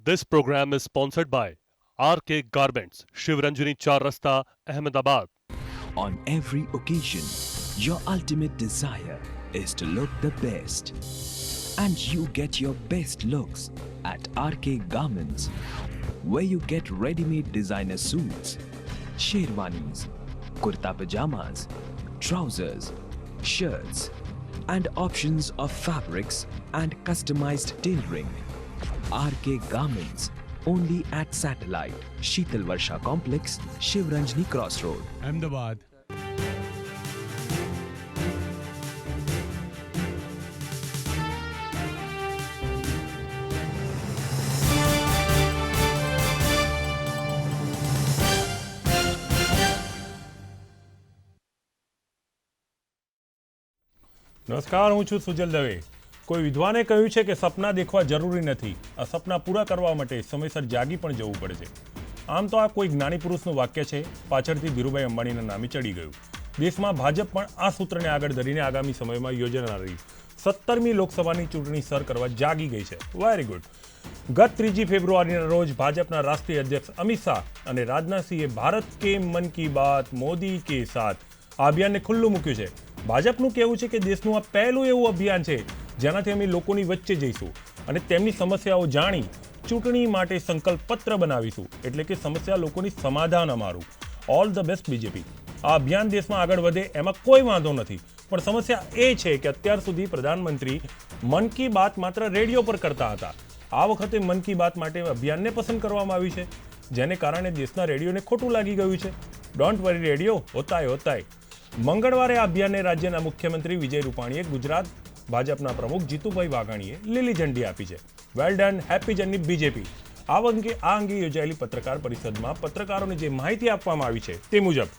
This program is sponsored by RK Garments, Shivranjani 4 Rasta, Ahmedabad. On every occasion, your ultimate desire is to look the best. And you get your best looks at RK Garments, where you get ready-made designer suits, sherwanis, kurta pajamas, trousers, shirts, and options of fabrics and customized tailoring. RK Garments, only at Satellite, Sheetal Varsha Complex, Shivranjani Crossroad, Ahmedabad. નમસ્કાર, હું છું સુજલ દવે. કોઈ વિદ્વાને કહ્યું છે કે સપના દેખવા જરૂરી નથી, આ સપના પૂરા કરવા માટે સમયસર જાગી પણ જવું પડે છે. આમ તો આ કોઈ જ્ઞાની પુરુષનું વાક્ય છે, પાછળથી ધીરુભાઈ અંબાણીના નામે ચડી ગયું. દેશમાં ભાજપ પણ આ સૂત્રને આગળ ધરીને આગામી સમયમાં યોજાનારી 17મી લોકસભાની ચૂંટણી સર કરવા જાગી ગઈ છે. Very good. ગત 3 ફેબ્રુઆરીના રોજ ભાજપના રાષ્ટ્રીય અધ્યક્ષ અમિત શાહ અને રાજનાથસિંહે ભારત કે મન કી બાત મોદી કે સાથ આ અભિયાનને ખુલ્લું મૂક્યું છે. ભાજપનું કહેવું છે કે દેશનું આ પહેલું એવું અભિયાન છે જેનાથી અમે લોકોની વચ્ચે જઈશું અને તેમની સમસ્યાઓ જાણી ચૂંટણી માટે સંકલ્પ પત્ર બનાવીશું, એટલે કે સમસ્યા લોકોની સમાધાન અમારું. All the best BJP. આ અભિયાન દેશમાં આગળ વધે એમાં કોઈ વાંધો નથી, પણ સમસ્યા એ છે કે અત્યાર સુધી પ્રધાનમંત્રી મન કી બાત માત્ર રેડિયો પર કરતા હતા. આ વખતે મન કી બાત માટે અભિયાનને પસંદ કરવામાં આવ્યું છે, જેને કારણે દેશના રેડિયોને ખોટું લાગી ગયું છે. ડોન્ટ વરી રેડિયો, હોતાય. મંગળવારે આ અભિયાનને રાજ્યના મુખ્યમંત્રી વિજય રૂપાણીએ ગુજરાત ભાજપના પ્રમુખ જીતુભાઈ વાઘાણીએ લીલી ઝંડી આપી છે. Well done, happy journey BJP. આ અંગે યોજાયેલી પત્રકાર પરિષદમાં પત્રકારોને જે માહિતી આપવામાં આવી છે તે મુજબ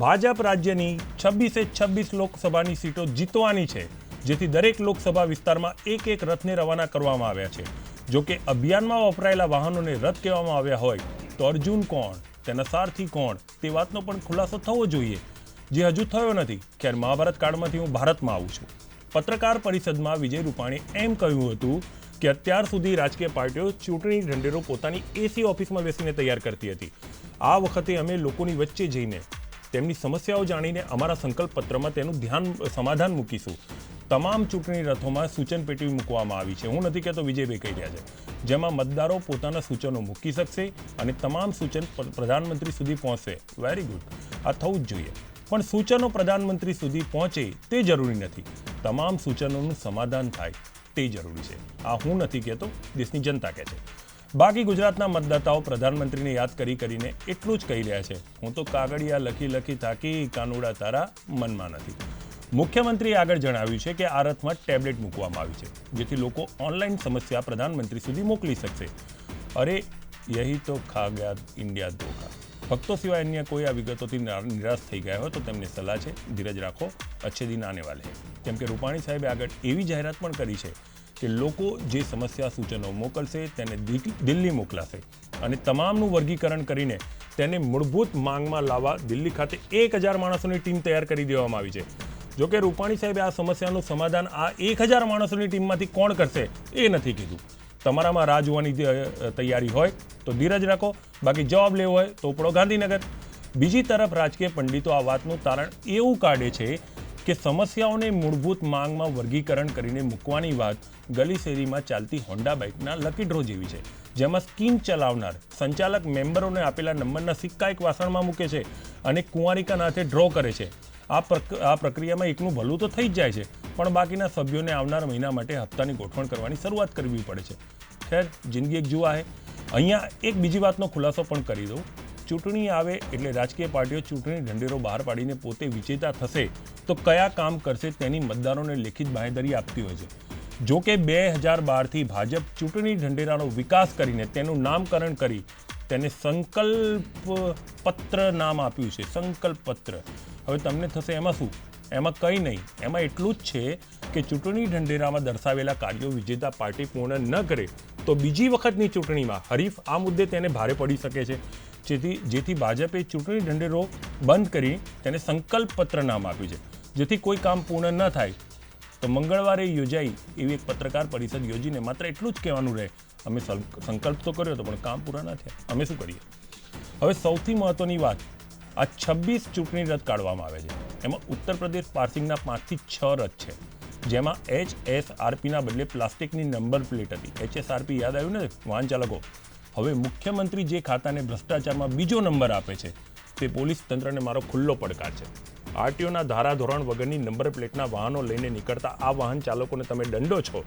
ભાજપ રાજ્યની 26 લોકસભાની સીટો જીતવાની છે, જેથી દરેક લોકસભા વિસ્તારમાં એક રથને રવાના કરવામાં આવ્યા છે. જો કે અભિયાનમાં વપરાયેલા વાહનોને રથ કહેવામાં આવ્યા હોય તો અર્જુન કોણ, તેના સારથી કોણ, તે વાતનો પણ ખુલાસો થવો જોઈએ, જે હજુ થયો નથી. ખેર, મહાભારત કાળમાંથી હું ભારતમાં આવું છું. પત્રકાર પરિષદમાં વિજય રૂપાણીએ એમ કહ્યું હતું કે અત્યાર સુધી રાજકીય પાર્ટીઓ ચૂંટણી ઢંઢેરો પોતાની એસી ઓફિસમાં બેસીને તૈયાર કરતી હતી. આ વખતે અમે લોકોની વચ્ચે જઈને તેમની સમસ્યાઓ જાણીને અમારા સંકલ્પ પત્રમાં તેનું સમાધાન મૂકીશું. તમામ ચૂંટણી રથોમાં સૂચન પેટી મૂકવામાં આવી છે. હું નથી કહેતો, વિજયભાઈ કહી રહ્યા છે, જેમાં મતદારો પોતાના સૂચનો મૂકી શકશે અને તમામ સૂચન પ્રધાનમંત્રી સુધી પહોંચશે. Very good. આ થવું જ જોઈએ. પણ સૂચનો પ્રધાનમંત્રી સુધી પહોંચે તે જરૂરી નથી, તમામ સૂચનોનું સમાધાન થાય તે જરૂરી છે. આ હું નથી કહેતો, દેશની જનતા કહે છે. બાકી ગુજરાતના મતદાતાઓ પ્રધાનમંત્રીને યાદ કરીને એટલું જ કહી રહ્યા છે, હું તો કાગળિયા લખી થાકી, કાનુડા તારા મનમાં નથી. મુખ્યમંત્રીએ આગળ જણાવ્યું છે કે આ રથમાં ટેબ્લેટ મૂકવામાં આવી છે, જેથી લોકો ઓનલાઈન સમસ્યા પ્રધાનમંત્રી સુધી મોકલી શકશે. અરે યહી તો ખા ગયા ઇન્ડિયા ધોખા. ભક્તો સિવાય અન્ય કોઈ આ વિગતોથી નિરાશ થઈ ગયા હોય તો તેમને સલાહ છે, ધીરજ રાખો, અચ્છે દિન આને વાલે હૈ. કેમ કે રૂપાણી સાહેબે આગળ એવી જાહેરાત પણ કરી છે કે લોકો જે સમસ્યા સૂચનો મોકલશે તેને દિલ્હી મોકલાશે અને તમામનું વર્ગીકરણ કરીને તેને મૂળભૂત માંગમાં લાવવા દિલ્હી ખાતે 1000 માણસોની ટીમ તૈયાર કરી દેવામાં આવી છે. જોકે રૂપાણી સાહેબે આ સમસ્યાનું સમાધાન આ 1000 માણસોની ટીમમાંથી કોણ કરશે એ નથી કીધું. તમારામાં રાહ જોવાની તૈયારી હોય તો ધીરજ રાખો, બાકી જવાબ લેવો હોય તો ઉપડો ગાંધીનગર. બીજી તરફ રાજકીય પંડિતો આ વાતનું તારણ એવું કાઢે છે કે સમસ્યાઓને મૂળભૂત માંગમાં વર્ગીકરણ કરીને મૂકવાની વાત ગલી શેરીમાં ચાલતી હોન્ડા બાઇકના લકી ડ્રો જેવી છે, જેમાં સ્કીમ ચલાવનાર સંચાલક મેમ્બરોને આપેલા નંબરના સિક્કા એક વાસણમાં મૂકે છે અને કુંવારિકા નાથે ડ્રો કરે છે. આ પ્રક્રિયામાં એકનું ભલું તો થઈ જ જાય છે, પણ બાકીના સભ્યોને આવનાર મહિના માટે હપ્તાની ગોઠવણ કરવાની શરૂઆત કરવી પડે છે. ખેર, જિંદગી એક જુઆ છે. અહીંયા એક બીજી વાતનો ખુલાસો પણ કરી દઉં. ચૂંટણી આવે એટલે રાજકીય પાર્ટીઓ ચૂંટણી ઢંઢેરો બહાર પાડીને પોતે વિજેતા થશે તો કયા કામ કરશે તેની મતદારોને લેખિત બાંહેધરી આપતી હોય છે. જો કે 2012થી ભાજપ ચૂંટણી ઢંઢેરાનો વિકાસ કરીને તેનું નામકરણ કરી તેને સંકલ્પ પત્ર નામ આપ્યું છે. સંકલ્પ પત્ર. હવે તમને થશે એમાં શું? એમાં કંઈ નહીં. એમાં એટલું જ છે કે ચૂંટણી ઢંઢેરામાં દર્શાવેલા કાર્યો વિજેતા પાર્ટી પૂર્ણ ન કરે તો બીજી વખતની ચૂંટણીમાં હરીફ આ મુદ્દે તેને ભારે પડી શકે છે. જેથી ભાજપે ચૂંટણી ઢંઢેરો બંધ કરી તેને સંકલ્પ પત્ર નામ આપ્યું છે. જેથી કોઈ કામ પૂર્ણ ન થાય તો મંગળવારે યોજાઈ એવી એક પત્રકાર પરિષદ યોજીને માત્ર એટલું જ કહેવાનું રહે, અમે સંકલ્પ તો કર્યો હતો પણ કામ પૂરા ના થયા, અમે શું કરીએ? હવે સૌથી મહત્વની વાત, આ 26 ચૂંટણી રથ કાઢવામાં આવે છે, એમાં ઉત્તર પ્રદેશ પાર્સિંગના 5 થી 6 રથ છે, જેમાં HSRPના બદલે પ્લાસ્ટિકની નંબર પ્લેટ હતી. HSRP યાદ આવ્યું ને વાહન ચાલકો? હવે મુખ્યમંત્રી જે ખાતાને ભ્રષ્ટાચારમાં બીજો નંબર આપે છે તે પોલીસ તંત્રને મારો ખુલ્લો પડકાર છે. આરટીઓના ધારાધોરણ વગરની નંબર પ્લેટના વાહનો લઈને નીકળતા આ વાહન ચાલકોને તમે દંડો છો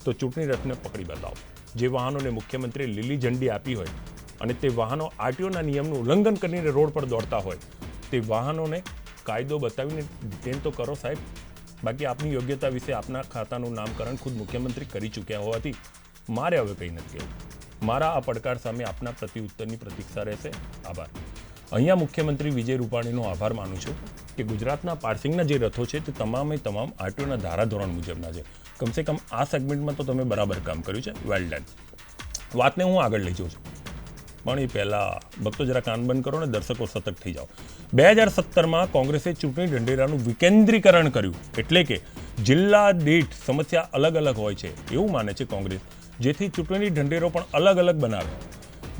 તો ચૂંટણી રથને પકડી બતાવો. જે વાહનોને મુખ્યમંત્રીએ લીલી ઝંડી આપી હોય અને તે વાહનો આરટીઓના નિયમનું ઉલ્લંઘન કરીને રોડ પર દોડતા હોય, તે વાહનોને કાયદો બતાવીને ડિટેન તો કરો સાહેબ. બાકી આપની યોગ્યતા વિશે આપના ખાતાનું નામકરણ ખુદ મુખ્યમંત્રી કરી ચૂક્યા હોવાથી મારે હવે કંઈ નથી કહેવું. મારા આ પડકાર સામે આપના પ્રત્યુત્તરની પ્રતીક્ષા રહેશે. આભાર. અહીંયા મુખ્યમંત્રી વિજય રૂપાણીનો આભાર માનું છું કે ગુજરાતના પાર્સિંગના જે રથો છે તે તમામે તમામ આરટીઓના ધારાધોરણ મુજબના છે. કમસે કમ આ સેગમેન્ટમાં તો તમે બરાબર કામ કર્યું છે, વેલ ડન. વાતને હું આગળ લઈ જાઉં છું, પણ એ પહેલાં ભક્તો જરા કાન બંધ કરો ને દર્શકો સતર્ક થઈ જાઓ. 2017માં કોંગ્રેસે ચૂંટણી ઢંઢેરાનું વિકેન્દ્રીકરણ કર્યું, એટલે કે જિલ્લા દીઠ સમસ્યા અલગ અલગ હોય છે એવું માને છે કોંગ્રેસ, જેથી ચૂંટણી ઢંઢેરો પણ અલગ અલગ બનાવે.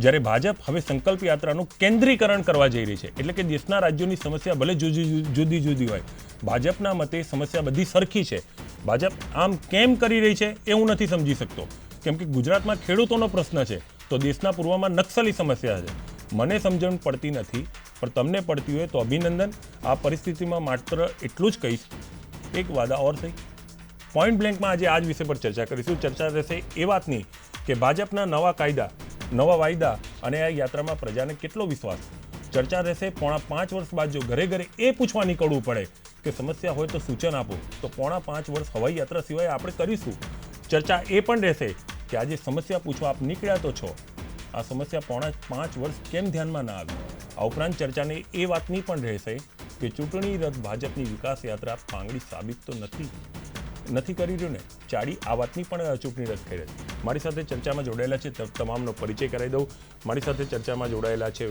જ્યારે ભાજપ હવે સંકલ્પ યાત્રાનું કેન્દ્રીકરણ કરવા જઈ રહી છે, એટલે કે દેશના રાજ્યોની સમસ્યા ભલે જુદી જુદી હોય, ભાજપના મતે સમસ્યા બધી સરખી છે. ભાજપ આમ કેમ કરી રહી છે એ હું નથી સમજી શકતો, કેમ કે ગુજરાતમાં ખેડૂતોનો પ્રશ્ન છે તો દેશના પૂર્વમાં નક્સલી સમસ્યા છે. મને સમજણ પડતી નથી, પણ તમને પડતી હોય તો અભિનંદન. આ પરિસ્થિતિમાં માત્ર એટલું જ કહીશ, એક વાદા ઓર સહી. પોઈન્ટ બ્લેન્કમાં આજે આ જ વિષય પર ચર્ચા કરીશું. ચર્ચા રહેશે એ વાતની કે ભાજપના નવા કાયદા, નવા વાયદા અને આ યાત્રામાં પ્રજાને કેટલો વિશ્વાસ. ચર્ચા રહેશે 5.5 વર્ષ બાદ જો ઘરે ઘરે એ પૂછવા નીકળવું પડે કે સમસ્યા હોય તો સૂચન આપો, તો 5.5 વર્ષ હવાઈ યાત્રા સિવાય આપણે કરીશું. ચર્ચા એ પણ રહેશે કે આજે સમસ્યા પૂછવા આપ નીકળ્યા તો છો, આ સમસ્યા 5.5 વર્ષ કેમ ધ્યાનમાં ના આવી. આ ઉપરાંત ચર્ચાને એ વાતની પણ રહેશે કે ચૂંટણી રથ ભાજપની વિકાસ યાત્રા પાંગડી સાબિત તો નથી કરી રહ્યું ને ચાડી. આ વાતની પણ ચૂંટણી રથ થઈ રહી. મારી સાથે ચર્ચામાં જોડાયેલા છે તમામનો પરિચય કરાવી દઉં. મારી સાથે ચર્ચામાં જોડાયેલા છે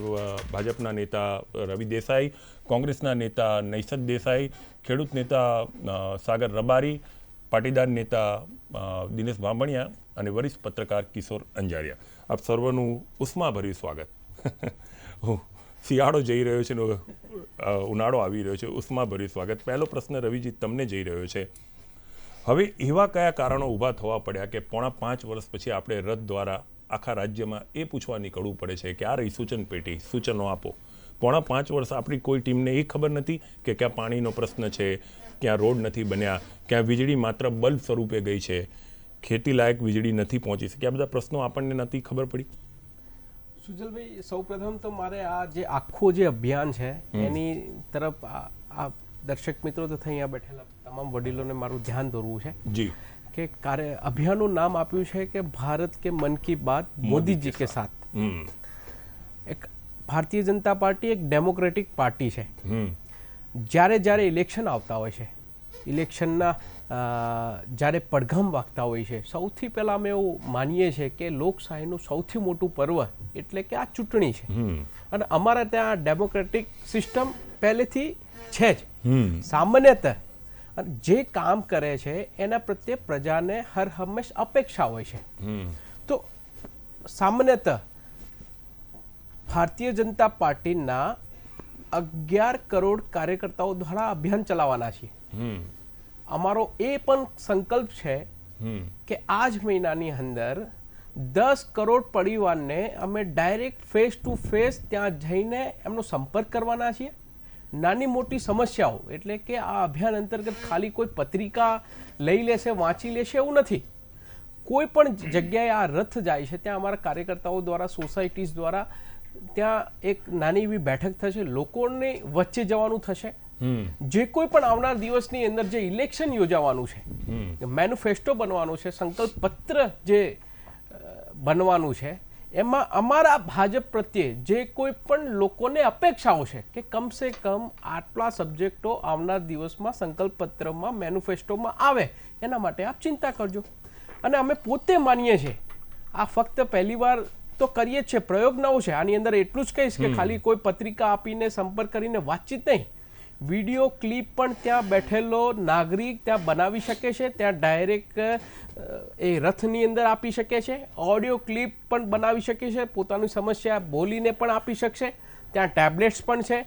ભાજપના નેતા રવિ દેસાઈ, કોંગ્રેસના નેતા નૈસદ દેસાઈ, ખેડૂત નેતા સાગર રબારી, પાટીદાર નેતા દિનેશ બાંભણિયા અને વરિષ્ઠ પત્રકાર કિશોર અંજારિયા. આપ સર્વનું ઉષ્માભર્યું સ્વાગત. શિયાળો જઈ રહ્યો છે ને ઉનાળો આવી રહ્યો છે, ઉષ્માભર્યું સ્વાગત. પહેલો પ્રશ્ન રવિજી તમને જઈ રહ્યો છે. હવે એવા કયા કારણો ઊભા થવા પડ્યા કે 5.5 વર્ષ પછી આપણે રથ દ્વારા આખા રાજ્યમાં એ પૂછવા નીકળવું પડે છે કે આ રહી સૂચન પેટી, સૂચનો આપો. 5.5 વર્ષ આપણી કોઈ ટીમને એ ખબર નથી કે ક્યાં પાણીનો પ્રશ્ન છે, ક્યાં રોડ નથી બન્યા, ક્યાં વીજળી માત્ર બલ્બ સ્વરૂપે ગઈ છે, ખેતી લાયક વીજળી નથી પહોંચી શકી. આ બધા પ્રશ્નો આપણને નથી ખબર પડી. સુજલભાઈ, સૌપ્રથમ તો મારે આ જે આખો જે અભિયાન છે એની તરફ આ દર્શક મિત્રો તથા અહીંયા બેઠેલા તમામ વડીલોને મારું ધ્યાન દોરવું છે જી કે અભિયાનનું નામ આપ્યું છે કે ભારત કે મન કી બાત મોદીજી કે સાથ. એક ભારતીય જનતા પાર્ટી એક ડેમોક્રેટિક પાર્ટી છે. જ્યારે ઇલેક્શન આવતા હોય છે, ઇલેક્શનના જ્યારે પડઘમ વાગતા હોય છે, સૌથી પહેલાં અમે એવું માનીએ છીએ કે લોકશાહીનું સૌથી મોટું પર્વ એટલે કે આ ચૂંટણી છે. અને અમારા ત્યાં ડેમોક્રેટિક સિસ્ટમ પહેલેથી છે જ. સામાન્યતઃ જે કામ કરે છે એના પ્રત્યે પ્રજાને હર હંમેશ અપેક્ષા હોય છે. તો સામાન્યતઃ ભારતીય જનતા પાર્ટીના 11 કરોડ કાર્યકર્તાઓ દ્વારા અભિયાન ચલાવવાના છીએ. અમારો એ પણ સંકલ્પ છે કે આ જ મહિનાની અંદર 10 કરોડ પરિવારને અમે ડાયરેક્ટ ફેસ ટુ ફેસ ત્યાં જઈને એમનો સંપર્ક કરવાના છીએ. નાની મોટી સમસ્યાઓ એટલે કે આ અભિયાન અંતર્ગત ખાલી કોઈ પત્રિકા લઈ લેશે, વાંચી લેશે એવું નથી. કોઈ પણ જગ્યાએ આ રથ જાય છે ત્યાં અમારા કાર્યકર્તાઓ દ્વારા, સોસાયટીઝ દ્વારા ત્યાં એક નાની એવી બેઠક થશે, લોકોને વચ્ચે જવાનું થશે. જે કોઈ પણ આવનાર દિવસની અંદર જે ઇલેક્શન યોજાવાનું છે, મેનિફેસ્ટો બનવાનું છે, સંકલ્પ પત્ર જે બનવાનું છે, એમાં અમારા ભાજપ પ્રત્યે જે કોઈ પણ લોકોને અપેક્ષાઓ છે કે કમસે કમ આટલા સબ્જેક્ટો આવનાર દિવસમાં સંકલ્પ પત્રમાં, મેનિફેસ્ટોમાં આવે, એના માટે આપ ચિંતા કરજો. અને અમે પોતે માનીએ છીએ આ ફક્ત પહેલી વાર તો કરીએ જ છે, પ્રયોગ નવો છે. આની અંદર એટલું જ કહીશ કે ખાલી કોઈ પત્રિકા આપીને સંપર્ક કરીને વાતચીત નહીં, વિડીયો ક્લિપ પણ ત્યાં બેઠેલો નાગરિક ત્યાં બનાવી શકે છે, ત્યાં ડાયરેક્ટ એ રથની અંદર આપી શકે છે, ઓડિયો ક્લિપ પણ બનાવી શકે છે, પોતાની સમસ્યા બોલીને પણ આપી શકશે, ત્યાં ટેબ્લેટ્સ પણ છે,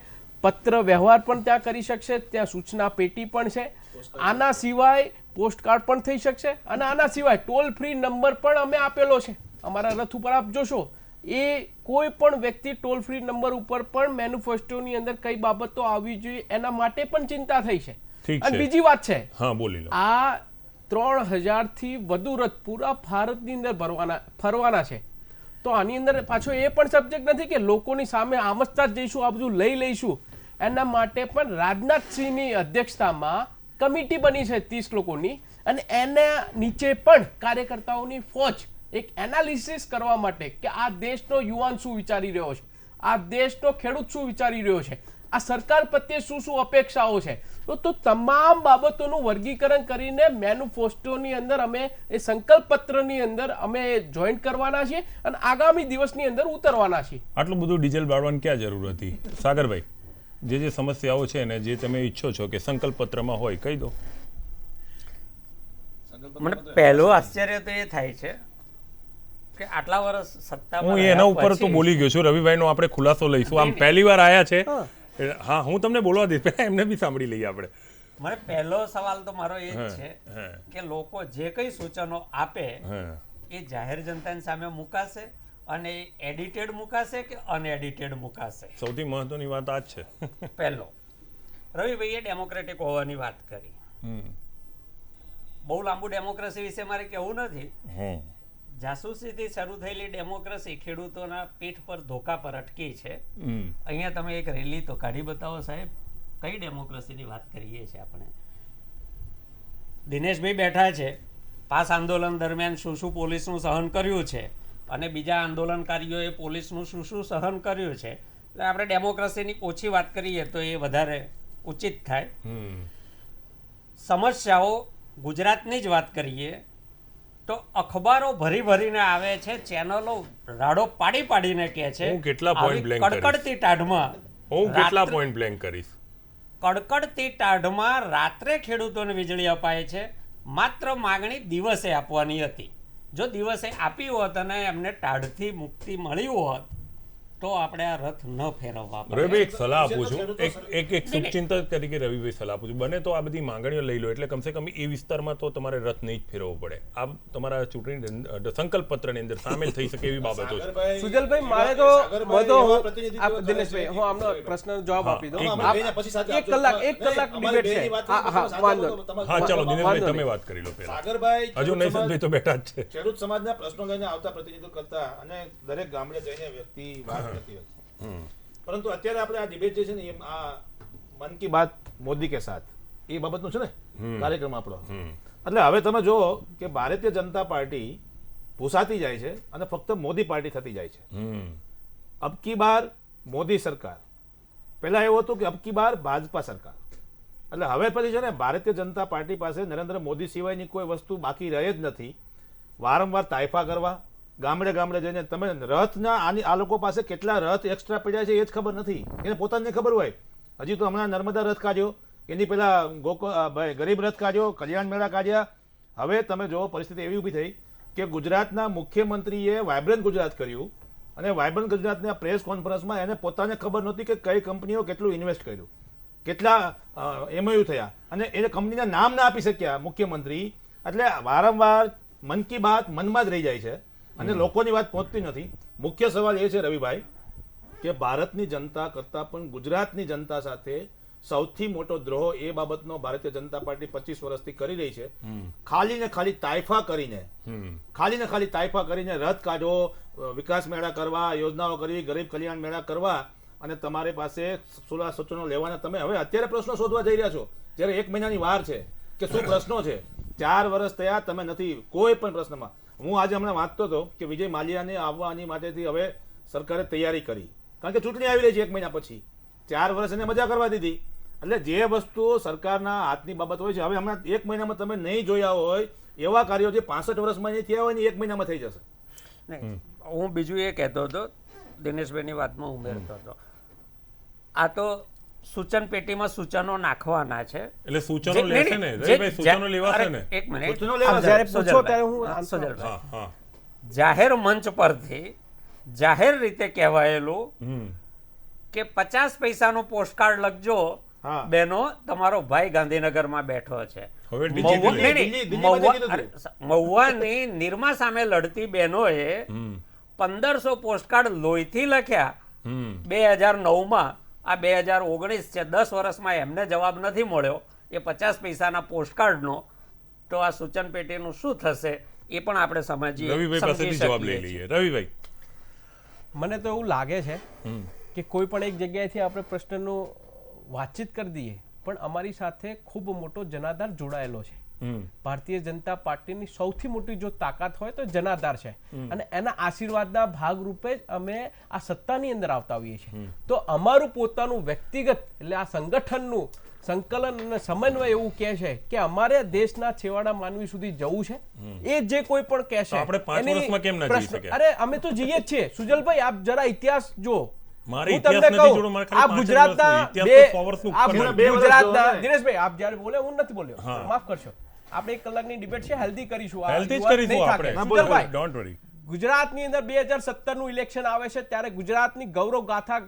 પત્ર વ્યવહાર પણ ત્યાં કરી શકશે, ત્યાં સૂચના પેટી પણ છે, આના સિવાય પોસ્ટકાર્ડ પણ થઈ શકશે, અને આના સિવાય ટોલ ફ્રી નંબર પણ અમે આપેલો છે અમારા રથ ઉપર. આપ જોશો એ કોઈ પણ વ્યક્તિ ટોલ ફ્રી નંબર ઉપર પણ મેનિફેસ્ટોની અંદર કઈ બાબતો આવવી જોઈએ એના માટે પણ ચિંતા થઈ છે. અને બીજી વાત છે, હા બોલી લો, આ 3000 થી વધુ રથ પૂરા ભારતની અંદર ફરવાના છે. તો આની અંદર પાછો એ પણ સબ્જેક્ટ નથી કે લોકોની સામે આમસ્તા જ જઈશું, આ બધું લઈ લઈશું. એના માટે પણ રાજનાથસિંહની અધ્યક્ષતામાં કમિટી બની છે 30 લોકોની, અને એના નીચે પણ કાર્યકર્તાઓની ફોજ એક એનાલિસિસ કરવા માટે કે આ દેશનો યુવાન શું વિચારી રહ્યો છે, આ દેશનો ખેડૂત શું વિચારી રહ્યો છે, આ સરકાર પ્રત્યે શું શું અપેક્ષાઓ છે, તો તમામ બાબતોનું વર્ગીકરણ કરીને મેનિફેસ્ટોની અંદર અમે એ સંકલ્પ પત્રની અંદર અમે જોઈન્ટ કરવાના છીએ અને આગામી દિવસની અંદર ઉતરવાના છીએ. આટલું બધું ડીઝલ બાળવાની ક્યાં જરૂર હતી? સાગરભાઈ, જે સમસ્યાઓ છે ને જે તમે ઈચ્છો છો કે સંકલ્પ પત્રમાં હોય, કહી દો. મને પહેલું આશ્ચર્ય તો એ થાય છે કે આટલા વર્ષ સત્તામાં હું એના ઉપર તો બોલી ગયો છું. રવિભાઈનો આપણે ખુલાસો લઈશું. આમ પહેલી વાર આયા છે. હા, હું તમને બોલવા દઈશ, પહેલા એમને બી સાંભળી લઈએ આપણે. મને પહેલો સવાલ તો મારો એ જ છે કે લોકો જે કઈ સૂચનો આપે એ જાહેર જનતાની સામે મુકાશે અને એડિટેડ મુકાશે કે અનએડિટેડ મુકાશે? સૌથી મહત્વની વાત આ જ છે. પહેલો, રવિભાઈએ ડેમોક્રેટિક હોવાની વાત કરી. બહુ લાંબુ ડેમોક્રેસી વિશે મારે કહેવું નથી. જાસૂસીથી શરૂ થયેલી ડેમોક્રેસી ખેડૂતોના પીઠ પર ધોકા પર અટકી છે. અહીંયા તમે એક રેલી તો કાઢી બતાવો સાહેબ, કઈ ડેમોક્રેસીની વાત કરીએ છીએ આપણે? દિનેશભાઈ બેઠા છે, પાસ આંદોલન દરમિયાન શું શું પોલીસનું સહન કર્યું છે અને બીજા આંદોલનકારીઓએ પોલીસનું શું શું સહન કર્યું છે. એટલે આપણે ડેમોક્રેસીની ઓછી વાત કરીએ તો એ વધારે ઉચિત થાય. સમસ્યાઓ ગુજરાતની જ વાત કરીએ તો અખબારો ભરી ભરીને આવે છે, ચેનલો રાડો પાડી પાડીને કહે છે. હું કેટલા પોઈન્ટ બ્લેન્ક કરીશ? કડકડતી ટાઢમાં હું કેટલા પોઈન્ટ બ્લેન્ક કરીશ? કડકડતી ટાઢમાં રાત્રે ખેડૂતોને વીજળી અપાય છે. માત્ર માગણી દિવસે આપવાની હતી. જો દિવસે આપી હોત અને એમને ટાઢથી મુક્તિ મળી હોત તો આપણે આ રથ ન ફેરવવા પડે. રવિભાઈ, એક સલાહ આપું છું, એક શુભચિંતક તરીકે રવિભાઈ સલાહ આપું છું, બને તો આ બધી માંગણીઓ લઈ લો, એટલે કમસે કમ એ વિસ્તારમાં તો તમારે રથ નહીં જ ફેરવવો પડે. આ તમારા ચૂંટણી સંકલ્પ પત્રની અંદર સામેલ થઈ શકે એવી બાબતો છે. સુજલભાઈ, મારે તો દિનેશભાઈ, હું આમનો પ્રશ્નનો જવાબ આપી દઉં. એક કલાક ડિબેટ છે. હા, ચાલો દિનેશભાઈ તમે વાત કરી લો પહેલા. સાગરભાઈ, હજુ નૈસદભાઈ તો બેઠા જ છે. ખેડૂત સમાજના પ્રશ્નો લઈને આવતા પ્રતિનિધિત્વ કરતા અને દરેક ગામડે જઈને વ્યક્તિ વાત કરતી હતી. પરંતુ અત્યારે આપણે આ ડિબેટ જે છે ને, આ મન કી બાત મોદી કે સાથ, એ બાબતનું છે ને કાર્યક્રમ આપણો. એટલે હવે તમે જુઓ કે ભારતીય જનતા પાર્ટી ભૂસાતી જાય છે અને ફક્ત મોદી પાર્ટી થતી જાય છે. અબકી બાર મોદી સરકાર, પહેલા એવું હતું કે અબકી બાર ભાજપા સરકાર. એટલે હવે પછી છે ને ભારતીય જનતા પાર્ટી પાસે નરેન્દ્ર મોદી સિવાયની કોઈ વસ્તુ બાકી રહે જ નથી. વારંવાર તાઇફા કરવા, ગામડે ગામડે જઈને તમે રથના આ લોકો પાસે કેટલા રથ એક્સ્ટ્રા પડ્યા છે એ જ ખબર નથી. એને પોતાને ખબર હોય. હજી તો હમણાં નર્મદા રથ કાઢ્યો, એની પહેલા ગરીબ રથ કાઢ્યો, કલ્યાણ મેળા કાઢ્યા. હવે તમે જો પરિસ્થિતિ એવી ઊભી થઈ કે ગુજરાતના મુખ્યમંત્રીએ વાયબ્રન્ટ ગુજરાત કર્યું અને વાયબ્રન્ટ ગુજરાતના પ્રેસ કોન્ફરન્સમાં એને પોતાને ખબર નહોતી કે કઈ કંપનીઓ કેટલું ઇન્વેસ્ટ કર્યું, કેટલા એમઓયુ થયા, અને એ કંપનીના નામ ના આપી શક્યા મુખ્યમંત્રી. એટલે વારંવાર મન કી બાત મનમાં જ રહી જાય છે અને લોકોની વાત પહોંચતી નથી. મુખ્ય સવાલ એ છે રવિભાઈ કે ભારતની જનતા કરતાં પણ ગુજરાતની જનતા સાથે સૌથી મોટો દ્રોહ એ બાબતનો ભારતીય જનતા પાર્ટી 25 વર્ષથી કરી રહી છે. ખાલી ને ખાલી તાઇફા કરીને રથ કાઢો, વિકાસ મેળા કરવા, યોજનાઓ કરવી, ગરીબ કલ્યાણ મેળા કરવા, અને તમારી પાસે સલાહ સૂચનો લેવાના. તમે હવે અત્યારે પ્રશ્નો શોધવા જઈ રહ્યા છો, જ્યારે 1 મહિનાની વાર છે કે શું પ્રશ્નો છે. 4 વર્ષ થયા, તમે નથી કોઈ પણ પ્રશ્નમાં. હું આજે હમણાં વાંચતો હતો કે વિજય માલ્યાને આવવાની માટેથી હવે સરકારે તૈયારી કરી, કારણ કે ચૂંટણી આવી રહી છે 1 મહિના પછી. 4 વર્ષ એને મજા કરવા દીધી. એટલે જે વસ્તુ સરકારના હાથની બાબત હોય છે, હવે હમણાં 1 મહિનામાં તમે નહીં જોયા હોય એવા કાર્યો જે 65 વર્ષમાં નહીં થયા હોય ને 1 મહિનામાં થઈ જશે. હું બીજું એ કહેતો હતો, દિનેશભાઈની વાતમાં ઉમેરતો હતો, આ તો સૂચન પેટીમાં સૂચનો નાખવાના છે. એટલે સૂચનો જે- લેશે ને રવિભાઈ, સૂચનો લેવાશે અરે, ને? એક મિનિટ સૂચનો લેવા આપ જ્યારે પૂછો સુજલભાઈ, ત્યારે હું હા, answer સુજલભાઈ. હા હા જાહેર મંચ પરથી જાહેર રીતે કહેવાયેલું હમ કે 50 પૈસાનું પોસ્ટકાર્ડ લખજો, હા. બેનો તમારો ભાઈ ગાંધીનગરમાં બેઠો છે. હવે મહુવા- ડિજિટલ નહીં, નહીં, દિલ્હીમાં મહુવા- કીધું અરે, મહુવાની નિરમા સામે લડતી બહેનોએ 1500 પોસ્ટકાર્ડ લોહીથી લખ્યા હમ 2009માં. આ 2019 છે, 10 વર્ષમાં એમને જવાબ નથી મળ્યો એ 50 પૈસાના પોસ્ટકાર્ડનો. તો આ સૂચન પેટીનું શું થશે એ પણ આપણે સમજીએ, રવિભાઈ સમજી પાસેથી જવાબ લઈ શકીએ છીએ. લઈએ. રવિભાઈ, મને તો એવું લાગે છે કે કોઈ પણ એક જગ્યાએથી આપણે પ્રશ્નનું વાતચીત કરી દઈએ, પણ અમારી સાથે ખૂબ મોટો જનાધાર જોડાયેલો છે. ભારતીય જનતા પાર્ટીની સૌથી મોટી જો તાકાત હોય તો જનાધાર છે, અને એના આશીર્વાદના ભાગરૂપે જ અમે આ સત્તાની અંદર આવતા હોઈએ છીએ. તો અમારું પોતાનું વ્યક્તિગત એટલે આ સંગઠનનું સંકલન અને સમન્વય એવું કહે છે કે અમારે દેશના છેવાડા માનવી સુધી જવું છે. એ જે કોઈ પણ કહેશે તો આપણે 5 એની વર્ષમાં કેમ ના જઈ પ્રશ્ન- શક્યા? અરે અમે તો જઈએ જ છીએ. સુજલભાઈ, આપ જરા ઇતિહાસ જો. મારે હું ઇતિહાસ તમને નથી કહું, જોડો, મારે ખાલી આ 5 ગુજરાતના વર્ષનો બે- ઇતિહાસ તો 100 વર્ષનું આ ઉપર બે વર્ષ ગુજરાતના જોવો ને. દિનેશભાઈ, આપ જ્યારે બોલે હું નથી બોલ્યો, હા. માફ કરશો. આપણે 1 કલાકની ડિબેટ છે, હેલ્ધી કરીશું. આ હેલ્થી જ યુવાન કરીશું નહીં આપણે. થાકે. સુજલભાઈ, ડોન્ટ વરી. ગુજરાતની અંદર 2017 નું ઇલેક્શન આવે છે ત્યારે ગુજરાતની ગૌરવ ગાથા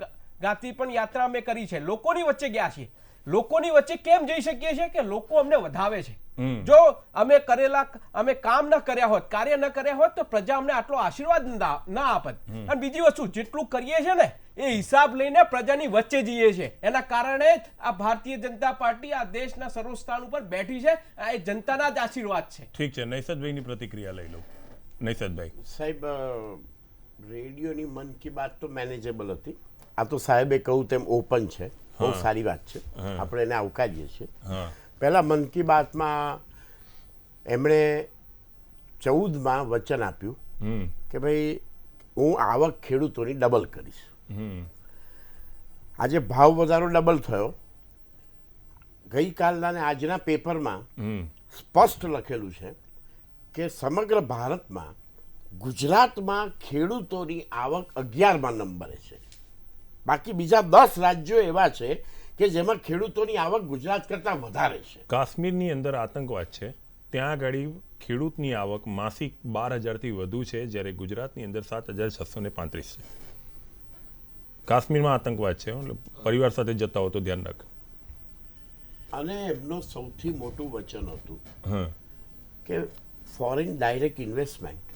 ગાતી પણ યાત્રા અમે કરી છે. લોકોની વચ્ચે ગયા છીએ. લોકોની વચ્ચે કેમ જઈ શકીએ છીએ કે લોકો અમને વધાવે છે. જો અમે કામ ન કર્યા હોત, કાર્ય ન કર્યા હોત તો પ્રજા અમને આટલો આશીર્વાદ ના આપત. અને બીજી વસ્તુ, જેટલું કરીએ છીએ ને એ હિસાબ લઈને પ્રજાની વચ્ચે જઈએ છીએ. એના કારણે જ આ ભારતીય જનતા પાર્ટી આ દેશના સર્વસ્થાન ઉપર બેઠી છે. આ એ જનતાના જ આશીર્વાદ છે. ઠીક છે, નૈસદભાઈની પ્રતિક્રિયા લઈ લો. નૈસદભાઈ, સાહેબ, રેડિયોની મન કી બાત તો મેનેજેબલ હતી. આ તો સાહેબે કહ્યું તેમ ઓપન છે, બહુ સારી વાત છે, આપણે એને આવકારીએ છીએ. હા પહેલા મન કી બાતમાં એમણે 14માં વચન આપ્યું કે ભાઈ હું આવક ખેડૂતોની ડબલ કરીશ. આજે ભાવ વધારો ડબલ થયો. ગઈકાલના ને આજના પેપરમાં સ્પષ્ટ લખેલું છે કે સમગ્ર ભારતમાં ગુજરાતમાં ખેડૂતોની આવક 11મા નંબરે છે. બાકી બીજા 10 રાજ્યો એવા છે કે જેમાં ખેડૂતોની આવક ગુજરાત કરતાં વધારે છે. કાશ્મીરની અંદર આતંકવાદ છે, ત્યાં આગળ ખેડૂતની આવક માસિક 12,000થી વધુ છે, જ્યારે ગુજરાતની અંદર 7,635 છે. કાશ્મીરમાં આતંકવાદ છે, એટલે પરિવાર સાથે જતા હો તો ધ્યાન રાખ. અને એમનું સૌથી મોટું વચન હતું હા કે ફોરેન ડાયરેક્ટ ઇન્વેસ્ટમેન્ટ.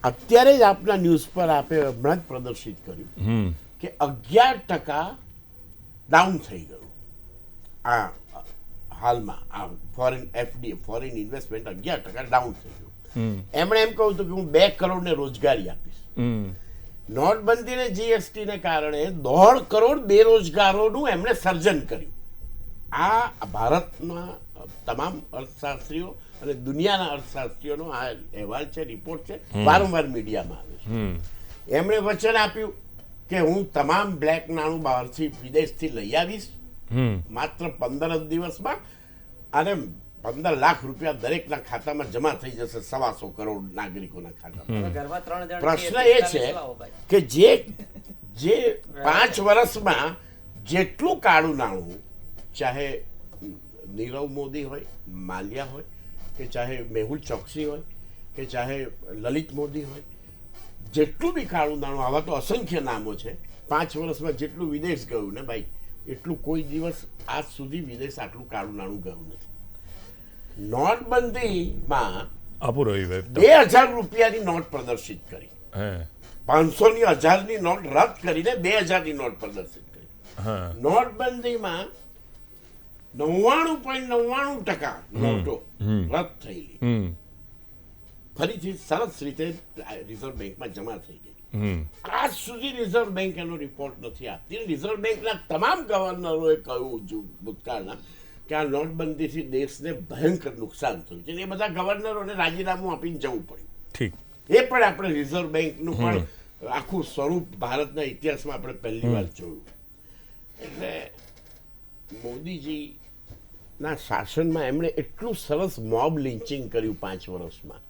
અત્યારે જ આપના ન્યૂઝ પર આપે હમણાં જ પ્રદર્શિત કર્યું કે 11% ડાઉન થઈ ગયું. આ હાલમાં આ foreign FD foreign investment 11% down થઈ ગયું. એમણે એમ કહ્યું હતું કે હું 2 કરોડને રોજગારી આપીશ. નોટબંધી ને જીએસટી ને કારણે 1.5 કરોડ બેરોજગારોનું એમણે સર્જન કર્યું. આ ભારતના તમામ અર્થશાસ્ત્રીઓ અને દુનિયાના અર્થશાસ્ત્રીઓનો આ અહેવાલ છે, રિપોર્ટ છે, વારંવાર મીડિયામાં આવે છે. એમણે વચન આપ્યું કે હું તમામ બ્લેક નાણું બહારથી વિદેશથી લઈ આવીશ માત્ર 15 જ દિવસમાં, અને 15 લાખ રૂપિયા દરેકના ખાતામાં જમા થઈ જશે, 125 કરોડ નાગરિકોના ખાતામાં. ઘરમાં 3 જણ પ્રશ્ન છીએ, એ છે 45 લાવો ભાઈ. કે જે 5 વર્ષમાં જેટલું કાળું નાણું, ચાહે નીરવ મોદી હોય, માલ્યા હોય, કે ચાહે મેહુલ ચોકસી હોય, કે ચાહે લલિત મોદી હોય, જેટલું બી કાળું નાણું, આવા તો અસંખ્ય નામો છે, 5 વર્ષમાં જેટલું વિદેશ ગયું ને ભાઈ, એટલું કોઈ દિવસ આજ સુધી વિદેશ આટલું કાળું નાણું ગયું નથી. નોટબંધીમાં આપો રવિભાઈ. 2000 રૂપિયાની નોટ પ્રદર્શિત કરી, હા 500ની 1000ની નોટ રદ કરીને 2000ની નોટ પ્રદર્શિત કરી. હા નોટબંધીમાં 99.99% નોટો રદ થયેલી ફરીથી સરસ રીતે રિઝર્વ બેંકમાં જમા થઈ ગઈ. આજ સુધી રિઝર્વ બેંક એનો રિપોર્ટ નથી આપતી. રિઝર્વ બેંકના તમામ ગવર્નરોએ કહ્યું ભૂતકાળના કે આ નોટબંધીથી દેશને ભયંકર નુકસાન થયું છે. એ બધા ગવર્નરોને રાજીનામું આપીને જવું પડ્યું. ઠીક. એ પણ આપણે રિઝર્વ બેંકનું પણ આખું સ્વરૂપ ભારતના ઇતિહાસમાં આપણે પહેલી વાર જોયું. એટલે મોદીજીના શાસનમાં એમણે એટલું સરસ મોબ લિન્ચિંગ કર્યું 5 વર્ષમાં.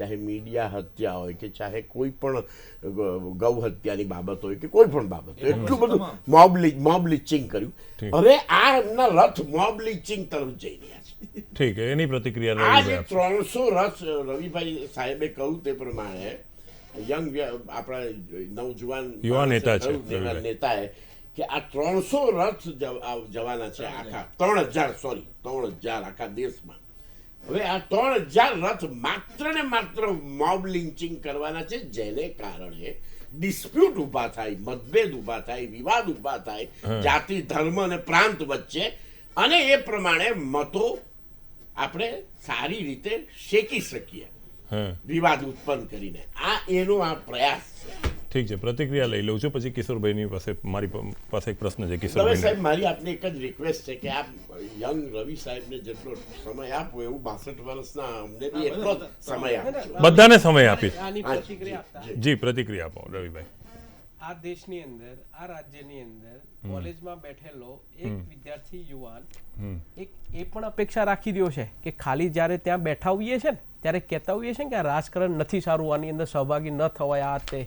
ચાહે મીડિયા હત્યા હોય કે ચાહે કોઈ પણ ગૌ હત્યાની બાબત હોય કે કોઈ પણ બાબત હોય, એટલું બધું મોબ લિચિંગ કર્યું. હવે આ એમના રથ મોબ લિચિંગ તરફ જઈ રહ્યા છે. ઠીક છે, એની પ્રતિક્રિયા આ જે રવિભાઈ આપશો. 300 રથ રવિભાઈ સાહેબે કહ્યું તે પ્રમાણે આપણા નવજુવાન યુવા નેતા છે કહ્યું, રવિભાઈ. નેતાએ કે આ 300 રથ જવાના છે આખા 3000 આખા દેશમાં. હવે આ 3000 રથ માત્ર ને માત્ર મોબ લિંચિંગ કરવાના છે, જેને કારણે ડિસ્પ્યુટ ઊભા થાય, મતભેદ ઊભા થાય, વિવાદ ઊભા થાય જાતિ, ધર્મ અને પ્રાંત વચ્ચે, અને એ પ્રમાણે મતો આપણે સારી રીતે શેકી શકીએ વિવાદ ઉત્પન્ન કરીને. આ એનો આ પ્રયાસ છે. ઠીક છે, પ્રતિક્રિયા લઈ લઉં છું, પછી કિશોરભાઈની પાસે મારી પાસે એક પ્રશ્ન છે. રવિ કિશોરભાઈ, સાહેબ, મારી આપને એક જ રિક્વેસ્ટ છે કે આપ યંગ રવિ સાહેબને જેટલો સમય આપો એવું 62 વર્ષના અમને બી એટલો જ સમય આપજો. બધાને સમય આપીશ. આની પ્રતિક્રિયા આપતા જી, પ્રતિક્રિયા આપો રવિભાઈ. આ દેશની અંદર, આ રાજ્યની અંદર કોલેજમાં બેઠેલો એક વિદ્યાર્થી યુવાન એક એ પણ અપેક્ષા રાખી રહ્યો છે કે ખાલી જ્યારે ત્યાં બેઠા હોઈએ છે ને ત્યારે કહેતા હોઈએ છે કે આ રાજકારણ નથી સારું, આની અંદર સહભાગી ન થવાય, આ તે,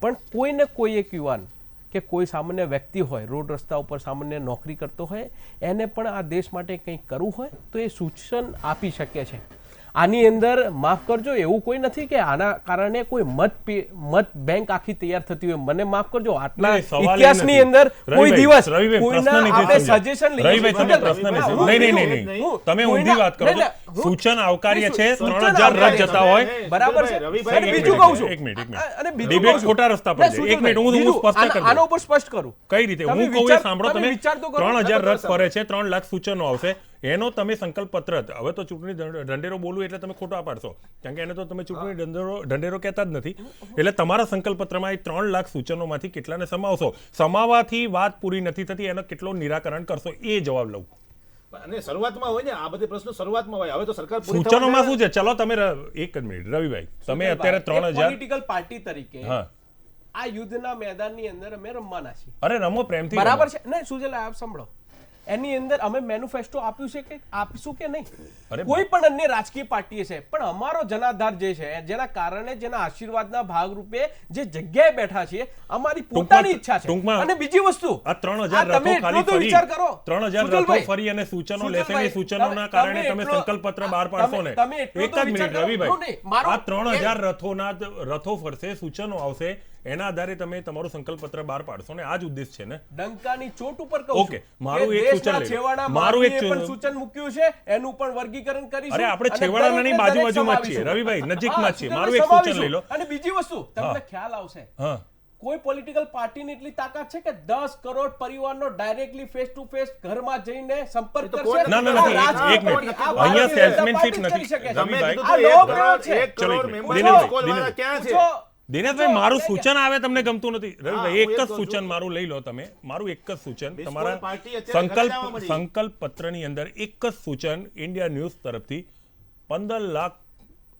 પણ કોઈ ને કોઈ એક યુવાન કે કોઈ સામાન્ય વ્યક્તિ હોય, રોડ રસ્તા ઉપર સામાન્ય નોકરી કરતો હોય, એને પણ આ દેશ માટે કંઈક કરવું હોય તો એ સૂચન આપી શકે છે. આની અંદર માફ કરજો, એવું કોઈ નથી કે આના કારણે કોઈ મત બેંક આખી તૈયાર થતી હોય. મને માફ કરજો, આટલા નહીં, સવાલ એ ઇતિહાસની નથી. અંદર કોઈ રવિભાઈ, દિવસ રવિભાઈ, કોઈના પ્રશ્ન નથી આપણે સમજ્યા. સજેશન લઈએ રવિભાઈ, છીએ. તમે પ્રશ્ન નથી સમજ્યા. નહીં, તમે ઊંધી વાત કરો છો. સૂચન આવકાર્ય છે, 3000 રથ જતા હોય. બરાબર છે. રવિભાઈ, અને એક બીજું મિનિટ, કહું છું, એક મિનિટ. અને બીજું ડિબેટ કહું છું. ખોટા રસ્તા પર છે. એક મિનિટ, હું સ્પષ્ટ કરી દઉં. આના ઉપર સ્પષ્ટ કરું. કઈ રીતે? તમે હું કહું એ વિચાર- સાંભળો. તમે તમે વિચાર તો કરો. 3000 રથ ફરે છે, 3 લાખ સૂચનો આવશે, એનો તમે સંકલ્પ પત્ર, હવે તો ચૂંટણી ઢંઢેરો બોલવું એટલે તમે ખોટા પાડશો, કારણ કે એને તો તમે ચૂંટણી ઢંઢેરો કહેતા જ નથી. એટલે તમારા સંકલ્પ પત્રમાં એ 3 લાખ સૂચનોમાંથી કેટલાને સમાવશો? સમાવવાથી વાત પૂરી નથી થતી, એનો કેટલો નિરાકરણ કરશો એ જવાબ લઉં. અને શરૂઆતમાં હોય ને આ બધી પ્રશ્નો શરૂઆતમાં હોય. હવે તો સરકાર પૂરી થવા સૂચનોમાં જાય. શું છે? ચલો તમે એક જ મિનિટ રવિભાઈ, તમે અત્યારે 3000 પોલિટિકલ પાર્ટી તરીકે હા, આ યુદ્ધના મેદાનની અંદર અમે રમવાના છીએ. અરે રમો પ્રેમથી, બરાબર રમો. છે ને સુજલા? આપ સાંભળો, એની અંદર અમે મેનિફેસ્ટો આપ્યું છે કે આપીશું કે નહીં? અરે કોઈ પણ અન્ય રાજકીય પાર્ટી છે, પણ અમારો જનાધાર જે છે, જેના કારણે, જેના આશીર્વાદના ભાગરૂપે જે જગ્યાએ બેઠા છીએ, અમારી પોતાની ઈચ્છા છે. ટૂંકમાં અને બીજી વસ્તુ, આ 3000 તમે રથો ખાલી એટલો તો ફરી, વિચાર કરો. 3000 રથો સુજલભાઈ, ફરી અને સૂચનો લેશે ને, સુજલભાઈ, સૂચનોના કારણે તમે એટલો- સંકલ્પ પત્ર બહાર પાડશો ને. તમે એટલો એક તો જ વિચાર મિનિટ કરો. રવિભાઈ, નહીં, મારો- આ 3000 રથો ફરશે, સૂચનો આવશે, એના આધારે તમે તમારું સંકલ્પ પત્ર બહાર પાડશો ને, આ જ ઉદ્દેશ છે ને. ડંકાની ચોટ ઉપર કહું ઓકે, છું મારું કે એક સૂચન દેશના લઈ લો. છેવાડા મારું એક માનવીએ પણ સૂચન- સૂચન મૂક્યું છે, એનું પણ વર્ગીકરણ કરીશું. અરે આપણે અને છેવાડાના નહીં, દરેકને બાજુ બાજુમાં જ છીએ સમાવીશું. રવિભાઈ, નજીકમાં જ હા, છીએ. સુજલભાઈ, મારું એક સૂચન સમાવીશું. લઈ લો. અને બીજી વસ્તુ તમને હા. ખ્યાલ આવશે, હા, કોઈ પોલિટિકલ પાર્ટીની એટલી તાકાત છે કે 10 કરોડ પરિવારનો ડાયરેક્ટલી ફેસ ટુ ફેસ ઘરમાં જઈને સંપર્ક તો કરશે? કોણ ના, ના, આ નથી. રાજકીય એક મિનિટ. પાર્ટી, આ અહીંયા ભારતીય જનતા salesmanship પાર્ટી જ નથી. કરી શકે છે. તમે રવિભાઈ, કીધું આ તો નવો પ્રયોગ છે. 1 ચલો, કરોડ એક મિનિટ. મેમ્બર દિનેશભાઈ, કોલ વાળા ક્યાં છે? પૂછો. દિનેશભાઈ, મારું સૂચન આવે તમને ગમતું નથી? રવિભાઈ, એક હું જ એ જ કહું સૂચન છું. મારું લઈ લો તમે. મારું એક જ સૂચન બિસ્કુટ તમારા પાર્ટી અત્યારે ઘરે જવા મળી. સંકલ્પ પત્રની અંદર એક જ સૂચન ઇન્ડિયા ન્યૂઝ તરફથી 15 લાખ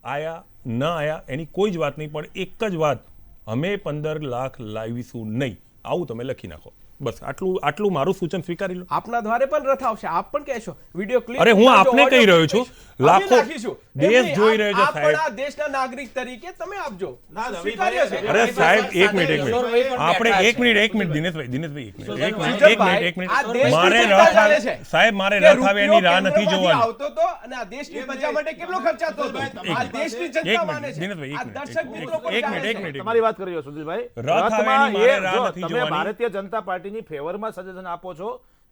આયા ન આયા એની કોઈ જ વાત નહીં, પણ એક જ વાત, અમે 15 લાખ લાવીશું નહીં, આવું તમે લખી નાખો. બસ આટલું મારું સૂચન સ્વીકારી લો. આપના દ્વારે પણ રથ આવશે, આપ પણ કહેશો વિડિયો ક્લિપ. અરે, હું આપને કહી રહ્યો છું, લાખો દેશ જોઈ રહ્યો છે, આપ સાહેબ. પણ આ દેશના નાગરિક તરીકે તમે આપજો. ના, રવિભાઈ, સ્વીકાર્ય છે. અરે સાહેબ, એક મિનિટ કિશોરભાઈ પણ આપણે બેઠા એક મિનિટ દિનેશભાઈ, સુજલભાઈ, એક મિનિટ આ દેશની મારે ચિંતા રથ ચાલે આવે છે. સાહેબ, મારે કે રથ આવે એની રાહ રૂપિયો નથી કેન્દ્રમાંથી જોવાની. આવતો તો અને આ દેશની પ્રજા માટે કેટલો ખર્ચાતો હતો. આ દેશની જનતા માને છે. દિનેશભાઈ, આ દર્શક મિત્રો પણ એક જાણે મિનિટ, છે. એક મિનિટ. તમારી વાત કરી રહ્યો સુધીરભાઈ. રથ આવે રથમાં એની મારે એ રાહ જો નથી તમે જોવાની. ભારતીય જનતા પાર્ટીની ફેવરમાં સજેશન આપો છો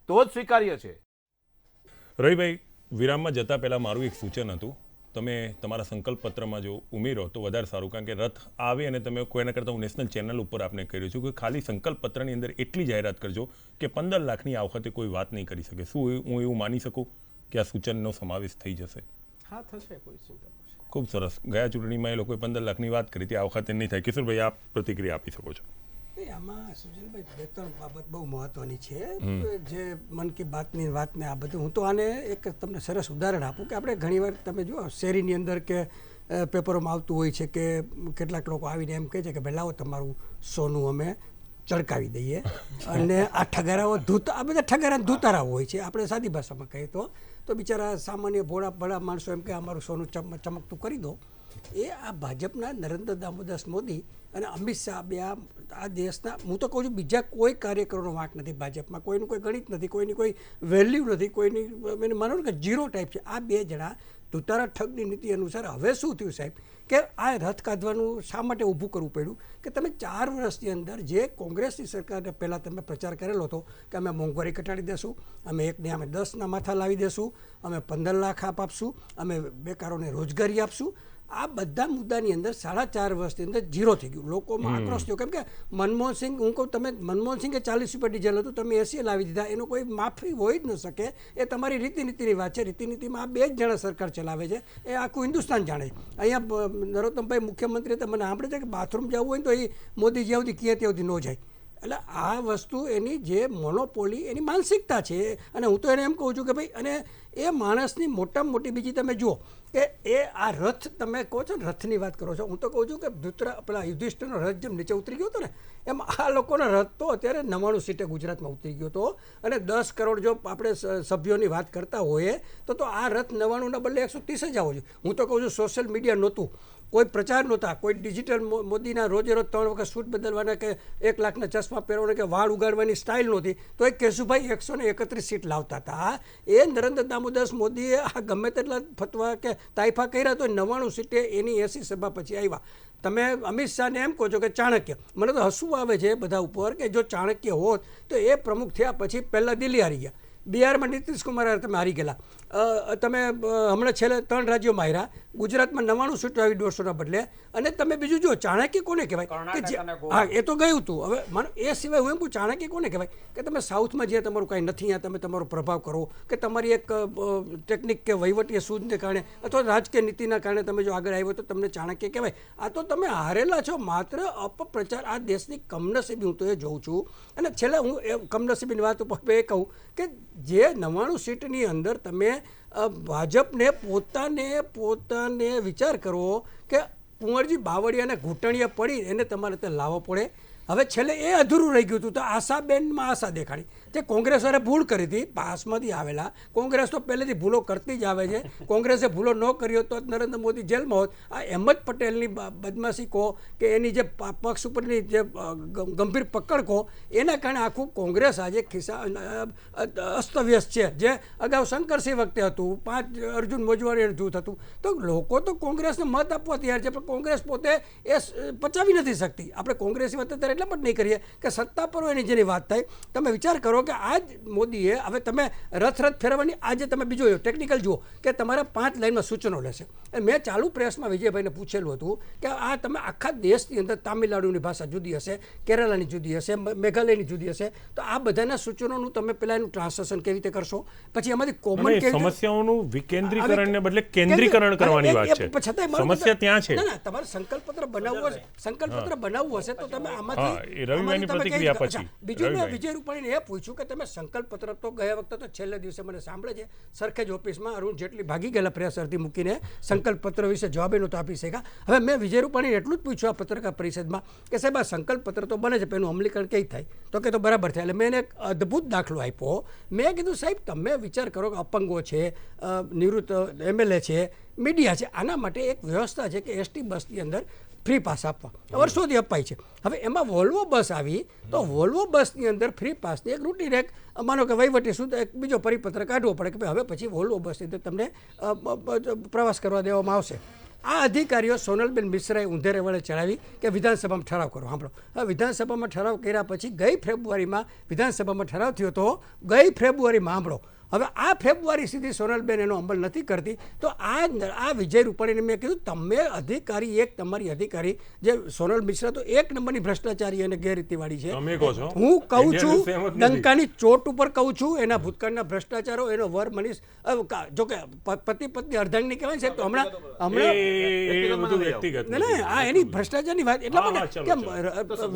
તો જ સ્વીકાર્ય છે. રવિભાઈ, વિરામમાં જતા પહેલા મારું એક સૂચન હતું, તમે તમારા સંકલ્પ પત્રમાં જો ઉમેરો તો વધારે સારું, કારણ કે રથ આવે અને તમે કોઈના કરતાં હું નેશનલ ચેનલ ઉપર આપને કહી રહ્યો છું કે ખાલી સંકલ્પ પત્રની અંદર એટલી જાહેરાત કરજો કે 15 લાખની આ વખતે કોઈ વાત નહીં કરી શકે. શું હું એવું માની શકું કે આ સૂચનનો સમાવેશ થઈ જશે? હા, થશે, કોઈ ચિંતા નથી. ખૂબ સરસ. ગયા ચૂંટણીમાં એ લોકોએ 15 લાખની વાત કરી હતી, આ વખતે નહીં થાય. કિશોરભાઈ, આપ પ્રતિક્રિયા આપી શકો છો. આમાં સુજલભાઈ, બે ત્રણ બાબત બહુ મહત્વની છે જે મન કી બાતની વાતને આ બધું, હું તો આને એક તમને સરસ ઉદાહરણ આપું કે આપણે ઘણીવાર તમે જુઓ શેરીની અંદર કે પેપરોમાં આવતું હોય છે કે કેટલાક લોકો આવીને એમ કહે છે કે ભાઈ લાવો તમારું સોનું અમે ચડકાવી દઈએ અને આ ઠગારાઓ આ બધા ઠગારા ધૂતારાઓ હોય છે, આપણે સાદી ભાષામાં કહીએ તો બિચારા સામાન્ય ભોળા ભોળા માણસો એમ કે અમારું સોનું ચમકતું કરી દો. એ આ ભાજપના નરેન્દ્ર દામોદર મોદી અને અમિત શાહ બે આ દેશના, હું તો કહું છું બીજા કોઈ કાર્યકરોનો વાંક નથી ભાજપમાં, કોઈનું કોઈ ગણિત નથી, કોઈની કોઈ વેલ્યુ નથી, કોઈની મને માનો કે ઝીરો ટાઈપ છે. આ બે જણા તુતારા ઠગની નીતિ અનુસાર હવે શું થયું સાહેબ કે આ રથ કાઢવાનું શા માટે ઊભું કરવું પડ્યું કે તમે 4 વર્ષની અંદર જે કોંગ્રેસની સરકારને પહેલાં તમે પ્રચાર કરેલો હતો કે અમે મોંઘવારી ઘટાડી દેશું, અમે એકને અમે 10ના માથા લાવી દેશું, અમે 15 લાખ આપશું, અમે બેકારોને રોજગારી આપશું, આ બધા મુદ્દાની અંદર 4.5 વર્ષની અંદર ઝીરો થઈ ગયું. લોકોમાં આક્રોશ થયો કેમ કે મનમોહનસિંહ, હું કહું તમે મનમોહનસિંહે 40 રૂપિયા ડીઝલ હતું, તમે 80 લાવી દીધા, એનો કોઈ માફી હોય જ ન શકે. એ તમારી રીતિનીતિની વાત છે. રીતિનીતિમાં આ બે જ જણા સરકાર ચલાવે છે, એ આખું હિન્દુસ્તાન જાણે. અહીંયા નરોત્તમભાઈ મુખ્યમંત્રી તો મને સાંભળે છે કે બાથરૂમ જવું હોય ને તો એ મોદી જ્યાં સુધી ક્યાં ત્યાં સુધી ન જાય. એટલે આ વસ્તુ એની જે મોનોપોલી એની માનસિકતા છે. અને હું તો એને એમ કહું છું કે ભાઈ, અને એ માણસની મોટામાં મોટી બીજી તમે જુઓ કે એ આ રથ તમે કહો છો ને, રથની વાત કરો છો, હું તો કહું છું કે પેલા યુધિષ્ઠિરનો રથ જેમ નીચે ઉતરી ગયો હતો ને, એમ આ લોકોનો રથ તો અત્યારે 99 સીટે ગુજરાતમાં ઉતરી ગયો હતો. અને 10 કરોડ જો આપણે સભ્યોની વાત કરતા હોઈએ તો આ રથ 99ના બદલે 130 જ આવો જોઈએ. હું તો કહું છું સોશિયલ મીડિયા નહોતું, કોઈ પ્રચાર નહોતા, કોઈ ડિજિટલ મોદીના રોજે રોજ 3 વખત સૂટ બદલવાના કે 1 લાખના ચશ્મા પહેરવાના કે વાળ ઉગાડવાની સ્ટાઇલ નહોતી, તો એ કેશુભાઈ 131 સીટ લાવતા હતા. એ નરેન્દ્ર દામોદર મોદીએ આ ગમે તેટલા ફતવા કે તાઇફા કર્યા તો 99 સીટે એની 80 સભા પછી આવ્યા. તમે અમિત શાહને એમ કહો છો કે ચાણક્ય, મને તો હસવું આવે છે બધા ઉપર કે જો ચાણક્ય હોત તો એ પ્રમુખ થયા પછી પહેલાં દિલ્હી હારી ગયા, બિહારમાં નીતિશ કુમાર તમે હારી ગયેલા, તમે હમણાં છેલ્લે 3 રાજ્યોમાં હાર્યા, ગુજરાતમાં 99 સીટો આવી 150ના બદલે. અને તમે બીજું જુઓ ચાણક્ય કોને કહેવાય કે હા એ તો ગયું હતું. હવે મને એ સિવાય હું એમ કહું ચાણક્ય કોને કહેવાય કે તમે સાઉથમાં જે તમારું કાંઈ નથી ત્યાં તમે તમારો પ્રભાવ કરો કે તમારી એક ટેકનિક કે વહીવટીય સૂઝને કારણે અથવા રાજકીય નીતિના કારણે તમે જો આગળ આવ્યો તો તમને ચાણક્ય કહેવાય. આ તો તમે હારેલા છો માત્ર અપપ્રચાર. આ દેશની કમનસીબી હું તો એ જોઉં છું. અને છેલ્લે હું એ કમનસીબીની વાત ઉપર એ કહું કે જે 99 સીટની અંદર તમે ભાજપને પોતાને વિચાર કરવો કે કુંવરજી બાવળિયાના ઘૂંટણીએ પડી એને તમારે તે લાવવો પડે. હવે છેલ્લે એ અધૂરું રહી ગયું હતું તો આશાબેનમાં આશા દેખાડી. જે કોંગ્રેસવાળે ભૂલ કરી હતી, પાસમાંથી આવેલા, કોંગ્રેસ તો પહેલેથી ભૂલો કરતી જ આવે છે, કોંગ્રેસે ભૂલો ન કર્યો તો નરેન્દ્ર મોદી જેલમાં હોત. આ અહેમદ પટેલની બદમાશી કહો કે એની જે પક્ષ ઉપરની જે ગંભીર પકડ કહો, એના કારણે આખું કોંગ્રેસ આજે અસ્તવ્યસ્ત છે. જે અગાઉ શંકરસિંહ વખતે હતું, 5 અર્જુન મોજવાણી જૂથ હતું, તો લોકો તો કોંગ્રેસને મત આપવા તૈયાર છે, પણ કોંગ્રેસ પોતે એ પચાવી નથી શકતી. આપણે કોંગ્રેસી વાત અત્યારે એટલા પણ નહીં કરીએ કે સત્તા પર એની જેની વાત થાય. તમે વિચાર કરો કે આજ મોદીએ હવે તમે રથ ફેરવવાની આજે તમે બીજો ટેકનિકલ જુઓ કે તમારા 5 લાઇનમાં સૂચનો લેશે. મેં ચાલુ પ્રેસમાં વિજયભાઈને પૂછેલું હતું કે આ તમે આખા દેશની અંદર તામિલનાડુની ભાષા જુદી હશે, કેરલાની જુદી હશે, મેઘાલયની જુદી હશે, તો આ બધાના સૂચનોનું તમે પહેલા એનું ટ્રાન્સલેશન કેવી રીતે કરશો, પછી એમાંથી કોમન સમસ્યાઓનું વિકેન્દ્રીકરણને બદલે કેન્દ્રીકરણ કરવાની વાત છે. સમસ્યા ત્યાં છે. ના, તમારે સંકલ્પપત્ર બનાવવું હશે તો તમે આમાંથી પ્રતિક્રિયા પછી બીજું મેં વિજય રૂપાણીને એ પૂછ્યું કે તમે સંકલ્પપત્ર તો ગયા વખતે તો છેલ્લા દિવસે મને સાંભળે છે સરખેજ ઓફિસમાં અરુણ જેટલી ભાગી ગયેલા પ્રેસ અરજી મૂકીને સંકલ્પપત્ર વિશે જવાબ એનો તો આપી શક્યા. હવે મેં વિજય રૂપાણીને એટલું જ પૂછ્યું આ પત્રકાર પરિષદમાં કે સાહેબ આ સંકલ્પપત્ર તો બને છે, પણ એનું અમલીકરણ કઈ થાય, તો કે તો બરાબર થાય. એટલે મેં એને એક અદ્ભુત દાખલો આપ્યો. મેં કીધું સાહેબ તમે વિચાર કરો કે અપંગો છે, નિવૃત્ત MLA છે, મીડિયા છે, આના માટે એક વ્યવસ્થા છે કે ST બસની અંદર ફ્રી પાસ આપવા વર્ષોથી અપાય છે. હવે એમાં વોલ્વો બસ આવી તો વોલ્વો બસની અંદર ફ્રી પાસની એક રૂટીન એક માનો કે વહીવટી સુધી એક બીજો પરિપત્ર કાઢવો પડે કે હવે પછી વોલ્વો બસની અંદર તમને પ્રવાસ કરવા દેવામાં આવશે. આ અધિકારીઓ સોનલબેન મિશ્રાએ ઊંધેરે વડે ચડાવી કે વિધાનસભામાં ઠરાવ કરો. સાંભળો, હવે વિધાનસભામાં ઠરાવ કર્યા પછી ગઈ ફેબ્રુઆરીમાં વિધાનસભામાં ઠરાવ થયો તો ગઈ ફેબ્રુઆરીમાં સાંભળો, હવે આ ફેબ્રુઆરી સુધી સોનલબેન એનો અમલ નથી કરતી. તો આ વિજય રૂપાણીને મેં કીધું તમે અધિકારી એક તમારી અધિકારી જે સોનલ મિશ્રા તો એક નંબરની ભ્રષ્ટાચારી અને ગેરરીતિવાળી છે. હું કહું છું ડંકાની ચોટ ઉપર કહું છું, એના ભૂતકાળના ભ્રષ્ટાચારો, એનો વર મનીષ જો કે પતિ પત્ની અર્ધાંગની કહેવાય છે તો હમણાં આ એની ભ્રષ્ટાચારની વાત એટલા માટે કે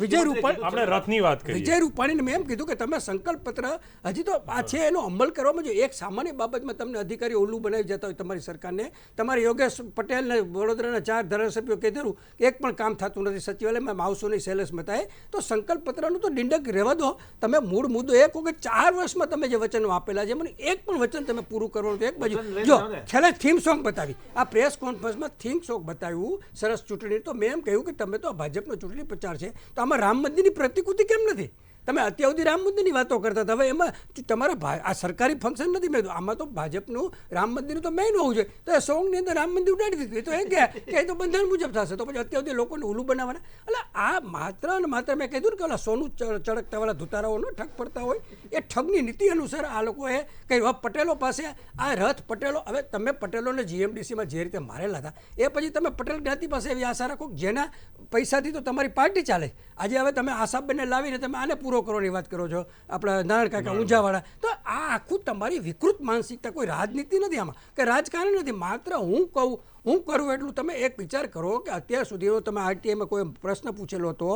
વિજય રૂપાણી આપણે રથની વાત કરી, વિજય રૂપાણીને મેં એમ કીધું કે તમે સંકલ્પ પત્ર હજી તો આ છે એનો અમલ કરવામાં સમજો, એક સામાન્ય બાબતમાં તમને અધિકારી ઓલું બનાવી જતા હોય તમારી સરકારને. તમારે યોગેશ પટેલને વડોદરાના 4 ધારાસભ્યો કીધેલું કે એક પણ કામ થતું નથી સચિવાલયમાં, આવશો નહીં શૈલેષ મહેતાએ. તો સંકલ્પ પત્રનું તો ડિંડક રહેવા દો. તમે મૂળ મુદ્દો એ કહો કે 4 વર્ષમાં તમે જે વચનો આપેલા છે, મને એક પણ વચન તમે પૂરું કરવાનું તો એક બાજુ જો છેલ્લે થીમ સોંગ બતાવી, આ પ્રેસ કોન્ફરન્સમાં થીમ સોંગ બતાવ્યું સરસ ચૂંટણી. તો મેં એમ કહ્યું કે તમે તો ભાજપનો ચૂંટણી પ્રચાર છે, તો આમાં રામ મંદિરની પ્રતિકૃતિ કેમ નથી? તમે અત્યાર સુધી રામ મંદિરની વાતો કરતા હતા, હવે એમાં તમારા આ સરકારી ફંક્શન નથી. મેં આમાં તો ભાજપનું રામ મંદિરનું તો મેઇન હોવું જોઈએ. તો એ સોંગની અંદર રામ મંદિર ઉડાડી દીધું, તો એ ગયા કે એ તો બંધારણ મુજબ થશે. તો પછી અત્યાર સુધી લોકોને ઉલું બનાવવાના. એટલે આ માત્ર ને માત્ર મેં કીધું ને કે ઓલા સોનું ચળકતાવાળા ધુતારાઓનો ઠગ પડતા હોય, એ ઠગની નીતિ અનુસાર આ લોકોએ કહ્યું પટેલો પાસે આ રથ પટેલો. હવે તમે પટેલોને જીએમડીસીમાં જે રીતે મારેલા હતા, એ પછી તમે પટેલ જ્ઞાતિ પાસે એવી આશા રાખો જેના પૈસાથી તો તમારી પાર્ટી ચાલે. આજે હવે તમે આશાબેનને લાવીને તમે આને પૂરો કરવાની વાત કરો છો, આપણા નારાયણ કાકા ઊંઝાવાળા. તો આ આખું તમારી વિકૃત માનસિકતા, કોઈ રાજનીતિ નથી આમાં, કે રાજકારણ નથી. માત્ર હું કહું, હું કરું એટલું. તમે એક વિચાર કરો કે અત્યાર સુધીનો તમે આરટીઆઈમાં કોઈ પ્રશ્ન પૂછેલો હતો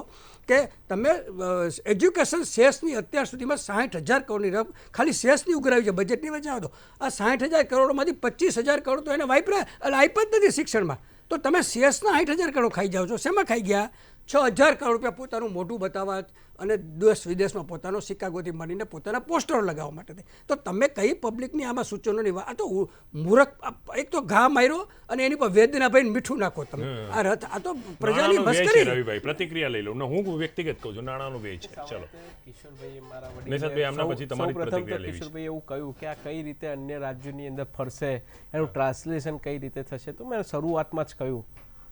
કે તમે એજ્યુકેશન સેસની અત્યાર સુધીમાં 60,000 કરોડની રકમ ખાલી સેસની ઉઘરાવી છે, બજેટની વચ્ચે આવતો. આ 60,000 કરોડમાંથી 25,000 કરોડ તો એને વાપરા એટલે આપ્યા જ નથી શિક્ષણમાં. તો તમે સેસના 60,000 કરોડ ખાઈ જાઓ છો. શેમાં ખાઈ ગયા? 6,000 કરોડ રૂપિયા પોતાનું મોઢું બતાવવા અને દેશ વિદેશમાં પોતાનો શિકાગોથી માંડીને પોતાના પોસ્ટરો લગાવવા માટે. તો તમે કઈ પબ્લિકની આમાં સૂચનોની વાત? આ તો મૂરખ, એક તો ઘા માર્યો અને એની પર વેદના ભાઈ મીઠું નાખો તમે. આ રથ, આ તો પ્રજાની મસ્કરી. રવિભાઈ પ્રતિક્રિયા લઈ લઉં. હું વ્યક્તિગત કહું છું, નાણાંનો વ્યય છે. ચલો કિશોરભાઈ મારા નિશાંતભાઈ, આમના પછી તમારી પ્રતિક્રિયા લેવી છે. કિશોરભાઈ એવું કહ્યું કે આ કઈ રીતે અન્ય રાજ્યોની અંદર ફરશે, એનું ટ્રાન્સલેશન કઈ રીતે થશે. તો મેં શરૂઆતમાં જ કહ્યું,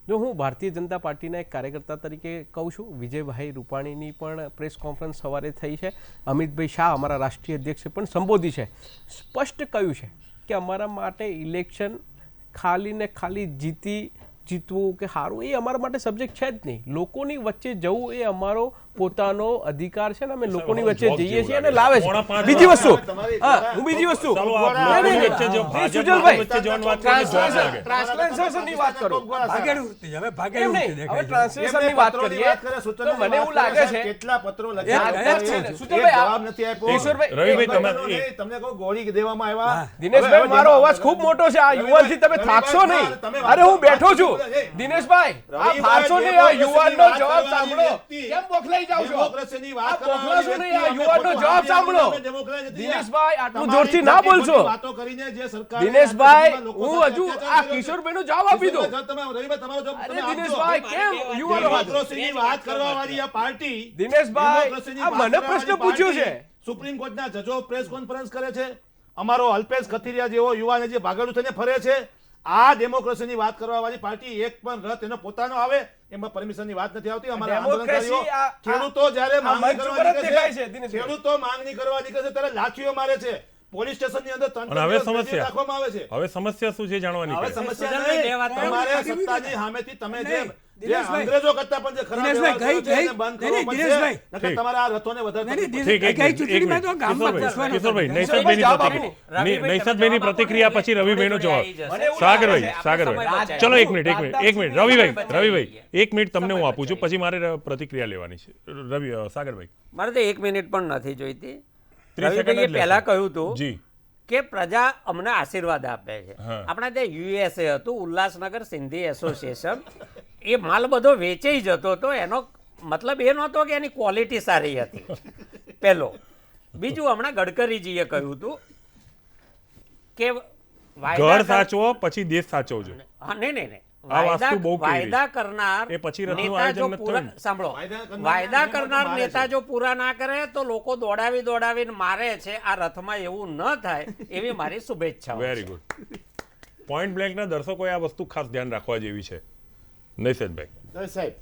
જો હું ભારતીય જનતા પાર્ટીના એક કાર્યકર્તા તરીકે કહું છું, વિજયભાઈ રૂપાણીની પણ પ્રેસ કોન્ફરન્સ સવારે થઈ છે, અમિતભાઈ શાહ અમારા રાષ્ટ્રીય અધ્યક્ષે પણ સંબોધી છે, સ્પષ્ટ કહ્યું છે કે અમારા માટે ઇલેક્શન ખાલી ને ખાલી જીતવું કે હારવું એ અમારા માટે સબ્જેક્ટ છે જ નહીં. લોકોની વચ્ચે જવું એ અમારો પોતાનો અધિકાર છે ને અમે લોકોની વચ્ચે જઈએ છીએ અને લાવે છે. બીજી વસ્તુ, હું બીજી વસ્તુ સુજલભાઈ ટ્રાન્સલેશનની વાત કરું. હવે ટ્રાન્સલેશનની વાત કરીએ તો મને એવું લાગે છે કેટલા પત્રો તમને કોઈ ગોળી દેવામાં આવ્યા. દિનેશભાઈ મારો અવાજ ખૂબ મોટો છે, આ યુવાનથી તમે થાકશો નહીં. અરે હું બેઠો છું દિનેશભાઈ, આ થાકશો નહીં. આ યુવાનનો જવાબ સાંભળો. કેમ બોખલાઈ જાવ છો? ડેમોક્રેસીની વાત કરો. યુવાનનો જવાબ સાંભળો. દિનેશભાઈ આટલું જોરથી ના બોલશો. વાતો કરીને જે સરકાર દિનેશભાઈ હું હજુ આ કિશોરભાઈનો જવાબ આપી દો. દિનેશભાઈ કેમ યુવાનો ડેમોક્રેસીની વાત કરવા વાળી આ પાર્ટી દિનેશભાઈ આ મને પ્રશ્ન પૂછ્યો છે. સુપ્રીમ કોર્ટના જજો પ્રેસ કોન્ફરન્સ કરે છે. અમારો અલ્પેશ કથિરિયા જેવો યુવાન જે ભાગડું થઈને ફરે છે. આ ડેમોક્રેસીની વાત કરવા વાળી પાર્ટી એક પણ રથ એનો પોતાનો આવે એમાં પરમિશનની વાત નથી આવતી. અમારા આંદોલનકારીઓ ખેડૂતો જ્યારે માંગણી કરવા નીકળે છે, ખેડૂતો માંગણી કરવા નીકળે છે ત્યારે લાઠીઓ મારે છે. પોલીસ સ્ટેશનની અંદર હવે સમસ્યા રાખવામાં આવે છે. હવે સમસ્યા શું છે જાણવાની? હવે સમસ્યા નહીં. તમારે સત્તાની સામેથી તમે જે અંગ્રેજો કરતા પણ જે ખરાબ વ્યવહાર કર્યો છે એને બંધ કરવો પડશે. નકર તમારા આ રથોને વધારે નૈસાદભાઈની પ્રતિક્રિયા પછી રવિભાઈનો જવાબ. સાગરભાઈ ચલો એક મિનિટ રવિભાઈ 1 મિનિટ તમને હું આપું છું, પછી મારે પ્રતિક્રિયા લેવાની છે. સાગરભાઈ મારે તો 1 મિનિટ પણ નથી જોઈતી. રવિભાઈએ પહેલા કહ્યું હતું કે પ્રજા અમને આશીર્વાદ આપે છે. આપણા ત્યાં યુએસએ હતું ઉલ્લાસનગર સિંધી એસોસિએશન, એ માલ બધો વેચાઈ જતો હતો. એનો મતલબ એ નહોતો કે એની ક્વોલિટી સારી હતી, પહેલો. બીજું હમણાં ગડકરીજીએ કહ્યું હતું કે ઘર સાચવો પછી દેશ સાચવજો. નહીં વાયદા કરનાર એ પછી રથનું સાંભળો, વાયદા કરનાર નેતા જો પૂરા ના કરે તો લોકો દોડાવીને મારે છે. આ રથમાં એવું ન થાય એવી મારી શુભેચ્છા. Very good. પોઈન્ટ બ્લેન્કના દર્શકોએ આ વસ્તુ ખાસ ધ્યાન રાખવા જેવી છે. નૈસદભાઈ સાહેબ,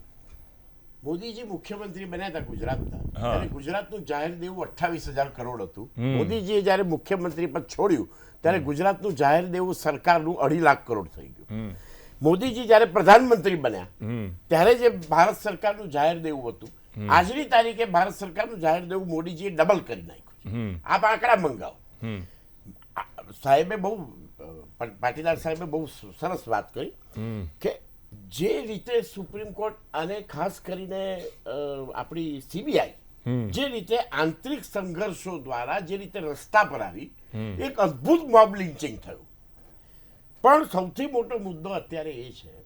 મોદીજી મુખ્યમંત્રી બન્યા હતા ગુજરાતના, ત્યારે ગુજરાતનું જાહેર દેવું 28,000 કરોડ હતું. મોદીજીએ જ્યારે મુખ્યમંત્રી પદ છોડ્યું ત્યારે ગુજરાતનું જાહેર દેવું સરકારનું 2.5 લાખ કરોડ થઈ ગયું. મોદીજી જ્યારે પ્રધાનમંત્રી બન્યા ત્યારે જે ભારત સરકારનું જાહેર દેવું હતું, આજની તારીખે ભારત સરકારનું જાહેર દેવું મોદીજીએ ડબલ કરી નાખ્યું. આપ આંકડા મંગાવો. સાહેબે બહુ પાટીદાર સાહેબે બહુ સરસ વાત કરી કે જે રીતે સુપ્રીમ કોર્ટ અને ખાસ કરીને આપણી સીબીઆઈ જે રીતે આંતરિક સંઘર્ષો દ્વારા જે રીતે રસ્તા પર આવી એક અદ્ભુત મોબ લિન્ચિંગ થયું. પણ સૌથી મોટો મુદ્દો અત્યારે એ છે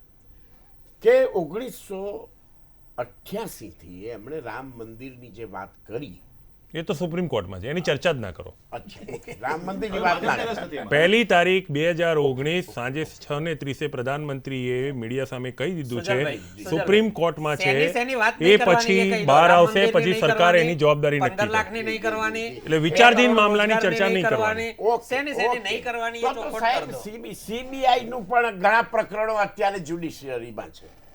કે 1988 થી એમણે રામ મંદિરની જે વાત કરી, એ તો સુપ્રીમ કોર્ટમાં છે, એની ચર્ચા જ ના કરો. અચ્છા ઓકે, રામ મંદિરની વાત ના કરીએ. 1 તારીખ 2019 સાંજે 6:30 પ્રધાનમંત્રીએ મીડિયા સામે કહી દીધું છે સુપ્રીમ કોર્ટમાં છે, શેની વાત એ નહીં કરવાની પછી એ કહી દો. બહાર રામ આવશે, મંદિરની પછી નહીં સરકાર કરવાની, એની જવાબદારી 15 નક્કી લાખની કરશે. નહીં કરવાની, એટલે વિચારધીન એક મામલાની રોજગારની ચર્ચા નહીં કરવાની. શેની નહીં કરવાની એ તો ચોખ્ખું સાહેબ કરી દો. CBI નું પણ ઘણા પ્રકરણો અત્યારે જ્યુડિશિયરીમાં છે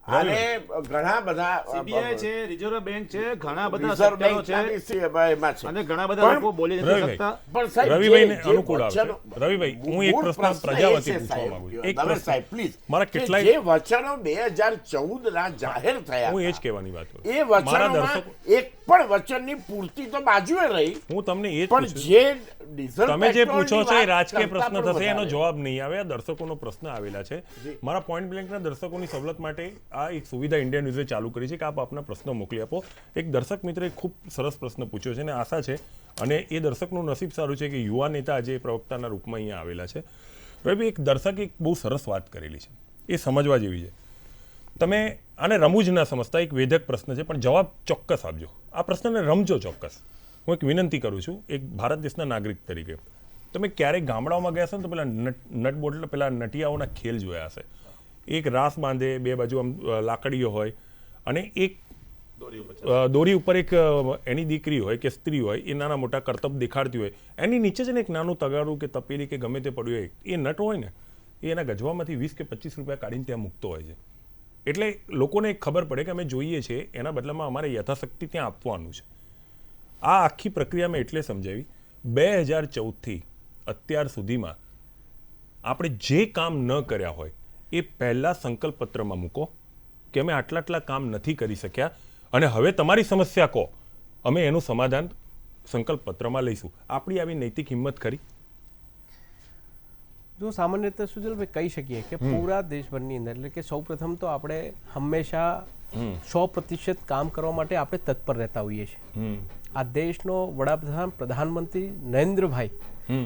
અને ઘણા બધા સીબીઆઈ છે, રિઝર્વ બેંક છે, ઘણા બધા રિઝર્વ સેક્ટરો બેંક છે એમાં છે. અને ઘણા બધા પણ લોકો બોલી નથી રવિભાઈ, શકતા. પણ સાહેબ, રવિભાઈને જે અનુકૂળ આવશે. વચનો- રવિભાઈ, હું એક મૂળ પ્રશ્ન એ પ્રજાવતી છે, પૂછવા સાહેબ, માંગુ છું. એક દવે પ્રશ્ન. સાહેબ, please, મારા કે કેટલાય- જે વચનો 2014 ના જાહેર થયા હું એ જ હતા, કહેવાની વાત કરું. એ મારા વચનોમાં દર્શકો, એક પણ વચનની પૂર્તિ તો બાજુએ રહી, હું તમને એ જ પણ પૂછું છું. જે ડીઝલ તમે જે પેટ્રોલની પૂછો છો એ વાત રાજકીય કરતા પ્રશ્ન પણ થશે, એનો વધારે. જવાબ નહીં આવે. આ દર્શકોનો પ્રશ્ન આવેલા છે. મારા પોઈન્ટ બ્લેન્કના દર્શકોની સવલત માટે આ એક સુવિધા ઇન્ડિયન ન્યૂઝે ચાલુ કરી છે કે આપ આપના પ્રશ્નો મોકલી આપો. એક દર્શક મિત્રે ખૂબ સરસ પ્રશ્ન પૂછ્યો છે અને આશા છે, અને એ દર્શકનું નસીબ સારું છે કે યુવા નેતા આજે પ્રવક્તાના રૂપમાં અહીંયા આવેલા છે. રવિ, એક દર્શકે એક બહુ સરસ વાત કરેલી છે, એ સમજવા જેવી છે. તમે આને રમૂજ ના સમજતા, એક વેધક પ્રશ્ન છે, પણ જવાબ ચોક્કસ આપજો. આ પ્રશ્નને રમજો ચોક્કસ. હું એક વિનંતી કરું છું એક ભારત દેશના નાગરિક તરીકે. તમે ક્યારેક ગામડાઓમાં ગયા છો ને તો પેલા નટ બોટલ, પેલા નટિયાઓના ખેલ જોયા હશે. એક રાસ બાંધે, બે બાજુ આમ લાકડીઓ હોય, અને એક દોરી ઉપર એક એની દીકરી હોય કે સ્ત્રી હોય, એ નાના મોટા કરતબ દેખાડતી હોય, એની નીચે છે ને એક નાનું તગારું કે તપેલી કે ગમે તે પડ્યું હોય, એ નટ હોય ને, એ એના ગજવામાંથી 20 કે 25 રૂપિયા કાઢીને ત્યાં મૂકતો હોય છે. એટલે લોકોને એક ખબર પડે કે અમે જોઈએ છીએ, એના બદલામાં અમારે યથાશક્તિ ત્યાં આપવાનું છે. આ આખી પ્રક્રિયા મેં એટલે સમજાવી, 2014થી અત્યાર સુધીમાં આપણે જે કામ ન કર્યા હોય એ પહેલાં સંકલ્પ પત્રમાં મૂકો કે અમે આટલા કામ નથી કરી શક્યા, અને હવે તમારી સમસ્યા કહો, અમે એનું સમાધાન સંકલ્પ પત્રમાં લઈશું. આપણી આવી નૈતિક હિંમત ખરી? જો સામાન્ય રીતે સુજલભાઈ કહી શકીએ કે પૂરા દેશભરની અંદર, એટલે કે સૌપ્રથમ તો આપણે હંમેશા 100% કામ કરવા માટે આપણે તત્પર રહેતા હોઈએ છીએ. આ દેશનો વડાપ્રધાન પ્રધાનમંત્રી નરેન્દ્રભાઈ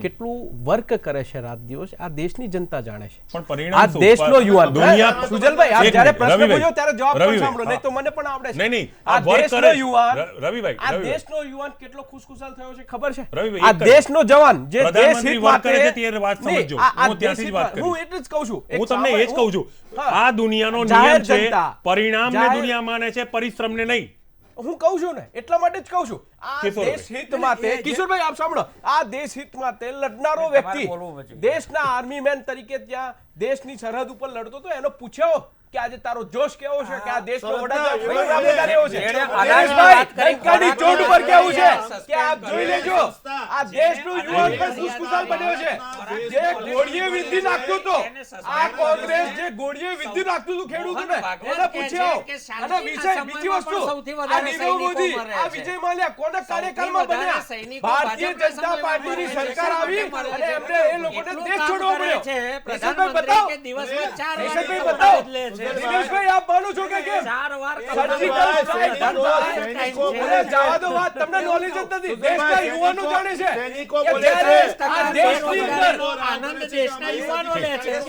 કેટલું વર્ક કરે છે રાત દિવસ, આ દેશની જનતા જાણે છે. પણ પરિણામ આ શું? દેશનો યુવાન દુનિયા- સુજલભાઈ, આપ એક જ્યારે મિનિટ, પ્રશ્ન રવિભાઈ, પૂછ્યો ત્યારે જવાબ પણ રવિભાઈ, સાંભળો, નહીં તો મને પણ આવડે છે. નહીં, આ આ work દેશનો કરે. યુવાન, રવિભાઈ, આ રવિભાઈ. દેશનો યુવાન કેટલો ખુશખુશાલ થયો છે ખબર છે? રવિભાઈ, આ એક જ. દેશનો જવાન જે દેશ પ્રધાનમંત્રી હિત વાત માટે, કરે છે ત્યારે વાત નહીં, સમજજો. આ હું ત્યાંથી જ દેશ વાત હિતમાં- કરીશ. હું એટલે જ કહું છું. એક હું તમને એ જ કહું છું, હા. આ દુનિયાનો જાહેર નિયમ છે, જનતા, પરિણામને જાહેર- દુનિયા માને છે, પરિશ્રમને નહીં. હું કહું છું ને, એટલા માટે જ કહું છું. આ કિશોરભાઈ. દેશ હિત માટે, કિશોરભાઈ આપ સાંભળો, આ દેશ હિત માટે લડનારો તમારે વ્યક્તિ બોલવું પછી. દેશના આર્મી મેન તરીકે ત્યાં દેશની સરહદ ઉપર લડતો તો એનો પૂછ્યો કે આજે તારો જોશ કેવો છે, કે આ દેશનો વડાપ્રધાન કેવો છે? જેણે દિનેશભાઈ, વાત કરી, ડંકાની ચોટ ઉપર કેવું છે સસ્પેન્ડ કે આપ જોઈ લેજો, આ દેશનો યુવાન પણ ખુશખુશાલ બન્યો છે. જે ગોળીએ વિધિ નાખતું હતો, આ કોંગ્રેસ જે ગોળીએ વિધિ નાખતું હતું ખેડૂતોને, એને પૂછ્યો. અને વિજય, બીજી વસ્તુ, આ નીરવ મોદી, આ વિજય માલ્યા કોના કાર્યકાળમાં બન્યા? ભારતીય જનતા પાર્ટીની સરકાર આવી અને એમને એ લોકોને દેશ છોડવો પડ્યો. દિનેશભાઈ બતાવો, દિનેશભાઈ બતાવો. દિનેશભાઈ આપ માનો છો કે કેમ? સર્જિકલ સ્ટ્રાઇક અરે જવા દો વાત, તમને નોલેજ જ નથી. દેશના યુવાનો જાણે છે સૈનિકો કે બોલે જ્યારે છે. આ દેશની અંદર આનંદ દેશના યુવાનો લે છે.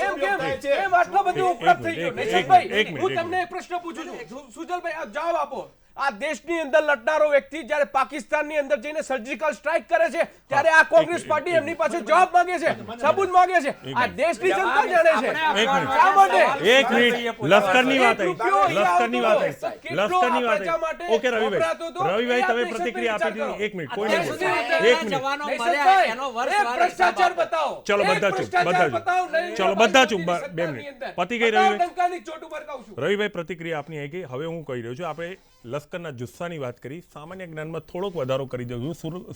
કેમ આટલો બધો ઉપલબ્ધ થઈ ગયો? એક નિશંતભાઈ, મિનિટ, હું તમને એક પ્રશ્ન પૂછું છું. સુજલભાઈ આપ જવાબ આપો. આ દેશની અંદર લડનારો વ્યક્તિ જ્યારે પાકિસ્તાનની અંદર જઈને સર્જિકલ સ્ટ્રાઇક કરે છે ત્યારે આ કોંગ્રેસ પાર્ટી એમની પાસે જવાબ માંગે છે, સબૂત માંગે છે. આ દેશની જનતા જાણે છે. એક મિનિટ. શા માટે? એક મિનિટ, લશ્કરની વાત આવી, એક રૂપિયો લશ્કરની વાત આવી, કેટલો લશ્કરની વાત પ્રજા માટે આવી. ઓકે રવિભાઈ, વપરાતો હતો, રવિભાઈ એ તમે આપણે પ્રતિક્રિયા આપી વિચાર દીધી. કરો. એક મિનિટ, કોઈ નહીં અત્યાર બોલે. સુધી એક મિનિટ. જવાનો નિશંતભાઈ, મર્યા એનો વર્ષ એક વાર ભ્રષ્ટાચાર હિસાબ બતાવો. ચલો એક બધા ચૂપ, ભ્રષ્ટાચાર બધા બતાવો. ચૂપ. નરેન્દ્ર ચલો બધા મોદીની ચૂપ, બે સરકારની મિનિટ. અંદર. પતી ગઈ બતાવો, રવિભાઈ. ડંકાની ચોટ ઉપર કહું છું. રવિભાઈ પ્રતિક્રિયા આપની આવી ગઈ. હવે હું કહી રહ્યો છું, આપણે લશ્કરના જુસ્સાની વાત કરી, સામાન્ય જ્ઞાનમાં થોડોક વધારો કરી દઉં છું.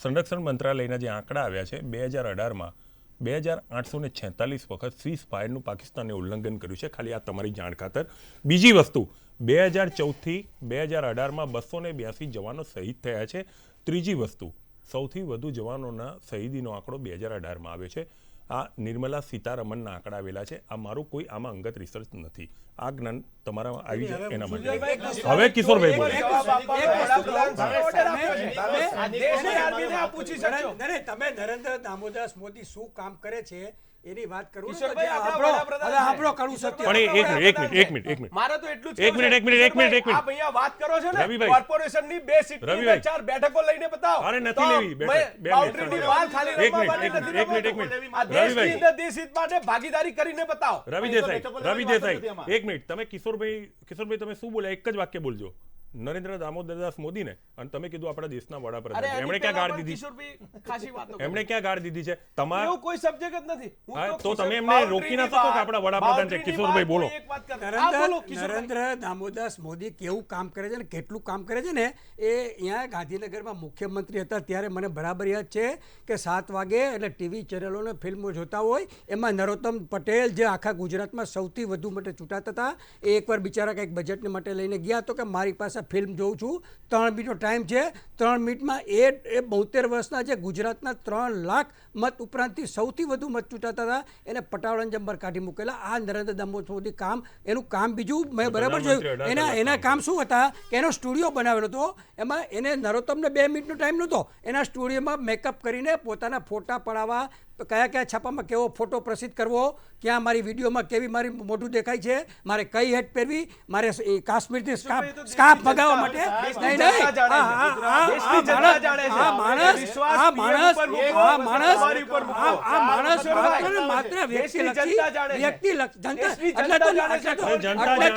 સંરક્ષણ મંત્રાલયના જે આંકડા આવ્યા છે 2018માં 2846 વખત સીઝ ફાયરનું પાકિસ્તાને ઉલ્લંઘન કર્યું છે. ખાલી આ તમારી જાણ ખાતર. બીજી વસ્તુ, 2014થી 2018માં 282 જવાનો શહીદ થયા છે. ત્રીજી વસ્તુ, સૌથી વધુ જવાનોના શહીદીનો આંકડો 2018માં આવ્યો છે. આ નિર્મલા સીતારમણના આંકડા આવેલા છે. આ મારું કોઈ આમાં અંગત રિસર્ચ નથી. આ જ્ઞાન તમારા આવી જાય એના માટે હવે કિશોરભાઈ બોલે તમે નરેન્દ્ર દામોદાસ મોદી શું કામ કરે છે એની વાત કરું કિશોરભાઈ, આપણા વડાપ્રધાન આપણો કડું સત્ય પણ એક મિનિટ મારે તો એટલું જ એક મિનિટ, એક મિનિટ, એક મિનિટ, એક મિનિટ. આપ અહીંયા વાત કરો છો ને રવિભાઈ. કોર્પોરેશનની 2 સીટની રવિભાઈ. 4 બેઠકો લઈને બતાવો. અરે નથી તો લેવી બેઠક. બે બાઉન્ડ્રીની મિનિટ. બહાર ખાલી એક મિનિટ, રમવાની એક નથી મિનિટ, એક રમવાનું. મિનિટ. આ દેશની રવિભાઈ. અંદર 2 સીટ માટે ભાગીદારી કરીને બતાવો. રવિ તો દેસાઈ બેઠકો રવિ લેવાની વાત દેસાઈ નથી આમાં. એક મિનિટ તમે કિશોરભાઈ તમે શું બોલ્યા એક જ વાક્ય બોલજો નરેન્દ્ર દામોદરદાસ મોદીને અને તમે કીધું આપણા દેશના અરે વડાપ્રધાન આની એમણે ક્યાં પહેલા ગાળ પણ દીધી કિશોરભાઈ ખાસી વાતો કરી. એમણે ક્યાં ગાળ દીધી છે તમારા એવું કોઈ સબ્જેક્ટ જ નથી. હું હા, તો કિશોર તમે એમને રોકી ના શકો કે આપણા વડાપ્રધાન છે. બાઉન્ડ્રીની કિશોરભાઈ બહાર બોલો. કોઈ એક વાત કરે. આ બોલો કિશોરભાઈ. નરેન્દ્ર દામોદાસ મોદી કેવું કામ કરે છે ને કેટલું કામ કરે છે ને એ અહીંયા ગાંધીનગરમાં મુખ્યમંત્રી હતા ત્યારે મને બરાબર યાદ છે કે 7 વાગે એટલે ટીવી ચેનલોને ફિલ્મો જોતા હોય એમાં નરોત્તમ પટેલ જે આખા ગુજરાતમાં સૌથી વધુ માટે ચૂંટાતા હતા એ એકવાર બિચારા કંઈક બજેટને માટે લઈને ગયા તો કે મારી પાસે ફિલ્મ જોઉં છું 3 મિનિટનો ટાઈમ છે 3 મિનિટમાં એ 72 વર્ષના જે ગુજરાતના 3 લાખ મત ઉપરાંતથી સૌથી વધુ મત ચૂંટાતા હતા એને પટાવળા જંબર કાઢી મૂકેલા. આ નરેન્દ્ર દામોદર મોદી કામ એનું કામ બીજું મેં બરાબર જોયું એના કામ શું હતા કે એનો સ્ટુડિયો બનાવેલો હતો એમાં એને નરોત્તમને 2 મિનિટનો ટાઈમ નહોતો એના સ્ટુડિયોમાં મેકઅપ કરીને પોતાના ફોટા પડાવવા કયા છાપામાં કેવો ફોટો પ્રસિદ્ધ કરવો ક્યાં મારી વિડીયોમાં કેવી મારી મોઢું દેખાય છે મારે કઈ હેટ પહેરવી મારે કાશ્મીરથી સ્કાર્ફ મગાવવા માટે નહીં માત્ર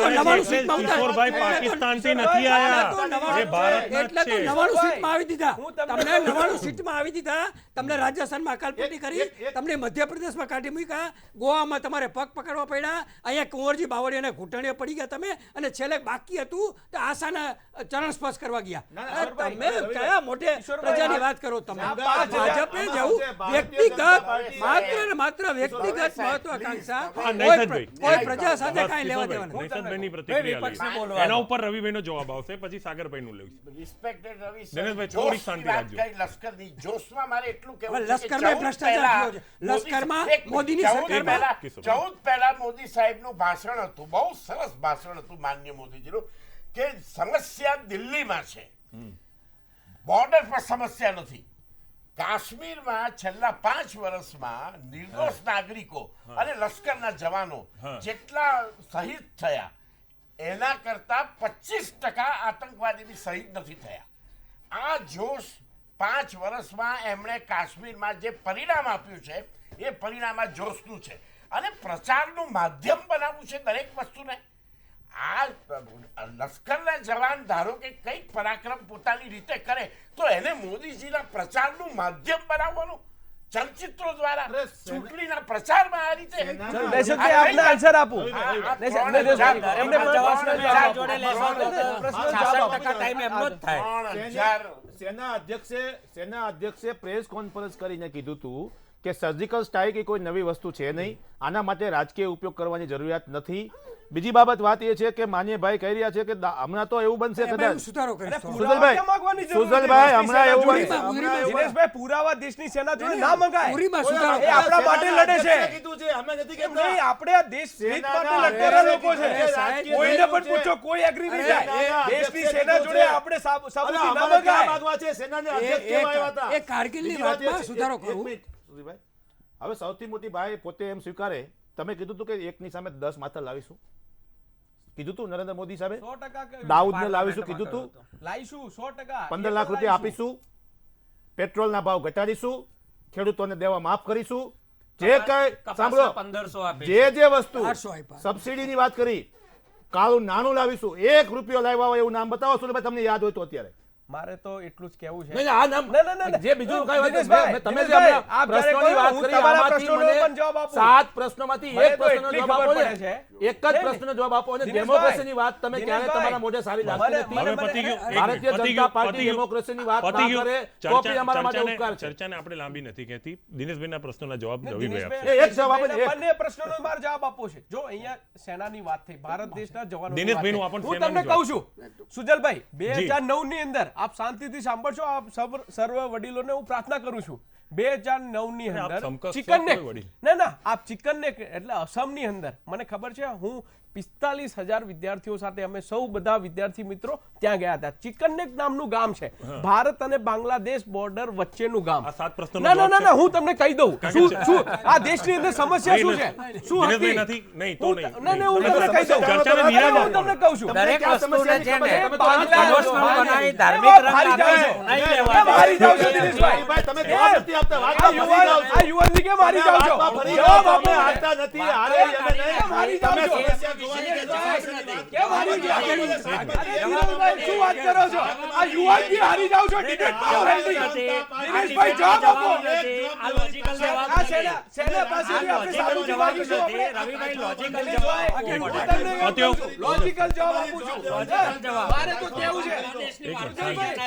કિશોરભાઈ પાકિસ્તાનથી નથી આયા એ ભારતના એટલે તો જ છે. 99 સીટમાં આવી દીધા તમને 99 સીટમાં આવી દીધા તમને રાજસ્થાનમાં અકાલપટ્ટી કરી તમને મધ્યપ્રદેશમાં કાઢી મૂક્યા ગોવામાં તમારે પગ પકડવા પડ્યા અહીંયા કુંવરજી બાવળિયાને ઘૂંટણીએ પડી ગયા તમે અને છેલ્લે બાકી હતું તો આશાના ચરણ સ્પર્શ કરવા ગયા તમે કયા મોટે પ્રજાની વાત કરો તમે ભાજપે જવું વ્યક્તિગત માત્ર ને માત્ર વ્યક્તિગત મહત્વાકાંક્ષા કોઈ પ્રજા સાથે કાંઈ લેવા દેવા નથી. નૈસદભાઈની પ્રતિક્રિયા લઈશ. એના ઉપર રવિભાઈનો જવાબ આવશે પછી સાગરભાઈનું લઈશ. રિસ્પેક્ટેડ રવિ દિનેશભાઈ, થોડીક શાંતિ રાખજો. લશ્કરની જોશમાં મારે એટલું કહેવું હવે છે કે લશ્કરમાં 14 ભ્રષ્ટાચાર થયો છે. પહેલા લશ્કરમાં એક મિનિટ, મોદીની 14 સરકારમાં પહેલા- કિશોર. 14 પહેલા મોદી સાહેબનું ભાષણ હતું બહુ સરસ ભાષણ હતું માનનીય મોદીજીનું કે સમસ્યા દિલ્હીમાં છે બોર્ડર પર સમસ્યા નથી. કાશ્મીરમાં છેલ્લા 5 વર્ષમાં નિર્દોષ નાગરિકો અને લશ્કરના જવાનો જેટલા શહીદ થયા એના કરતા 25% આતંકવાદીની શહીદ નથી થયા. આ જોશ 5 વર્ષમાં એમણે કાશ્મીરમાં જે પરિણામ આપ્યું છે એ પરિણામ આ જોશનું છે અને પ્રચારનું માધ્યમ બનાવવું છે દરેક વસ્તુને. આ લશ્કરના જવાન ધારો કે કંઈક પરાક્રમ પોતાની રીતે કરે તો એને મોદીજીના પ્રચારનું માધ્યમ બનાવવાનું ચલચિત્રો દ્વારા ચૂંટણીના પ્રચારમાં આ રીતે દેશભાઈ, આપને આન્સર આપું. સેના અધ્યક્ષે પ્રેસ કોન્ફરન્સ કરીને કીધું હતું કે સર્જિકલ સ્ટ્રાઇક એ કોઈ નવી વસ્તુ છે નહીં, આના માટે રાજકીય ઉપયોગ કરવાની જરૂરિયાત નથી. બીજી બાબત વાત એ છે કે માન્યભાઈ કહી રહ્યા છે કે હમણાં તો એવું બનશે કદાચ સુધારો કરીશું. સુજલભાઈ હમણાં એવું બનશે દિનેશભાઈ, પુરાવા દેશની સેના જોડે ના મંગાય. પૂરીમાં સુધારો એ આપણા માટે લડે છે. કીધું છે અમે નથી એમ કહેતા. નહીં, આપણે આ દેશ હિત માટે લડનારા લોકો છે. કોઈને પણ પૂછો, કોઈ એગ્રી નહીં થાય. દેશની સેના જોડે આપણે સાબુતી ના અમારે ક્યાં મંગાય. માગવા છે? સેનાને અધ્યક્ષ કેમ આવ્યા હતા? એ કારગિલની બીજી વાત એ વાતમાં છે- સુધારો એક કરવું. મિનિટ, સુધીરભાઈ. હવે સૌથી મોટી ભાઈ પોતે એમ સ્વીકારે, તમે કીધું હતું કે એકની સામે 10 માથા લાવીશું, કીધું તું નરેન્દ્ર મોદી સાહેબે 100% કહ્યું. દાઉદને લાવીશું કીધું તું, લાઈશું 100%. 15 લાખ રૂપિયા આપીશું, પેટ્રોલના ભાવ ઘટાડીશું, ખેડૂતોને દેવા માફ કરીશું, જે કઈ સાંભળો 1500 આપે જે વસ્તુ 800 આપ્યા. સબસિડીની વાત કરી, કાળું નાનું લાવીશું, 1 રૂપિયો લાવ્યા હોય એવું નામ બતાવો સુરેશભાઈ, તમને યાદ હોય તો અત્યારે. મારે તો એટલું જ કહેવું છે. નહીં, આ નામ ના. જે બીજું કઈ વાત દિનેશભાઈ, તમે જે દિનેશભાઈ, હમણાં આપ જ્યારે પ્રશ્નોની કહો, વાત હું કરી, તમારા આમાંથી પ્રશ્નોનો મને પણ જવાબ આપું. 7 પ્રશ્નોમાંથી મને એક તો પ્રશ્નનો એટલી જવાબ ખબર આપો પડે ને. છે. એક જ પ્રશ્નનો જવાબ આપો અને દિનેશભાઈ, ડેમોક્રેસીની વાત તમે ક્યારે દિનેશભાઈ, તમારા મોઢે સારી લાગતી મને- નથી. મને- હવે પતી ગયું. એક ભારતીય મિનિટ. પતી જનતા ગયું. પાર્ટી પતી ગયું. ડેમોક્રેસીની વાત ના પતી ગયું. કરે તો પછી અમારા માટે ઉપકાર છે. ચર્ચાને આપણે લાંબી નથી કહેતી. દિનેશભાઈના પ્રશ્નોના જવાબ રવિભાઈ દિનેશભાઈ, આપશે. એક જવાબ જ, એક. બંને પ્રશ્નોનો મારે જવાબ આપવો છે. જો અહીંયા સેનાની વાત થઈ, ભારત દેશના જવાનો દિનેશભાઈનું આપણ હું સેનાની તમને કહું છું સુજલભાઈ, જી. 2009 ની અંદર આપ શાંતિથી સાંભળશો, આપ સર્વ વડીલોને હું પ્રાર્થના કરું છું, 2009 ની આપ અંદર સમકક્ષ છો ચિકન ને કોઈ વડીલ? ના આપ ચિકન ને એટલે અસમની અંદર મને ખબર છે હું 45,000 વિદ્યાર્થીઓ સાથે અમે સૌ બધા વિદ્યાર્થી મિત્રો ત્યાં ગયા હતા. ચિકનનેક નામનું ગામ છે, ભારત અને બાંગ્લાદેશ બોર્ડર વચ્ચેનું ગામ. આ 7 પ્રશ્નોનો ના જવાબ ના છે? ના હું તમને કહી દઉં શું આ દેશની અંદર સમસ્યા શું છે, શું હતી. દિનેશભાઈ નથી, નહીં તો નહીં. ના હું તમને કહી દઉં, ચર્ચાને નિરાશ હું તમને કહું છું. દરેક વસ્તુને છે ને બાંગ્લાદેશ ઇમોશનલ બનાવી ધાર્મિક રંગ હારી જાઓ છો. નહીં કેમ લેવા હારી જાઓ છો દિનેશભાઈ? ભાઈ, તમે જવાબ નથી આપતા. આ વાતમાં ફરી જાઓ છો. આ યુવાનજી કેમ હારી જાઓ છો? વાતમાં ફરી જવાબ જાઓ છો. આપો અમે મને. હારતા નથી, હારે અમે નહીં. કેમ હારી જાઓ તમે છો? સમસ્યા જોવાની કે જવાબ નથી. કેમ હારી જાઓ છો? અરે દિનેશભાઈ, શું વાત કરો છો? આ યુવાનજી હારી જાઓ છો ડિબેટમાં already. દિનેશભાઈ જવાબ આપો. આ લોજિકલ જવાબ આ સેના પાસેથી આપણે સાબિતી માંગીશું આપણે. રવિભાઈ લોજિકલ દિનેશભાઈ, જવાબ હું તમને એમ પત્યો. કહું છું, લોજિકલ જવાબ આપું છું. મારે તો કેવું છે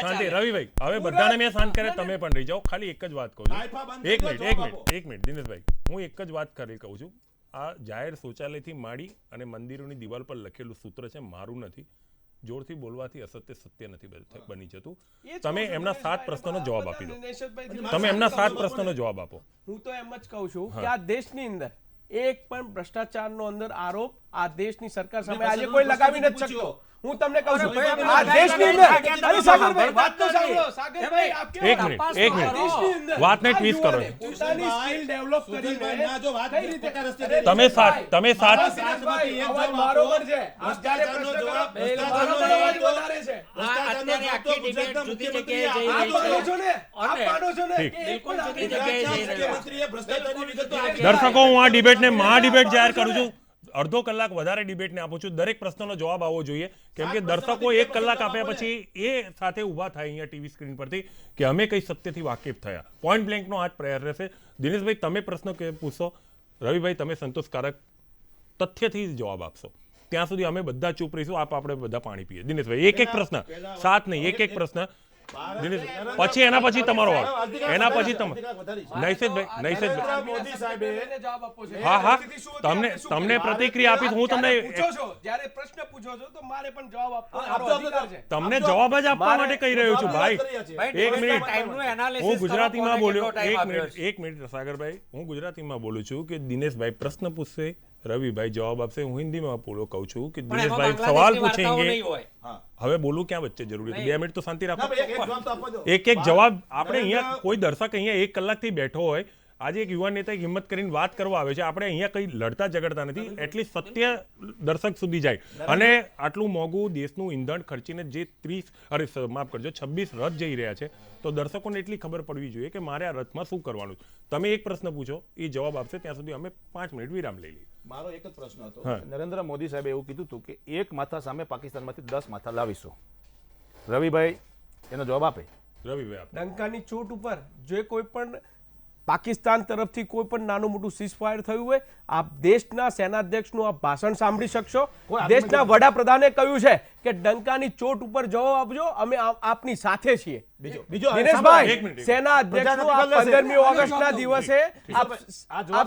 શાંતિ રવિભાઈ, હવે બધાને મેં શાંત કરે, તમે પણ રહી જાઓ. ખાલી એક જ વાત કહું લાઈફા છું. બંધ એક કરી દો, મિનિટ જવાબ એક મિનિટ દિનેશભાઈ, હું એક જ વાત કરી કહું છું. આ જાહેર શૌચાલયથી માંડી અને મંદિરોની દિવાલ પર લખેલું સૂત્ર છે, મારું નથી. જોરથી બોલવાથી અસત્ય સત્ય નથી બની જતું. તમે એમના 7 પ્રશ્નોનો જવાબ આપી દો. તમે એમના 7 પ્રશ્નોનો જવાબ આપો. હું તો એમ જ કહું છું કે આ દેશની અંદર એક પણ ભ્રષ્ટાચારનો અંદર આરોપ આ દેશની સરકાર સામે આજે કોઈ લગાવી નથી શકતો. હું તમને કહું છું આ દેશની અંદર અરે સાગરભાઈ વાત તો સાંભળો. સાગરભાઈ આપ કેમ એક મિનિટ, એક મિનિટ. દેશની અંદર વાતને આ twist કરો. યુવાને પોતાની સ્કિલ ડેવલપ કરીને ના, જો વાત કઈ રીતે ખોટા રસ્તે અરે તમે દિનેશભાઈ, તમે સાત દિનેશભાઈ, એક અવાજ જવાબ બરોબર આપો. છે. આપ જ્યારે પ્રશ્ન કરો, ભ્રષ્ટાચારનો મારો જવાબ પણ અવાજ વધારે છે. અત્યારે આખી ડિબેટ જુદી જગ્યાએ જઈ આપ રહી માનો છે. છો ને? આપ માનો છો ને? ઠીક. કે એક પણ બિલકુલ જુદી આપણી જગ્યાએ જઈ રહ્યો. મુખ્યમંત્રીએ ભ્રષ્ટાચારની વિગતો આપી. દર્શકો, હું આ ડિબેટને મહા ડિબેટ જાહેર કરું છું. અડધો કલાક વધારે ડિબેટને આપું છું. દરેક પ્રશ્નનો જવાબ આવવો જોઈએ, કેમ કે દર્શકો 1 કલાક આપ્યા પછી એ સાથે ઊભા થાય અહીંયા ટીવી સ્ક્રીન પરથી કે અમે કઈ સત્યથી વાકેફ થયા. પોઈન્ટ બ્લેન્કનો આ જ પ્રયાસ રહેશે. દિનેશભાઈ, તમે પ્રશ્ન પૂછશો, રવિભાઈ તમે સંતોષકારક તથ્યથી જ જવાબ આપશો. ત્યાં સુધી અમે બધા ચૂપ રહીશું. આપણે બધા પાણી પીએ. દિનેશભાઈ, એક પ્રશ્ન, 7 નહીં, એક પ્રશ્ન. પછી એના પછી તમારો વારો, એના પછી તમે નૈસેદભાઈ, નરેન્દ્ર મોદી સાહેબે એને જવાબ આપવો છે. હા, હા. પરિસ્થિતિ શું હતી, તમને- શું તમને મારે- પ્રતિક્રિયા આપીશ. હું તમને- જ્યારે પૂછો છો, જ્યારે પ્રશ્ન પૂછો છો તો મારે પણ જવાબ આપવો મારો આપજો, અધિકાર છે. તમને જવાબ જ આપવા માટે કહી રહ્યો છું ભાઈ. ભાઈ, એક મિનિટ. ટાઈમનું analysis હું કરો, ગુજરાતીમાં કોને બોલ્યો. કેટલો time આપ્યો છે. એક મિનિટ સાગરભાઈ, હું ગુજરાતીમાં બોલું છું કે દિનેશભાઈ પ્રશ્ન પૂછશે, રવિભાઈ જવાબ આપશે. હું હિન્દીમાં કહું છું કે પણ એમાં દિનેશભાઈ સવાલ બાંગ્લાદેશની વાર્તાઓ પૂછેંગે. નહીં હોય. હવે બોલું ક્યાં વચ્ચે જરૂરી હતું? 2 મિનિટ તો શાંતિ ના, રાખો. ભાઈ, એક જવાબ તો આપવા દો. એક જવાબ આપણે અહીંયા કોઈ દર્શક અહીંયા 1 કલાકથી બેઠો હોય, આજે એક યુવાન નેતા હિંમત કરીને વાત કરવા આવે છે. આપણે અહીંયા કઈ લડતા ઝઘડતા નથી. એટલી સત્ય દર્શક સુધી જાય. અને આટલું મોંઘું દેશનું ઈંધણ ખર્ચીને જે 26 રથ જઈ રહ્યા છે, તો દર્શકોને એટલી ખબર પડવી જોઈએ કે મારે આ રથમાં શું કરવાનું છે. તમે એક પ્રશ્ન પૂછો, એ જવાબ આપશે, ત્યાં સુધી અમે 5 મિનિટ વિરામ લઈ લઈએ. મારો એક જ પ્રશ્ન હતો. હા. નરેન્દ્ર મોદી સાહેબે એવું કીધું હતું કે એક માથા સામે પાકિસ્તાનમાંથી 10 માથા લાવીશું. રવિભાઈ એનો જવાબ આપે. રવિભાઈ આપો. ડંકાની ચોટ ઉપર જે કોઈ પણ પાકિસ્તાન તરફથી કોઈ પણ નાનું મોટું સીઝફાયર થયું હોય, આપ દેશના સેનાધ્યક્ષનું આપ ભાષણ સાંભળી શકશો. કોઈ આર્ગ્યુમેન્ટ દેશના નથી. વડાપ્રધાને કહ્યું છે કે ડંકાની ચોટ ઉપર જવાબ આપજો, અમે આપની સાથે છીએ. બીજો એક દિનેશભાઈ, મિનિટ. સેના અધ્યક્ષનું આ પ્રજા નક્કી 15મી કરશે. ઓગસ્ટના દિવસે આપ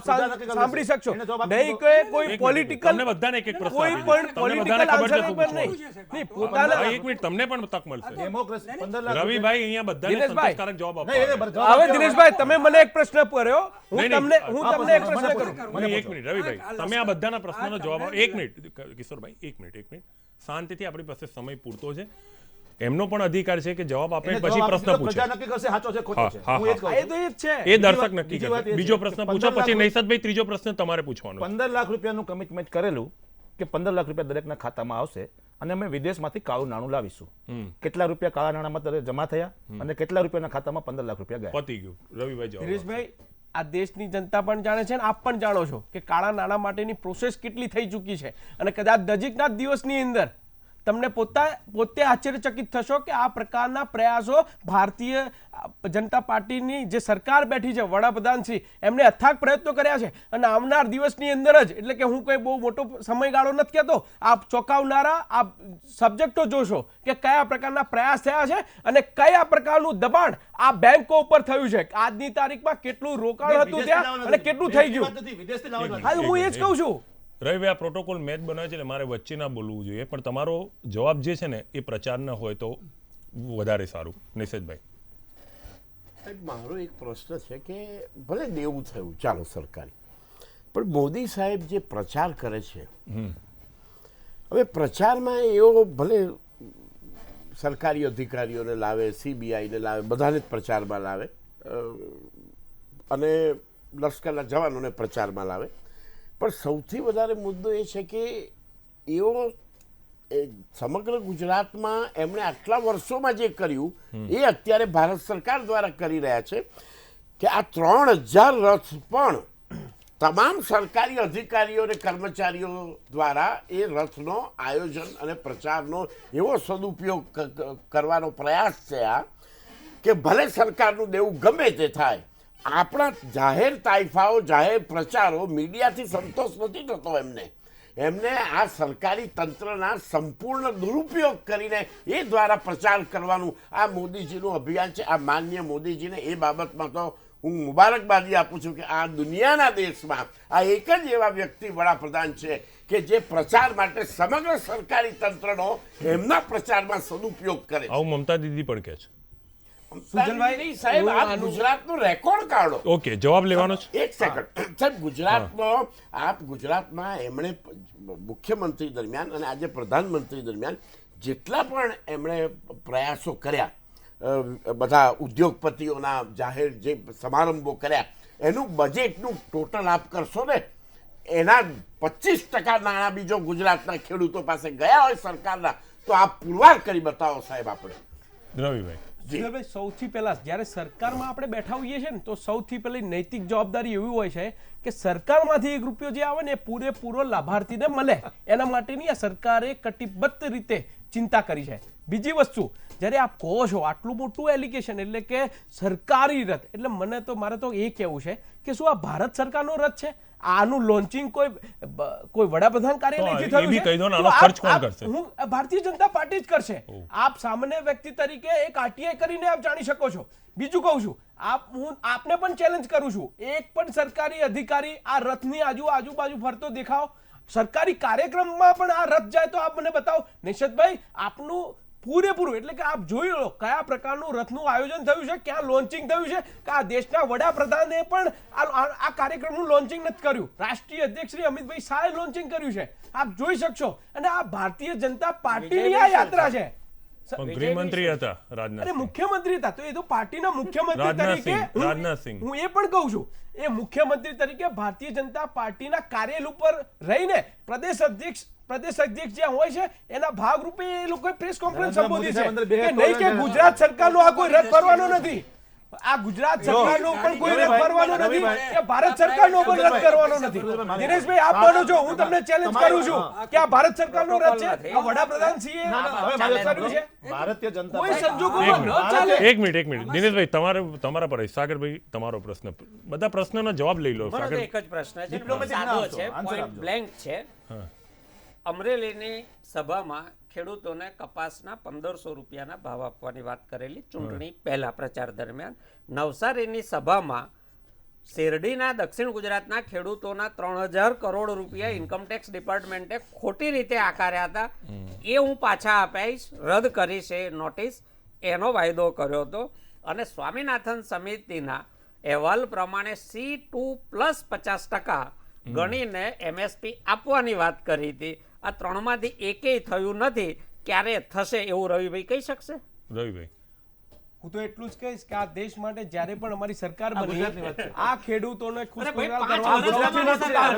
પ્રજા નક્કી કરશે. સાંભળી શકશો. એને જવાબ આપી નહીં દીધો. કે એક કોઈ મિનિટ. પોલિટિકલ તમને બધાને એક પ્રશ્ન કોઈ આપી દીધો. પણ તમને પોલિટિકલ બધાને ખબર છે આન્સર શું પર નહીં. પૂછવાનું. નહીં, પોતાના ભાઈ, એક મિનિટ, તમને પણ તક મળશે. ડેમોક્રેસી 15 લાખ રવિભાઈ અહીંયા બધાને દિનેશભાઈ. સંતોષકારક જવાબ નહીં, એને આપો. જવાબ હવે આપજો. દિનેશભાઈ, તમે મને એક પ્રશ્ન કર્યો, હું નહીં, તમને નહીં. એક પ્રશ્ન કરું. મને એક મિનિટ રવિભાઈ, તમે આ બધાના પ્રશ્નોનો જવાબ આપો. એક મિનિટ કિશોરભાઈ, એક મિનિટ. શાંતિથી, આપણી પાસે સમય પૂરતો છે. એમનો પણ અધિકાર છે કે જવાબ આપે એને પછી જવાબ પ્રશ્ન આપી દીધો. પૂછે. પ્રજા નક્કી કરશે સાચો છે ખોટો છે. હા, હું એ જ કહું એ છું. તો એ જ છે. એ દર્શક નક્કી બીજી વાત કરશે. એ છે બીજો કે પ્રશ્ન 15 પૂછો, પછી લાખ નૈસદભાઈ ત્રીજો પ્રશ્ન તમારે પૂછવાનો. 15 લાખ રૂપિયાનું કમિટમેન્ટ કરેલું કે 15 લાખ રૂપિયા દરેકના ખાતામાં આવશે અને અમે વિદેશમાંથી કાળું નાણું લાવીશું. કેટલા રૂપિયા કાળા નાણાંમાં ત્યારે જમા થયા અને કેટલા રૂપિયાના ખાતામાં 15 લાખ રૂપિયા ગયા? પતી ગયું. રવિભાઈ જવાબ આપો. દિનેશભાઈ, આ દેશની જનતા પણ જાણે છે અને આપ પણ જાણો છો કે કાળા નાણાં માટેની પ્રોસેસ કેટલી થઈ ચૂકી છે. અને કદાચ નજીકના જ દિવસની અંદર તમને પોતે આશ્ચર્યચકિત થશો કે આ પ્રકારના પ્રયાસો ભારતીય જનતા પાર્ટીની જે સરકાર બેઠી છે, વડાપ્રધાન શ્રી, એમને અથાગ પ્રયત્નો કર્યા છે. અને આવનાર દિવસની અંદર જ, એટલે કે હું કંઈ બહુ મોટો સમયગાળો નથી કહેતો, આપ ચોંકાવનારા આપ સબ્જેક્ટો જોશો કે કયા પ્રકારના પ્રયાસ થયા છે અને કયા પ્રકારનું દબાણ આ બેંકો ઉપર થયું છે. આજની તારીખમાં કેટલું રોકાણ હતું ત્યાં અને કેટલું થઈ ગયું. વિદેશથી લાવવાની વાત હા, હું એ જ કહું છું. રવિભાઈ, આ પ્રોટોકોલ મેચ બનાવે છે એટલે મારે વચ્ચે ના બોલવું જોઈએ, પણ તમારો જવાબ જે છે ને એ પ્રચાર ન હોય તો વધારે સારું. નિષેધભાઈ, સાહેબ મારો એક પ્રશ્ન છે કે ભલે દેવું થયું ચાલો સરકારી, પણ મોદી સાહેબ જે પ્રચાર કરે છે, હવે પ્રચારમાં એવો ભલે સરકારી અધિકારીઓને લાવે, CBIને લાવે, બધાને જ પ્રચારમાં લાવે અને લશ્કરના જવાનોને પ્રચારમાં લાવે, પણ સૌથી વધારે મુદ્દો એ છે કે એવો સમગ્ર ગુજરાતમાં એમણે આટલા વર્ષોમાં જે કર્યું એ અત્યારે ભારત સરકાર દ્વારા કરી રહ્યા છે કે આ 3000 રથ પણ તમામ સરકારી અધિકારીઓ અને કર્મચારીઓ દ્વારા એ રથનો આયોજન અને પ્રચારનો એવો સદુપયોગ કરવાનો પ્રયાસ છે આ કે ભલે સરકારનું દેવું ગમે તે થાય, આપણા જાહેર તાઇફાઓ, જાહેર પ્રચારો, મીડિયાથી સંતોષ નથી થતો એમને આ સરકારી તંત્રના સંપૂર્ણ દુરુપયોગ કરીને એ દ્વારા પ્રચાર કરવાનું આ મોદીજીનું અભિયાન છે. આ માન્ય મોદીજીને એ બાબતમાં તો હું મુબારકબાદી આપું છું કે આ દુનિયાના દેશમાં આ એક જ એવા વ્યક્તિ વડાપ્રધાન છે કે જે પ્રચાર માટે સમગ્ર સરકારી તંત્રનો એમના પ્રચારમાં સદુપયોગ કરે છે. આવું મમતા દીદી પણ કહે છે. સુજલભાઈ સાહેબ, આપ ગુજરાતનો રેકોર્ડ કાઢો. ઓકે, જવાબ લેવાનો છે. એક સેકન્ડ સાહેબ, ગુજરાતમાં એમણે મુખ્યમંત્રી દરમિયાન અને આજે પ્રધાનમંત્રી દરમિયાન જેટલા પણ એમણે પ્રયાસો કર્યા, બધા ઉદ્યોગપતિઓના જાહેર જે સમારંભો કર્યા, એનું બજેટનું ટોટલ આપ કરશો ને એના 25% નાણાં બીજો ગુજરાતના ખેડૂતો પાસે ગયા હોય સરકારના, તો આપ પુરવાર કરી બતાવો સાહેબ. આપણે રવિભાઈ, સુજલભાઈ, સૌથી પહેલા જ્યારે સરકારમાં આપણે બેઠા હોઈએ છીએ ને તો સૌથી પહેલી નૈતિક જવાબદારી એવી હોય છે કે સરકારમાંથી ₹1 જે આવે ને એ પૂરેપૂરો લાભાર્થીને મળે, એના માટેની આ સરકારે કટિબદ્ધ રીતે ચિંતા કરી છે. બીજી વસ્તુ, જ્યારે આપ કહો છો આટલું મોટું એલિગેશન એટલે કે સરકારી રથ, એટલે મારે તો એ કહેવું છે કે શું આ ભારત સરકારનો રથ છે? આનું લોન્ચિંગ કોઈ વડાપ્રધાન કાર્યાલયથી થયું છે? કહી દો ને, આનો ખર્ચ કોણ કરશે? ભારતીય જનતા પાર્ટી જ કરશે. આપ સામાન્ય વ્યક્તિ તરીકે એક RTI કરીને આપ જાણી શકો છો. બીજું કહું છું, હું આપને પણ ચેલેન્જ કરું છું, એક પણ સરકારી અધિકારી આ રથની આજુબાજુ ફરતો દેખાવ, સરકારી કાર્યક્રમમાં પણ આ રથ જાય તો આપ મને બતાવો. નિશતભાઈ, આપનું પૂરેપૂરું એટલે કે આપ જોઈ લો કયા પ્રકારનું રથનું આયોજન થયું છે, ક્યાં લોન્ચિંગ થયું છે, કે આ દેશના વડાપ્રધાને પણ આ કાર્યક્રમનું લોન્ચિંગ નથી કર્યું. રાષ્ટ્રીય અધ્યક્ષ શ્રી અમિતભાઈ શાહે લોન્ચિંગ કર્યું છે, આપ જોઈ શકશો. અને આ ભારતીય જનતા પાર્ટીની આ યાત્રા છે. ગૃહમંત્રી હતા રાજનાથ, અરે મુખ્યમંત્રી હતા, તો એ તો પાર્ટીના મુખ્યમંત્રી તરીકે રાજનાથસિંહ, હું એ પણ કહું છું, એ મુખ્યમંત્રી તરીકે ભારતીય જનતા પાર્ટીના કાર્યાલય ઉપર રહીને પ્રદેશ અધ્યક્ષ જ્યાં હોય છે એના ભાગરૂપે એ લોકોએ પ્રેસ કોન્ફરન્સ સંબોધી છે કે નહીં કે ગુજરાત સરકારનો આ કોઈ રદ કરવાનો નથી, આ ગુજરાત સરકારનો પણ કોઈ રદ કરવાનો નથી, કે ભારત સરકારનો પણ રદ કરવાનો નથી. દિનેશભાઈ, આપ માનો છો? હું તમને ચેલેન્જ કરું છું કે આ ભારત સરકારનો રદ છે, આ વડાપ્રધાન શ્રીએ કર્યું છે. ભારતીય જનતા કોઈ પાર્ટી સંજોગોમાં ન ચાલે. એક મિનિટ દિનેશભાઈ, તમારા પર સાગરભાઈ, તમારો પ્રશ્ન, બધા પ્રશ્નોનો જવાબ લઈ લો. મારો તો એક જ પ્રશ્ન છે, સાદો છે, પોઈન્ટ બ્લેન્ક છે. અમરેલીની સભામાં ખેડૂતોને કપાસના 1500 રૂપિયાના ભાવ આપવાની વાત કરેલી ચૂંટણી પહેલા પ્રચાર દરમિયાન. નવસારીની સભામાં શેરડીના દક્ષિણ ગુજરાતના ખેડૂતોના 3000 કરોડ રૂપિયા ઇન્કમટેક્સ ડિપાર્ટમેન્ટે ખોટી રીતે આકાર્યા હતા, એ હું પાછા અપાઈશ, રદ કરીશ એ નોટિસ, એનો વાયદો કર્યો હતો. અને સ્વામિનાથન સમિતિના અહેવાલ પ્રમાણે C2 + 50% ગણીને MSP આપવાની વાત કરી હતી. આ ત્રણમાંથી એકેય થયું નથી. ક્યારે થશે એવું રવિભાઈ કહી શકશે? રવિભાઈ, હું તો એટલું જ કહીશ કે આ દેશ માટે જ્યારે પણ અમારી સરકાર બની, આ ખેડૂતોને ખુશખુશાલ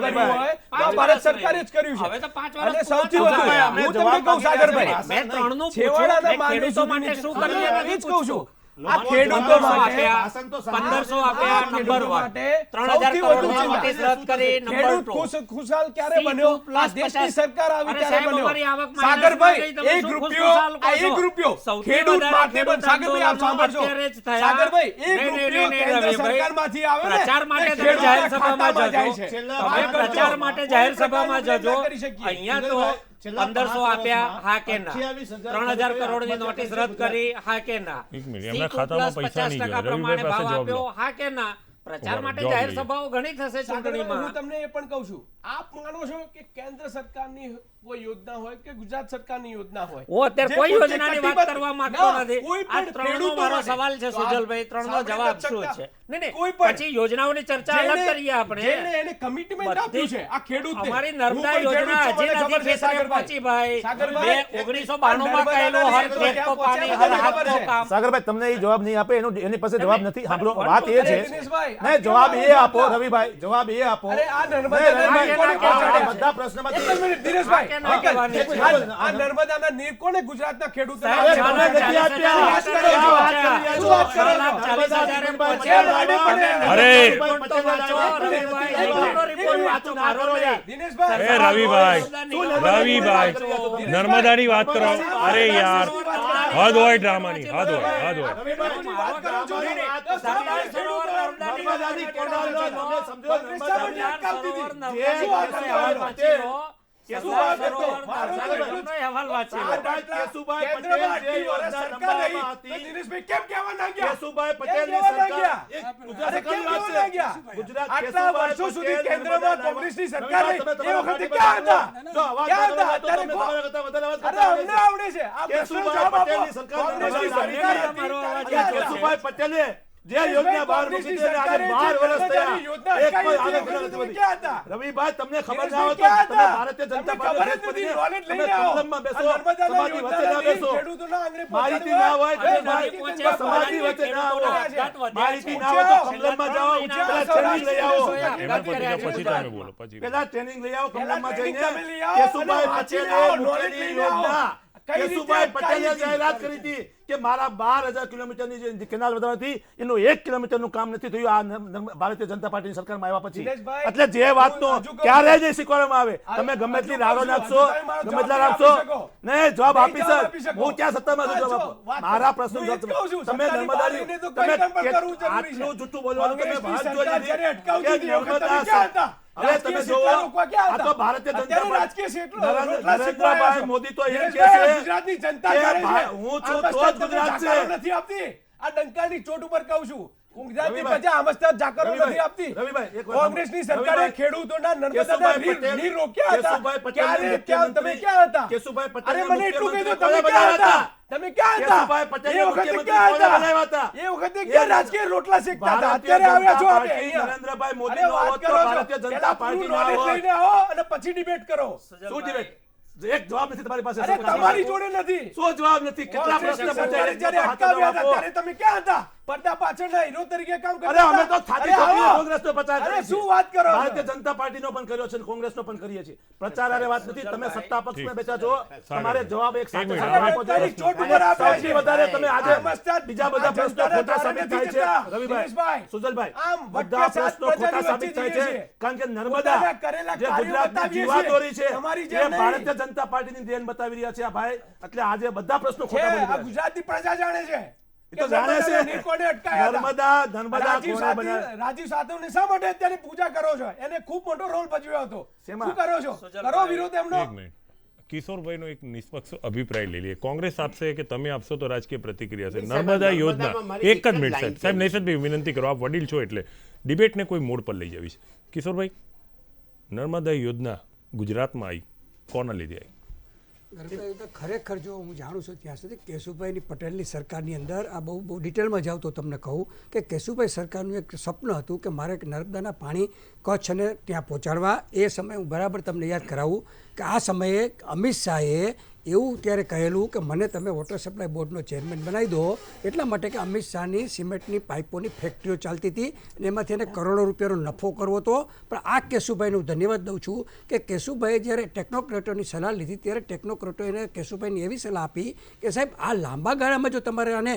કરવા ભારત સરકારે જ કર્યું છે. હવે તો 5 અને વર્ષ સૌથી વધુ હું તમને કહું સાગરભાઈ, મેં ત્રણનું છેવાડાના પૂછ્યું, માનવી ખેડૂતો માટે સુધીની શું કર્યું એ જ કહું છું. આ લોકો ખેડૂતો 1500 માટે આપ્યા, 1500 આપ્યા, આ નંબર ખેડૂતો 1. માટે 3000 સૌથી કરોડની વધુ નોટિસ ચિંતા. રદ કરી, નંબર ખેડૂત 2. ખુશાલ ક્યારે બન્યો? આ દેશની સરકાર આવી અરે ત્યારે સાહેબ, બન્યો. અમારી આવક સાગરભાઈ, minus માં ગઈ, તમે એક શું રૂપિયો, ખુશખુશાલ કહો આ છો? એક રૂપિયો સૌથી ખેડૂત વધારે માટે ખેડૂત સાગરભાઈ, આપ સાંભળજો. અત્યારે જ થયા. સાગરભાઈ, એક નહીં, રૂપિયો નહીં, કેન્દ્ર રવિભાઈ, સરકારમાંથી આવે ને, પ્રચાર માટે એ તમે જાહેર ખેડૂતના સભામાં ખાતામાં જાય જજો. છે. છેલ્લા તમે પ્રચાર પ્રચાર કરજો. માટે કોઈ જાહેર પ્રકારનું સભામાં બ્લેક જજો. ના કરી શકીએ. અહીંયા તો છેલ્લા 1500 5 આપ્યા, વર્ષમાં હા કે ના? 28,000 3000 કરોડની નોટિસ રદ કરી, હા કે ના? એક મિનિટ, એમના ખાતામાં પૈસા નહીં ગયા. 50% પ્રમાણે રવિભાઈ પાસે ભાવ જવાબ લો. આપ્યો, હા કે ના? પ્રચાર બરાબર, માટે જવાબ જાહેર લઈએ. સભાઓ ઘણી થશે સાગરભાઈ, હું ચૂંટણીમાં. તમને એ પણ કહું છું, આપ માનો છો કે કેન્દ્ર સરકારની કોઈ યોજના હોય કે ગુજરાત સરકારની યોજના હોય, હું અત્યારે જે કોઈ પોતે યોજનાની વાત કટિબદ્ધ- કરવા માંગતો ના, નથી. કોઈ આ પણ ત્રણનો ખેડૂતો મારો માટે. સવાલ છે તો આ સુજલભાઈ, ત્રણનો સાંભળી જવાબ નથી શું શકતા. છે? નહીં, કોઈ પણ પછી યોજનાઓની ચર્ચા અલગ જેને- કરીએ આપણે. જેને એને કમિટમેન્ટ બધી આપ્યું છે આ ખેડૂતને. અમારી હું નર્મદા પણ યોજના ખેડૂત છું, હજી મને ખબર નથી છે, ખેતરે સાગરભાઈ. પહોંચી ભાઈ. સાગરભાઈ, 1992 માં કહેલું હર ખેત કો પાણી હર હાથ કો કામ. સાગરભાઈ તમને એ જવાબ નહીં આપે, એની પાસે જવાબ નથી. સાંભળો, વાત એ છે, દિનેશભાઈ, આ નહીં, કેમ જવાબ એ આવો આપો છો? રવિભાઈ, જવાબ એ આપો. અરે આ નહીં, નર્મદાના રવિભાઈ, નીર કોને આ પહોંચાડ્યા? બધા એક પ્રશ્નમાંથી જ મિનિટ, દિનેશભાઈ, આ કેના એક જ- કહેવાની છે? આ નર્મદાના નીર કોને ગુજરાતના ખેડૂતોને સાહેબ, આપ્યા? તમને નથી આપ્યા. વાત કરો છો? આ વાત કરી રહ્યા છો. શું વાત કરો છો? 40,000 એમ પહોંચ્યા. કેમ આડે પડે? અરે! રિપોર્ટ તો વાંચો, રવિભાઈ, નિગમનો રિપોર્ટ વાંચો, મારો નહીં. દિનેશભાઈ, એ રવિભાઈ, રવિભાઈ, દિનેશભાઈ, નર્મદાની વાત કરો. અરે યાર, હદ હોય ડ્રામાની, હદ હોય, હદ હોય. રવિભાઈની વાત કરો છો ને? સરદાર સરોવર નર્મદાની કોર્નરનો તમે સમજો, નર્મદાની અટકાવતી જે શું વાત કરો? અહેવાલ વાંચી લો. શું સરદાર વાત કરો? સરોવર મારો નર્મદાનો અહેવાલ વાંચી લો. કેશુભાઈ કેન્દ્રમાં પટેલ જે આટલી વર્ષ યોજના સરકાર રહી, લંબાવવામાં તો હતી, દિનેશભાઈ કેમ કહેવા ના ગયા? કેશુભાઈ કેમ પટેલની કહેવા ના સરકાર, ગયા? એક ગુજરાત અરે કેમ સરકારની કહેવા ના વાત છે. ગયા? ગુજરાત આટલા કેશુભાઈ વર્ષો સુધી પટેલ કેન્દ્રમાં નર્મદા કોંગ્રેસની લાવવા. સરકાર રહી, તમે એ વખતે તમારા ક્યાં હતા? જો અવાજ ક્યાં વધારે હતા? હતો, અત્યારે તમે તમારા કરતા વધારે અવાજ અરે કરતા અમને આવડે છે. આ પ્રશ્નનો કેશુભાઈ જવાબ આપો. પટેલની સરકાર કોંગ્રેસની નર્મદા સરકાર લાવી. હતી, અમારો અવાજ ક્યાં હતા? કેશુભાઈ પટેલે જે યોજના બહાર મૂકી છે, આજે 12 વર્ષ થયા. એક પણ આગળ તમે નથી. ક્યાં હતા? રવિભાઈ, તમને ખબર ના દિનેશભાઈ હોય તો ક્યાં તમે હતા? ભારતીય જનતા તમને પાર્ટી ખબર જ દેશ નથી. નોલેજ તમે લઈને આવો. કમલમમાં બેસો, આ નર્મદાના સમાજની વચ્ચે ના યોજનાના બેસો. ખેડૂતોના આંગણે માહિતી પહોંચાડવા. ના હોય તો અરે ભાઈ, ભારતીય પહોંચે, જનતા સમાજની પાર્ટી વચ્ચે ના આવો. વધ્યા છે. માહિતી ના હોય તો છેલ્લા કમલમમાં ત્રણ જાઓ, મહિના પેલા સ્વરાજ ટ્રેનિંગ લઈ આવો. એમાં પતી ગયા પછી તમે બોલો, પછી. પેલા ટ્રેનિંગ લઈ આવો કમલમમાં ટ્રેનિંગ જઈને. તમે લઈ આવો કેશુભાઈ અને વાંચીને પટેલે આવો, નોલેજ મૂકેલી લઈને આવો. યોજના. કઈ રીતે કેશુભાઈ પટેલે અટકાવી જાહેરાત હતી? કરી હતી કે મારા 12,000 કિલોમીટરની જે કેનાલ વધારવાથી એનું 1 કિલોમીટરનું કામ નથી થયું આ ભારતીય જનતા પાર્ટીની સરકારમાં આવ્યા પછી. દિનેશભાઈ, એટલે જે વાતનો હું હજુ કહું ક્યારે છું. જ શીખવાડવામાં આવે, તમે ગમે એટલી રાડો હજુ નાખશો, તમે મારો ગમે એટલા જવાબ રાખશો, આપી શકો. નહીં જવાબ નહીં આપી જવાબ આપી સર. શકો. હું ક્યાં સત્તામાં છું જવાબ આપો. વાત મારા કરો. પ્રશ્ન હું એ જ કહું છું, તમે સત્તાની બહાર નર્મદાની રહીને તો તમે કંઈ કામ પણ કરવું જરૂરી છે. આટલું જૂઠું બોલવાનું તમે કોંગ્રેસની વાત સરકાર જોઈ જ્યારે અટકાવતી લીધી હતી, કે એ વખતે તમે નર્મદા ક્યાં હતા? હવે તમે રાજકીય જોવો, ક્ષેત્રમાં રોકવા ક્યાં આ હતા? તો ભારતીય જનતા અત્યારે પાર્ટી રાજકીય ક્ષેત્રો રોટલા નરેન્દ્રભાઈ શીખવાયા છો. મોદી તો એમ કહે દિનેશભાઈ, છે ગુજરાતની જનતા કે કરે છે. ભાઈ, હું છું આમ તો જ તમને ગુજરાત છે. જાકારો નથી આપતી. આ ડંકાની ચોટ ઉપર કહું છું. ગુજરાતની રવિભાઈ, પ્રજા આમસ્તા જાકારો રવિભાઈ, નથી આપતી. રવિભાઈ, એક વાત કોંગ્રેસની સાંભળો. સરકારે રવિભાઈ, ખેડૂતોના નર્મદાના કેશુભાઈ પટેલ- નીર રોક્યા હતા. કેશુભાઈ પટેલને ક્યારે, ક્યાં, તમે મુખ્યમંત્રી- ક્યાં હતા? કેશુભાઈ પટેલને અરે મને એટલું કહી દો, મુખ્યમંત્રી તમે ક્યાં કોને હતા? તમે ક્યાં હતા? કેશુભાઈ પટેલને એ વખતે મુખ્યમંત્રી ક્યાં કોને હતા? બનાવ્યા હતા? એ વખતે ક્યાં રાજકીય રોટલા શેકતા હતા? ભારતીય અત્યારે આવ્યા છો જનતા આપે પાર્ટી, અહીંયા. નરેન્દ્રભાઈ અરે મોદીનો વાત હોત તો કરો છો. ભારતીય જનતા પહેલા પૂરું પાર્ટી ના knowledge હોત. લઈને આવો અને પછી ડિબેટ કરો. શું ડિબેટ? એક જવાબ નથી તમારી પાસે. અરે તમારી જોડે નથી. શું જવાબ નથી? કેટલા પ્રશ્ન સરકારે પૂછાય? જ્યારે હાથો અટકાવ્યા હતા આપો. ત્યારે તમે ક્યાં હતા? પડદા પાછળના હીરો તરીકે કામ કરતા અરે અમે તો હતા. થાતી અરે ચોકીએ આવો. કોંગ્રેસનો પ્રચાર અરે કરીએ છીએ. શું વાત કરો છો? ભારતીય જનતા પાર્ટીનો પણ કર્યો છે અને કોંગ્રેસનો પણ કરીએ છીએ. પ્રચાર અરે વાત નથી. તમે સત્તા પક્ષમાં બેઠા છો, તમારે જવાબ એક સાથે મિનિટ, સાથે આપવો જનતાની જોઈએ. ચોટ ઉપર આપ્યા સૌથી છે. વધારે તમે આજે આમ બીજા બધા આ પ્રશ્નો જનતાના ખોટા સાબિત નથી થાય છે. જતા. રવિભાઈ, દિનેશભાઈ, સુજલભાઈ, આમ બધા વચ્ચે સાત પ્રશ્નો ખોટા પ્રજાની સાબિત વચ્ચે થાય છે. જઈએ છીએ. કારણ કે નર્મદા પોતાના કરેલા જે કાર્યો ગુજરાતની બતાવીએ જીવાદોરી છે, છીએ. તમારી એ જેમ નહીં. ભારતીય જનતા પાર્ટીની દેન બતાવી રહ્યા છે આ ભાઈ. એટલે આજે બધા પ્રશ્નો છે. ખોટા બની આ રહ્યા છે. ગુજરાતની પ્રજા જાણે છે. એ તો કે જાણે છે. નર્મદાના નીર કોને અટકાયા હતા? નર્મદા રાજીવ કોણે સાથી- બનાવ્યા? રાજીવ સાતવને શા માટે અત્યારે પૂજા કરો છો? એને ખૂબ મોટો રોલ ભજવ્યો હતો. શેમાં? શું કરો છો? કરો વિરોધ એમનો. એક મિનિટ. કિશોરભાઈનો એક નિષ્પક્ષ અભિપ્રાય લઈ લઈએ. કોંગ્રેસ આપશે કે તમે આપશો તો રાજકીય પ્રતિક્રિયા છે. નહીં, સાહેબ, નર્મદા નર્મદામાં યોજના મારી એક જ એક જ મિનિટ લાઈન સાહેબ. સાહેબ છે. નૈસદભાઈ વિનંતી કરો, આપ વડીલ છો એટલે ડિબેટને કોઈ મોડ પર લઈ જવી છે. કિશોરભાઈ, નર્મદા યોજના ગુજરાતમાં આવી, કોના લીધે આવી? ગરભાઈ, તો ખરેખર જો હું જાણું છું ત્યાં સુધી કેશુભાઈની પટેલની સરકારની અંદર આ બહુ ડિટેલમાં જાઉં તો તમને કહું કે કેશુભાઈ સરકારનું એક સપનું હતું કે મારે નર્મદાના પાણી કચ્છ અને ત્યાં પહોંચાડવા. એ સમયે હું બરાબર તમને યાદ કરાવું કે આ સમયે અમિત શાહે એવું ત્યારે કહેલું કે મને તમે વોટર સપ્લાય બોર્ડનો ચેરમેન બનાવી દો, એટલા માટે કે અમિત શાહની સિમેન્ટની પાઇપોની ફેક્ટરીઓ ચાલતી હતી અને એમાંથી એને કરોડો રૂપિયાનો નફો કરવો હતો. પણ આ કેશુભાઈને હું ધન્યવાદ દઉં છું કે કેશુભાઈએ જ્યારે ટેકનોક્રેટોની સલાહ લીધી ત્યારે ટેકનોક્રેટોએ કેશુભાઈને એવી સલાહ આપી કે સાહેબ આ લાંબા ગાળામાં જો તમારે આને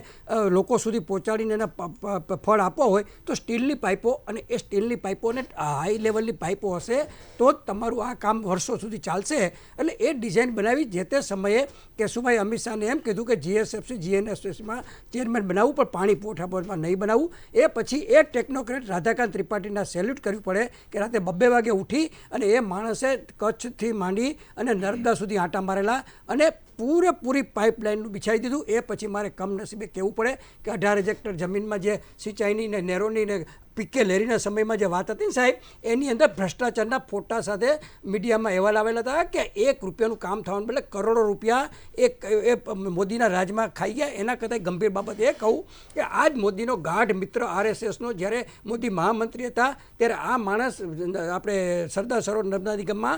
લોકો સુધી પહોંચાડીને એના ફળ આપવા હોય તો સ્ટીલની પાઇપો અને એ સ્ટીલની પાઇપો અને હાઈ લેવલની પાઇપો હશે તો જ તમારું આ કામ વર્ષો સુધી ચાલશે. એટલે એ ડિઝાઇન બનાવી જે તે સમયે કેશુભાઈ અમિત શાહને એમ કીધું કે જીએસએફસી જીએનએસએસમાં ચેરમેન બનાવવું પણ પાણી પુરવઠા બોર્ડમાં નહીં બનાવવું. એ પછી એ ટેકનોક્રેટ રાધાકાંત ત્રિપાઠીના સેલ્યુટ કરવું પડે કે રાતે 2 વાગે ઉઠી અને એ માણસે કચ્છથી માંડી અને નર્મદા સુધી આંટા મારેલા અને પૂરેપૂરી પાઇપલાઇનનું બિછાવી દીધું. એ પછી મારે કમનસીબે કહેવું પડે કે 18 હેક્ટર જમીનમાં જે સિંચાઈની ને નહેરોની ને પીકે લેરીના સમયમાં જે વાત હતી ને સાહેબ, એની અંદર ભ્રષ્ટાચારના ફોટા સાથે મીડિયામાં અહેવાલ આવેલા હતા કે 1 રૂપિયાનું કામ થવાનું બદલે કરોડો રૂપિયા એ મોદીના રાજમાં ખાઈ ગયા. એના કરતાં ગંભીર બાબત એ કહું કે આ જ મોદીનો ગાઢ મિત્ર RSSનો જ્યારે મોદી મહામંત્રી હતા ત્યારે આ માણસ આપણે સરદાર સરોવર નર્મદા નિગમમાં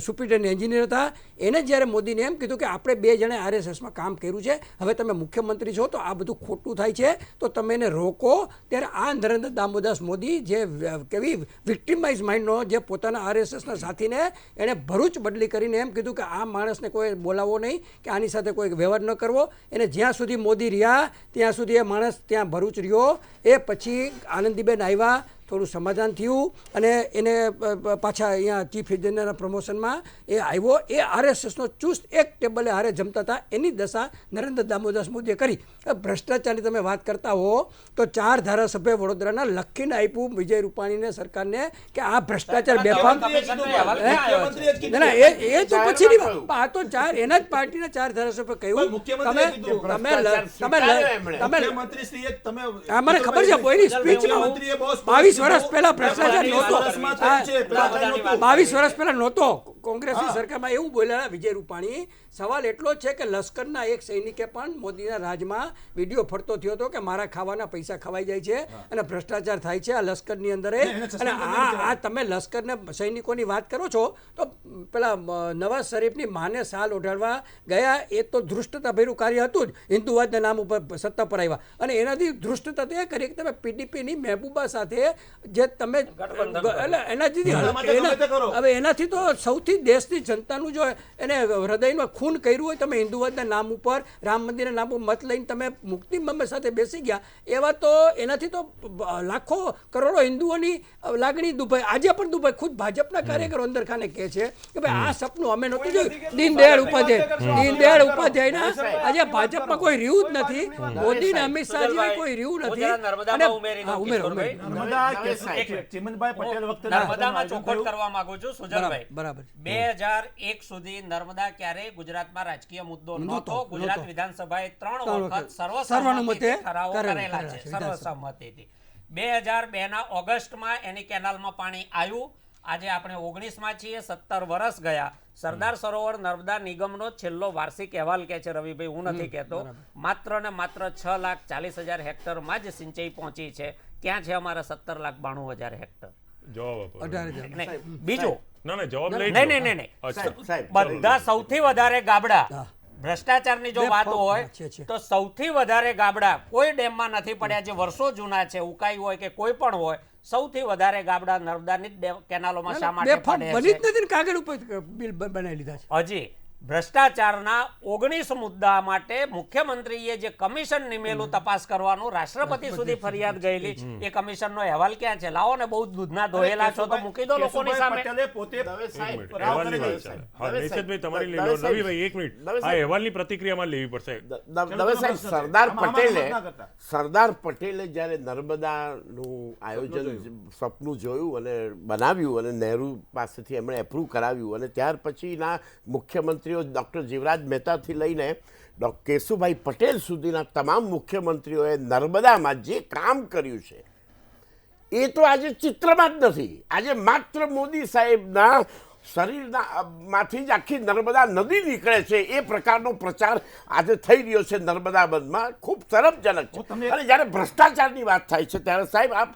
સુપ્રિન્ટેન્ડન્ટ એન્જિનિયર હતા. એને જ્યારે મોદીને એમ કીધું કે આપણે 2 જણે RSSમાં કામ કર્યું છે, હવે તમે મુખ્યમંત્રી છો તો આ બધું ખોટું થાય છે તો તમે એને રોકો, ત્યારે આ નરેન્દ્ર દામોદાસ મોદી જે કેવી વિક્ટિમાઇઝ માઇન્ડનો જે પોતાના RSSના સાથીને એણે ભરૂચ બદલી કરીને એમ કીધું કે આ માણસને કોઈ બોલાવવો નહીં, કે આની સાથે કોઈ વ્યવહાર ન કરવો. એને જ્યાં સુધી મોદી રહ્યા ત્યાં સુધી એ માણસ ત્યાં ભરૂચ રહ્યો. એ પછી આનંદીબેન આવ્યા, થોડું સમાધાન થયું અને એને પાછા અહીંયા ચીફ એન્જિનિયરના પ્રમોશનમાં એ આવ્યો. એ RSSનો ચુસ્ત એક ટેબલે હારે જમતા હતા, એની દશા નરેન્દ્ર દામોદાસ મોદીએ કરી. ભ્રષ્ટાચારની તમે વાત કરતા હો તો 4 ધારાસભ્ય વડોદરાના લખીને આપ્યું વિજય રૂપાણીને સરકારને કે આ ભ્ષ્ટાચાર બેફામ. ના એ તો પછીની વાત. આ તો 4 એના જ પાર્ટીના 4 ધારાસભ્ય કહ્યું મને ખબર છે કોઈની સ્પીચમાં 22 વર્ષ પહેલા ભ્રષ્ટાચાર નહોતો, 22 વર્ષ પહેલા નહોતો. કોંગ્રેસની સરકારમાં એવું બોલ્યા વિજય રૂપાણી. સવાલ એટલો જ છે કે લશ્કરના એક સૈનિકે પણ મોદીના રાજમાં વિડીયો ફરતો થયો હતો કે મારા ખાવાના પૈસા ખવાઈ જાય છે અને ભ્રષ્ટાચાર થાય છે આ લશ્કરની અંદર. અને આ તમે લશ્કરને સૈનિકોની વાત કરો છો તો પેલા નવાઝ શરીફની માને સાલ ઓઢાડવા ગયા, એ તો ધૃષ્ટતાભર્યું કાર્ય હતું જ. હિન્દુવાદના નામ ઉપર સત્તા પર આવ્યા અને એનાથી ધૃષ્ટતા તો એ કરી કે તમે PDPની મહેબૂબા સાથે જે તમે હવે એનાથી તો સૌથી દેશની જનતાનું જો એને હૃદયમાં ખૂન કર્યું હોય, તમે હિન્દુવાદના નામ ઉપર રામ મંદિરના નામ ઉપર મત લઈને તમે મુક્તિ મમ્મી સાથે બેસી ગયા, એવા તો એનાથી તો લાખો કરોડો હિન્દુઓની લાગણી દુભાઈ. આજે પણ દુભાઈ. ખુદ ભાજપના કાર્યકરો અંદર ખાને કહે છે કે ભાઈ આ સપનું અમે નહોતું જોયું. દીનદયાળ ઉપાધ્યાયના આજે ભાજપમાં કોઈ રહ્યું જ નથી. મોદી ને અમિત શાહ જેવા કોઈ રહ્યું નથી. નર્મદામાં ચોખવટ કરવા માંગુ છું સુજલભાઈ. બરાબર. 2001 સુધી નર્મદા ક્યારેય ગુજરાતમાં રાજકીય મુદ્દો નહોતો. ગુજરાત વિધાનસભાએ 3 વખત સર્વસંમતિથી ઠરાવો કરેલા છે, સર્વસંમતિથી. 2002ના ઓગસ્ટમાં એની કેનાલમાં પાણી આવ્યું. આજે આપણે 19માં છીએ, 17 વર્ષ ગયા. સરદાર સરોવર નર્મદા નિગમનો છેલ્લો વાર્ષિક અહેવાલ કહે છે રવિભાઈ, હું નથી કહેતો, માત્ર ને માત્ર 6,40,000 હેક્ટરમાં જ સિંચાઈ પહોંચી છે. ક્યાં છે અમારા 17,92,000 હેક્ટર? જવાબ બીજો ના જવાબ લઈ નહીં બધા સૌથી વધારે ગાબડા ભ્રષ્ટાચારની જો વાત હોય તો સૌથી વધારે ગાબડા કોઈ ડેમમાં નથી પડ્યા જે વર્ષો જૂના છે, ઉકાઈ હોય કે કોઈ પણ હોય. સૌથી વધારે ગાબડા નર્મદાની કેનાલોમાં શા માટે પડે છે? કાગળ ઉપર બિલ બનાવી લીધા છે. હજી ભ્રષ્ટાચારના 19 મુદ્દા માટે મુખ્યમંત્રીએ જે કમિશન નિમેલું તપાસ કરવાનું રાષ્ટ્રપતિ સુધી ફરિયાદ ગયેલી, એ કમિશનનો અહેવાલ ક્યાં છે? લાવો ને, બહુ દૂધના દોહેલા છો તો મૂકી દો લોકોની સામે. તમારી લઈ લો રવિભાઈ, 1 મિનિટ આ અહેવાલની પ્રતિક્રિયામાં લેવી પડશે. દવે સાહેબ, સરદાર પટેલે જ્યારે નર્મદાનું આયોજન સપનું જોયું અને બનાવ્યું અને નહેરુ પાસેથી એમણે એપ્રૂવ કરાવ્યું અને ત્યાર પછીના મુખ્યમંત્રી ડૉક્ટર જીવરાજ મહેતાથી લઈને કેશુભાઈ પટેલ સુધીના તમામ મુખ્યમંત્રીઓએ નર્મદામાં જે કામ કર્યું છે એ તો આજે ચિત્રમાં જ નથી. આજે માત્ર મોદી સાહેબના શરીરના માંથી જ આખી નર્મદા નદી નીકળે છે એ પ્રકારનો પ્રચાર આજે થઈ રહ્યો છે નર્મદા બંધમાં. ખૂબ શરમજનક છે. અને જ્યારે ભ્રષ્ટાચારની વાત થાય છે ત્યારે સાહેબ આપ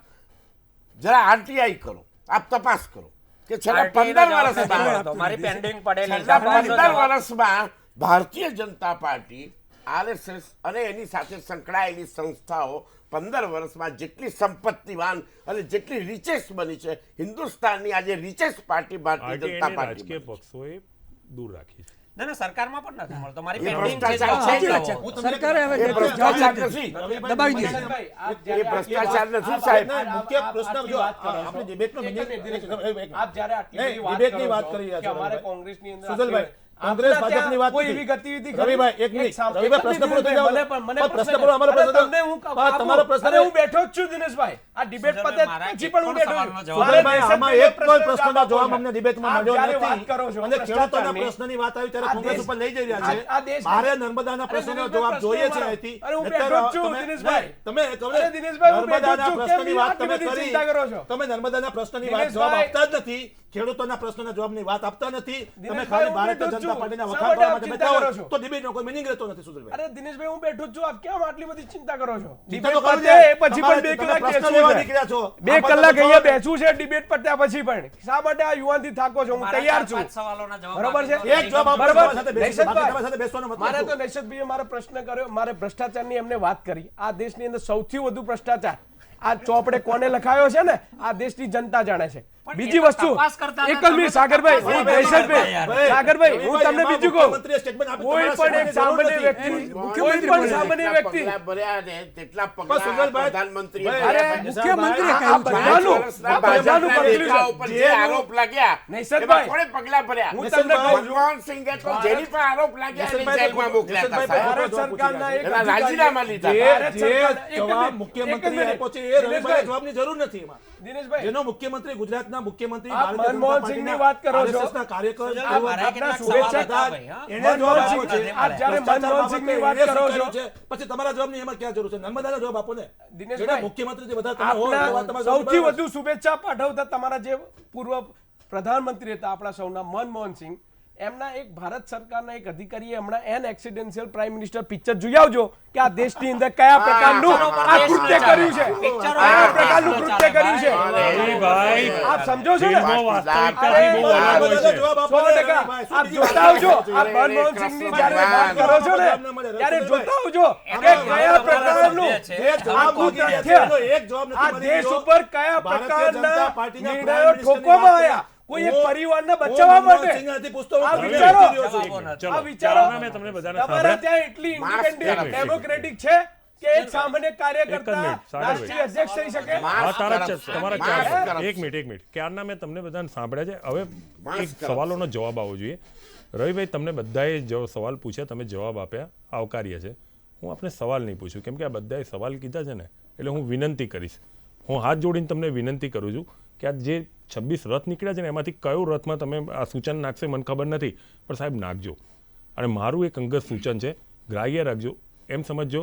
જરા RTI કરો, આપ તપાસ કરો કે છેલ્લા 15 વર્ષમાં ભારતીય જનતા પાર્ટી, RSS અને એની સાથે સંકળાયેલી સંસ્થાઓ 15 વર્ષમાં જેટલી સંપત્તિવાન અને જેટલી રિચેસ્ટ બની છે, હિન્દુસ્તાનની આજે richest party Bharatiya Janata party રાજકીય પક્ષોએ દૂર રાખી છે. ના સરકારમાં પણ નથી મળતો. મારી એ પેન્ડિંગ છે. સરકારે હવે એ ભ્રષ્ટાચાર નથી. દબાવી દે. એ ભ્ષ્ટાચાર નથી સાહેબ. મુખ્ય પ્રશ્ન જો આપણે ડિબેટમાં આપ જ્યારે આટલી બધી વાત કરો છો કે અમારે કોંગ્રેસની અંદર સુજલભાઈ કોંગ્રેસ આપના ત્યાં ભાજપની વાત કોઈ નથી. એવી ગતિવિધિ ખરી? રવિભાઈ, એક મિનિટ. સામ- રવિભાઈ, એક જ પ્રશ્ન પૂરો થઈ દિનેશભાઈ, જાવ. મને પણ પ્રશ્ન પ્રશ્ન પૂરો, અમારો અરે પ્રશ્ન તમને હું પણ તમારો પ્રશ્ન અરે હું બેઠો જ છું દિનેશભાઈ, આ ડિબેટ પતે મારા પછી એક પણ હું પણ બેઠો સવાલનો છું. જવાબ મારે સુજલભાઈ, આમાં દેશભક્તિનો એક પણ પ્રશ્નનો જવાબ જવાબ આપો અમને છો. ડિબેટમાં આપ મળ્યો જ્યારે વાત નથી. કરો છો અને ખેડૂતોના ભ્રષ્ટાચારની, પ્રશ્નની વાત આવી ત્યારે આ કોંગ્રેસ દેશ- ઉપર લઈ જઈ રહ્યા આ છે. દેશ- મારે નર્મદાના પ્રશ્નનો દિનેશભાઈ, જવાબ પ્રશ્ન જોઈએ છે મારો. અહીંથી. અરે હું નહીંતર બેઠો જ છું, તમે- દિનેશભાઈ. તમે અરે દિનેશભાઈ, હું બેઠો જ નર્મદાના છું. પ્રશ્નની કેમ વાત તમે આટલી બધી કરી. ચિંતા કરો છો? તમે નર્મદાના પ્રશ્નની વાત જવાબ દિનેશભાઈ, આપતા જ નથી. ખેડૂતોના પ્રશ્નના જવાબની વાત આપતા નથી. તમે દિનેશભાઈ, ખાલી હું ભારતીય બેઠો જ જનતા છું. પાર્ટીના શા વખાણ માટે કરવા આપ માટે ચિંતા કરો બેઠા હોય છો? તો ડિબેટનો કોઈ મિનિંગ રહેતો નથી. સુધીરભાઈ, અરે દિનેશભાઈ, હું બેઠો જ છું, આપ કેમ આટલી બધી ચિંતા કરો છો? ચિંતા ડિબેટ તો કરું પતે છું. એ પછી પણ 2 તમે કલાક પ્રશ્ન બેસવું લેવા છે. નીકળ્યા છો. 2 આ કલાક બધું અહીંયા તો- બેસવું છે ડિબેટ પત્યા પછી પણ. શા માટે આ યુવાનથી થાકો છો? હું મારા તૈયાર 4-5 છું. સવાલોના જવાબ બરોબર આપી છે? દો. એક જવાબ આપો, બરાબર. તમારી સાથે બેસીશું. બાકી તમારી સાથે બેસવાનો મતલબ મારે શું? તો નૈશદભાઈએ મારો પ્રશ્ન કર્યો, મારે ભ્રષ્ટાચારની એમને વાત કરી. આ દેશની અંદર સૌથી વધુ ભ્રષ્ટાચાર આ ચોપડે કોને લખાયો છે ને, આ દેશની જનતા જાણે છે. પણ બીજી એ તો વસ્તુ, તપાસ કરતા એક જ હતા, મિનિટ તમે સાગરભાઈ, તપાસ હું કરવા નૈશદભાઈ, યાર. સાગરભાઈ, હું તમને એમાં બીજું કહું, મુખ્યમંત્રીએ statement આપ્યું, કોઈ તમારા પણ એક statement સામાન્ય જરૂર વ્યક્તિ, નથી. કોઈ પણ સામાન્ય વ્યક્તિ, પગલા ભર્યા ને તેટલા પણ પગલા સુજલભાઈ, પ્રધાનમંત્રીએ ભાઈ, ભર્યા. મુખ્યમંત્રીએ આ કહ્યું છે. બધાનું, વર્ષના આ બધાનું ભાજપના conclusion. નેતા ઉપર જે આરોપ લાગ્યા નૈસદભાઈ, એમાં કોણે પગલા ભર્યા? હું તમને કહું છું, મનમોહન સિંઘે તો જેની પર આરોપ લાગ્યા એની નૈસદભાઈ, જેલમાં મોકલ્યા હતા, નૈસદભાઈ, સાહેબ. ભારત સરકારના એક એના અધિકારીએ- રાજીનામા લીધા. ભારત જે સરકારના- એક જ જવાબ મિનિટ, મુખ્યમંત્રી એક જ આપ્યો છે એ મિનિટ. રવિભાઈ જવાબની જરૂર નથી એમાં. દિનેશભાઈ, જેનો મુખ્યમંત્રી ગુજરાતના મુખ્યમંત્રી આપ ભારતીય જનતા મનમોહન સિંહની વાત કરો છો. RSS ના કાર્યકર આ મારા કેટલાક સવાલ હતા ભાઈ, હા. એને જવાબ આપ્યો છે. આપ જ્યારે મનમોહન સિંહની વાત એને કરો છો, સ્વીકાર્યું છે. પછી તમારા જવાબની એમાં ક્યાં જરૂર છે? નર્મદાનો જવાબ આપો ને. દિનેશભાઈ, જેના મુખ્યમંત્રી જે બધા તમે હો, એ વાત આપના તમારા સૌથી જવાબ વધુ શુભેચ્છા પાઠવતા તમારા જે પૂર્વ પ્રધાનમંત્રી હતા આપણા સૌના મનમોહન સિંહ, એમના એક ભારત સરકારના એક અધિકારીએ હમણાં એન એક્સિડેન્શિયલ પ્રાઇમ મિનિસ્ટર પિક્ચર જોઈ આવજો કે આ દેશની અંદર કયા પ્રકારનું આ કૃત્ય કર્યું છે, કયા પ્રકારનું કૃત્ય કર્યું છે. રવિભાઈ, આપ સમજો છો ને? ફિલ્મો વાસ્તવિકતાથી બહુ અરે, અલગ હોય છે. જવાબ આપો ને, 100% રવિભાઈ. શું આપ બીજી જોતા વાત આવજો. છે? આપ મનમોહન સિંહની જ્યારે વાત કરો છો ને ત્યારે જોતા આવજો કે કયા પ્રકારનું જે જવાબ આખું માંગી રહ્યા છે, તથ્ય એનો એક જવાબ નથી આ મળી દેશ રહ્યો. ઉપર કયા ભારતીય જનતા પ્રકારના પાર્ટીના નિર્ણયો પ્રાઇમ મિનિસ્ટરની ઠોકવામાં વાત આવ્યા કરી. કોઈ એક હું- પરિવારને હું બચાવવા મનમોહન માટે. સિંહથી પૂછતો હું આ તમને વિચારો. વિચાર્યો છું. જવાબો નથી. ચલો, આ વિચારો ત્યારના મેં તમને બધાને તમારા સાંભળ્યા. ત્યાં એટલી માસ્ક ઇન્ડિપેન્ડન્ટ પહેરો. ડેમોક્રેટિક છે કે એક સામાન્ય એક જ કાર્યકર્તા મિનિટ, સાગરભાઈ. રાષ્ટ્રીય અધ્યક્ષ થઈ શકે. હા, તારા જ છે, કરપ્શન. તમારા માસ ચાર છે. કરપ્શન. એક મિનિટ ક્યારના મેં તમને બધાને સાંભળ્યા છે. હવે માસ એક કરપ્શન. સવાલોનો જવાબ આવવો જોઈએ. રવિભાઈ, તમને બધાએ જો સવાલ પૂછ્યા, તમે જવાબ આપ્યા, આવકાર્ય છે. હું આપને સવાલ નહીં પૂછું, કેમ કે આ બધાએ સવાલ કીધા છે ને, એટલે હું વિનંતી કરીશ. હું હાથ જોડીને તમને વિનંતી કરું છું કે આ જે 26 રથ નીકળ્યા છે ને, એમાંથી કયો રથમાં તમે આ સૂચન નાખશે મને ખબર નથી, પણ સાહેબ નાખજો. અને મારું એક અંગત સૂચન છે, ગ્રાહ્ય રાખજો. એમ સમજજો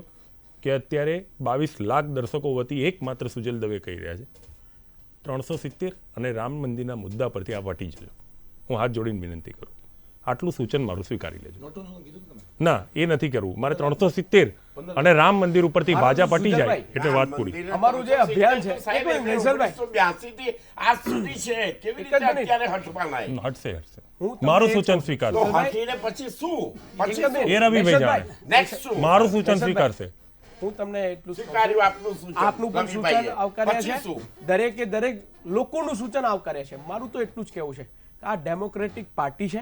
કે અત્યારે 22 લાખ દર્શકો વતી એકમાત્ર સુજલ દવે કહી રહ્યા છે 370 અને રામ મંદિરના મુદ્દા પરથી આ વટી જજો. હું હાથ જોડીને વિનંતી કરું, આટલું સૂચન મારું સ્વીકારી લેજો. ના, એ નથી કરવું મારે. 370 અને રામ મંદિર ઉપરથી ભાજપ હટી જાય એટલે વાત પૂરી. અમારું જે અભિયાન છે, સાહેબ, એક મિનિટ, નૈસરભાઈ. 1982 થી આજ સુધી છે. કેવી રીતે એક જ મિનિટ. અત્યારે હટવાના એ? હટશે હું તમને મારું એક સૂચન તો સ્વીકારશે. હટીને પછી શું? પછી એક જ મિનિટ. શું? એ રવિભાઈ જાણે. Next શું? મારું સૂચન નૈસરભાઈ. સ્વીકારશે. હું તમને એટલું જ કહું છું. સ્વીકાર્યું આપનું સૂચન. આપનું પણ રવિભાઈએ. સૂચન આવકાર્ય પછી છે, શું? દરેકે દરેક લોકોનું સૂચન આવકાર્ય છે. મારું તો એટલું જ કહેવું છે કે આ ડેમોક્રેટિક પાર્ટી છે.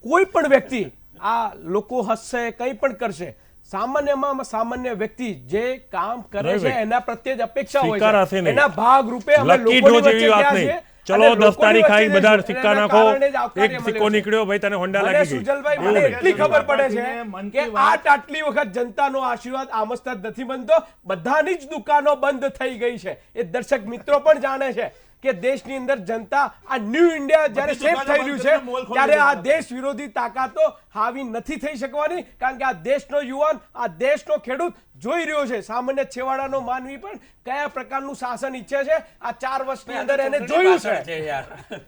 કોઈ પણ વ્યક્તિ આ લોકો હસશે, કંઈ પણ કરશે, સામાન્યમાં સામાન્ય વ્યક્તિ જે કામ કરે છે રવિભાઈ, એના પ્રત્યે જ અપેક્ષા હોય સ્વીકારાશે છે. નહીં. એના ભાગ રૂપે અમે લકી લોકોની ડ્રો વચ્ચે જેવી વાત ગયા નહીં. છીએ. ચલો અને 10 લોકોની તારીખ આવી, વચ્ચે બધા જઈશું. સિક્કા એના નાખો. કારણે જ આવકાર્ય એક મળ્યો સિક્કો છે. નીકળ્યો, ભાઈ તને હોન્ડા મને લાગી ગઈ. સુજલભાઈ, એવું મને નહીં. એટલી ખબર પડે છે મન કે કી વાત- આટલી વખત જનતાનો આશીર્વાદ આમસ્તા જ નથી બનતો. બધાની જ દુકાનો બંધ થઈ ગઈ છે. એ દર્શક મિત્રો પણ જાણે છે કે દેશની અંદર જનતા આ ન્યૂ ઇન્ડિયા જ્યારે બધી શેપ થઈ દુકાનો રહ્યું બંધ છે કરીને મોલ ખોલી ત્યારે આ દેવાના. દેશ વિરોધી તાકાતો હાવી નથી થઈ શકવાની. કારણ કે આ દેશનો યુવાન, આ દેશનો ખેડૂત જોઈ રહ્યો છે. સામાન્ય છેવાડાનો માનવી પણ કયા પ્રકારનું શાસન ઈચ્છે છે આ 4 વર્ષની અંદર એને જોયું છે. યાર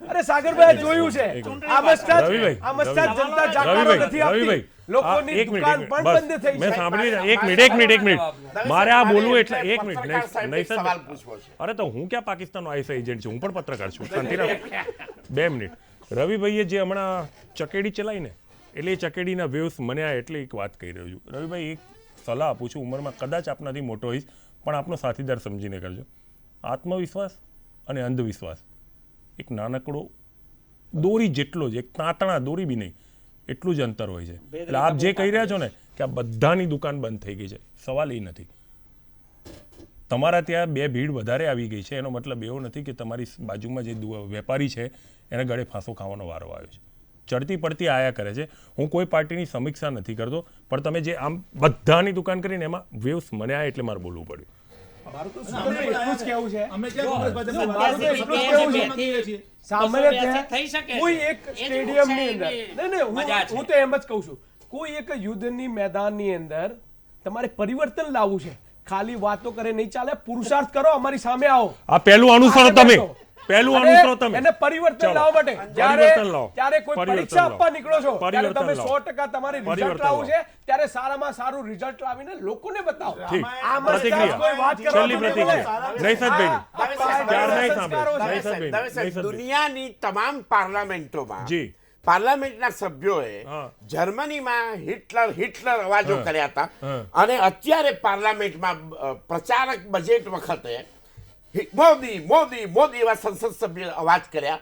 અરે સાગરભાઈ, આ જોયું છે. આમસ્તા જ રવિભાઈ, જનતા જાકારો રવિભાઈ, નથી આપતી. રવિભાઈ, લોકોની એક મિનિટ, દુકાન એક પણ મિનિટ, બંધ બસ. થઈ મેં છે. સાંભળી, એક મિનિટ. મારે આ બોલવું એટલે એક મિનિટ. પત્રકાર સાહેબને એક સવાલ પૂછવો છે. અરે તો હું ક્યાં પાકિસ્તાનનો આઈએસઆઈ એજન્ટ છું? હું પણ પત્રકાર છું. શાંતિ રાખ. 2 મિનિટ. રવિભાઈએ જે હમણાં ચકેડી ચલાવી ને, એટલે એ ચકેડીના વેવ્સ મને આ એટલે એક વાત કહી રહ્યો છું. રવિભાઈ, એક સલાહ આપું છું, ઉંમરમાં કદાચ આપનાથી મોટો હોઈશ, પણ આપનો સાથીદાર સમજીને કરજો. આત્મવિશ્વાસ અને અંધવિશ્વાસ એક નાનકડો દોરી જેટલો જ, એક તાંતણા દોરી બી નહીં એટલું જ અંતર હોય છે. એટલે આપ જે કહી રહ્યા છો ને કે આ બધાની દુકાન બંધ થઈ ગઈ છે, સવાલ એ નથી. તમારા ત્યાં 2 ભીડ વધારે આવી ગઈ છે, એનો મતલબ એવો નથી કે તમારી બાજુમાં જે વેપારી છે એને ગળે ફાંસો ખાવાનો વારો આવ્યો છે. ચડતી પડતી આયા કરે છે. હું કોઈ પાર્ટીની સમીક્ષા નથી કરતો, પણ તમે જે આમ બધાની દુકાન કરીને એમાં વેવ્સ મને આ એટલે મારે બોલવું પડ્યું. મારું તો સુજલભાઈ એટલું જ કહેવું છે, અમે ક્યાં કોંગ્રેસ પાર્ટીને મારું તો એટલું જ કહેવું છે, કહીએ છીએ. સામાન્ય બસો રીતે થઈ શકે કોઈ છે. એક એ જ સ્ટેડિયમની અંદર લોકશાહીની મજા છે. હું તો એમ જ કહું છું, કોઈ એક યુદ્ધની મેદાનની અંદર તમારે પરિવર્તન લાવવું છે, ખાલી વાતો કરે નહીં ચાલે, પુરુષાર્થ કરો, અમારી સામે આવો. આ પહેલું અનુસરો આગળ તમે, બેસો. પહેલું અને અનુસરો તમે. એને પરિવર્તન ચાલો. લાવવા માટે પરિવર્તન લાવો. ત્યારે કોઈ પરિવર્તન પરીક્ષા લાવો. આપવા નીકળો છો ત્યારે પરિવર્તન તમે લાવો. 100% તમારી રિઝલ્ટ પરિવર્તન લાવવું છે, લાવો. ત્યારે સારામાં સારું રિઝલ્ટ લાવીને લોકોને બતાવો. ઠીક. આમાં પ્રતિક્રિયા. કોઈ વાત કરવા છેલ્લી માટે પ્રતિક્રિયા. બોલે. નૈસદભાઈની. આ ત્યાર નહીં સંસ્કારો સાંભળે. છે. નૈસદભાઈ. દુનિયાની તમામ પાર્લામેન્ટોમાં જી. પાર્લામેન્ટના સભ્યોએ હા. જર્મનીમાં હિટલર અવાજો હા. કર્યા હતા હા. અને અત્યારે પાર્લામેન્ટમાં પ્રચારક બજેટ વખતે મોદી મોદી મોદી એવા સંસદ સભ્ય અવાજ કર્યા.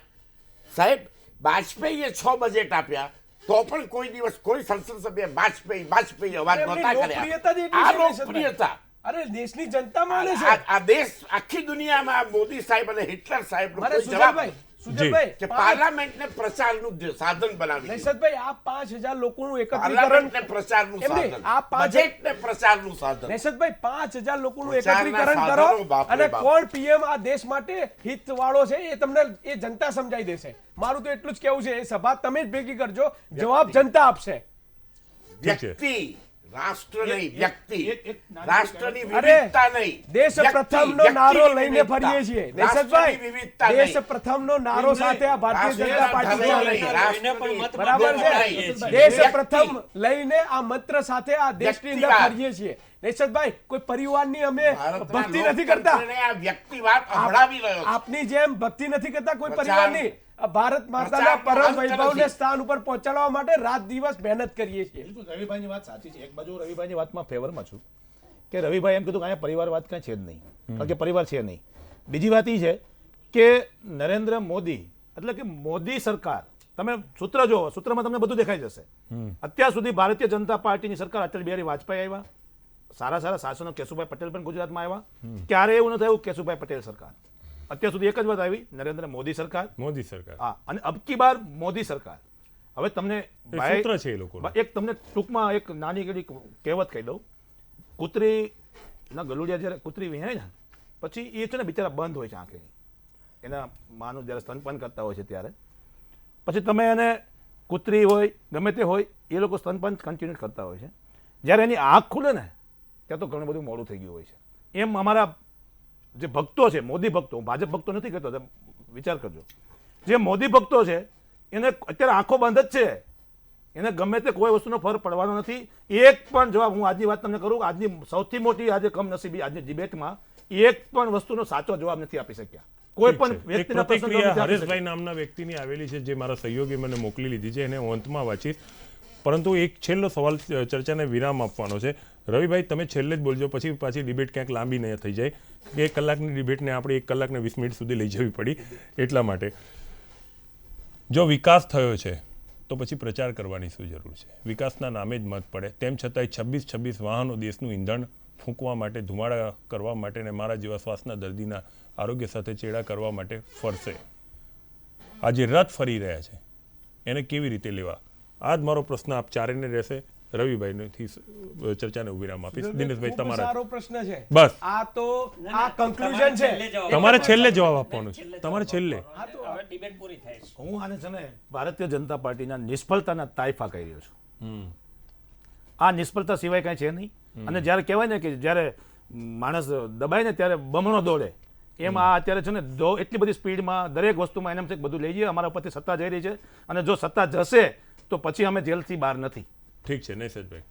સાહેબ, વાજપેયીએ 6 બજેટ આપ્યા તો પણ કોઈ દિવસ કોઈ સંસદ સભ્ય વાજપેયી અવાજ એમની નહોતા લોકપ્રિયતા જ કર્યા. એટલી આ છે, લોકપ્રિયતા અરે દેશની જનતા માને છે. આ દેશ આખી દુનિયામાં મોદી સાહેબ અને હિટલર સાહેબનો મારે કોઈ જવાબ સુજલભાઈ નથી. સુજલભાઈ કે પાર્લામેન્ટને પ્રચારનું સાધન બનાવી દીધું. નૈસદભાઈ આ 5000 લોકોનું એકત્રીકરણ પાર્લામેન્ટને પ્રચારનું એમ નહીં, સાધન, આ પાંચ- બજેટને પ્રચારનું સાધન. નૈસદભાઈ 5000 લોકોનું પ્રચારના એકત્રીકરણ કરો સાધનો, બાપ રે અને બાપ. કોણ પીએમ આ દેશ માટે હિત વાળો છે એ તમને એ જનતા સમજાઈ દેશે. મારું તો એટલું જ કહેવું છે, એ સભા તમે જ ભેગી કરજો, જવાબ જનતા આપશે. ઠીક છે. વ્યક્તિ, રાષ્ટ્ર નહીં, વ્યક્તિ, એક નાની રાષ્ટ્રની અરે, વિવિધતા નહીં, દેશ વ્યક્તિ, પ્રથમનો વ્યક્તિની નારો લઈને વિવિધતા. ફરીએ છીએ. રાષ્ટ્રની નૈસદભાઈ વિવિધતા દેશ નહીં. પ્રથમનો નારો સાથે આ ભારતીય જનતા રાષ્ટ્રના પાર્ટી ધર્મ ચાલે નહીં, છે. રાષ્ટ્રની મત બરાબર કરીએ છે. છીએ. દેશ વ્યક્તિ. પ્રથમ લઈને આ મંત્ર સાથે આ દેશની અંદર વ્યક્તિવાદ. ફરીએ છીએ. નૈસદભાઈ કોઈ પરિવારની અમે ભારતના ભક્તિ નથી કરતા. લોકતંત્રને આ વ્યક્તિવાદ અભડાવી રહ્યો છે. આપની જેમ ભક્તિ નથી કરતા કોઈ પ્રચાર- પરિવારની. આ ભારત માતાના પ્રચારનો પરમ અંત વૈભવને નથી. સ્થાન ઉપર પહોંચાડવા માટે રાત દિવસ મહેનત કરીએ છીએ. બિલકુલ રવિભાઈની વાત સાચી છે. એક બાજુ રવિભાઈની વાતમાં ફેવરમાં છું કે રવિભાઈ એમ કીધું કે અહીંયા પરિવાર વાત કાંઈ છે જ નહીં, કારણ કે પરિવાર છે નહીં. બીજી વાત એ છે કે નરેન્દ્ર મોદી એટલે કે મોદી સરકાર, તમે સૂત્ર જો, સૂત્રમાં તમને બધું દેખાઈ જશે. અત્યાર સુધી ભારતીય જનતા પાર્ટીની સરકાર અટલ બિહારી વાજપેયી આવ્યા, સારા શાસનો કેશુભાઈ પટેલ પણ ગુજરાતમાં આવ્યા. ક્યારે એવું ન થયું કેશુભાઈ પટેલ સરકાર. અત્યાર સુધી એક જ વાત આવી, નરેન્દ્ર મોદી સરકાર. મોદી સરકાર. હા, અને અબકી બાર મોદી સરકાર. હવે તમને એ ભાઈ- સૂત્ર છે એ લોકોનું. એક તમને ટૂંકમાં એક નાની ઘડી કહેવત કહી દઉં. કૂતરીના ગલુડિયા જ્યારે કૂતરી વિહાય ને પછી એ છે ને બિચારા બંધ હોય છે આંખેની, એના માનું જ્યારે સ્તનપાન કરતા હોય છે ત્યારે પછી તમે એને કૂતરી હોય ગમે તે હોય એ લોકો સ્તનપાન કન્ટિન્યુ કરતા હોય છે. જ્યારે એની આંખ ખુલે ને ત્યાં તો ઘણું બધું મોડું થઈ ગયું હોય છે. એમ અમારા જે ભક્તો છે, મોદી ભક્તો, હું ભાજપ ભક્તો નથી કહેતો, તમે વિચાર કરજો, જે મોદી ભક્તો છે એને અત્યારે આંખો બંધ જ છે, એને ગમે તે કોઈ વસ્તુનો ફરક પડવાનો નથી. એક પણ જવાબ, હું આજની વાત તમને કરું, આજની સૌથી મોટી આજે કમનસીબી આજની ડિબેટમાં એક પણ વસ્તુનો સાચો જવાબ નથી આપી શક્યા. કોઈ પણ એક વ્યક્તિના પ્રશ્નનો જવાબ પ્રતિક્રિયા નથી આપી હરેશભાઈ નામના વ્યક્તિની આવેલી છે, જે મારા સહયોગી મને મોકલી લીધી છે, એને હું અંતમાં વાંચીશ. પરંતુ એક છેલ્લો સવાલ ચર્ચાને વિરામ આપવાનો છે. રવિભાઈ, તમે છેલ્લે જ બોલજો, પછી પાછી ડિબેટ ક્યાંક લાંબી નહીં થઈ જાય કે 1 કલાકની ડિબેટને આપણે 1 કલાક ને 20 મિનિટ સુધી લઈ જવી પડી. એટલા માટે જો વિકાસ થયો છે તો પછી પ્રચાર કરવાની શું જરૂર છે? વિકાસના નામે જ મત પડે. તેમ છતાંય 26 વાહનો દેશનું ઈંધણ ફૂંકવા માટે, ધુમાડા કરવા માટે ને મારા જેવા શ્વાસના દર્દીના આરોગ્ય સાથે ચેડા કરવા માટે ફરશે. આ જે રથ ફરી રહ્યા છે એને કેવી રીતે લેવા? આ જ મારો પ્રશ્ન આપ ચારેને રહેશે. રવિભાઈથી ચર્ચાને વિરામ આપીશ. દિનેશભાઈ, ખૂબ તમારા સારો પ્રશ્ન છે. બસ. આ તો આ કન્ક્લુઝન છે. તમારે છેલ્લે જવાબ આપવાનો છે. તમારે છેલ્લે. હવે ડિબેટ પૂરી થાય છે. હું આને છે ને ભારતીય જનતા પાર્ટીના નિષ્ફળતાના તાઇફા કહી રહ્યો છું. આ નિષ્ફળતા સિવાય કાંઈ છે નહીં. અને જ્યારે કહેવાય ને કે જ્યારે માણસ દબાય ને ત્યારે બમણો દોડે, એમ આ અત્યારે છે ને એટલી બધી સ્પીડમાં દરેક વસ્તુમાં એમ છે કે બધું લઈ જઈએ. અમારા ઉપરથી સત્તા જઈ રહી છે અને જો સત્તા જશે તો પછી અમે જેલથી બહાર નથી. ઠીક છે નૈસદભાઈ.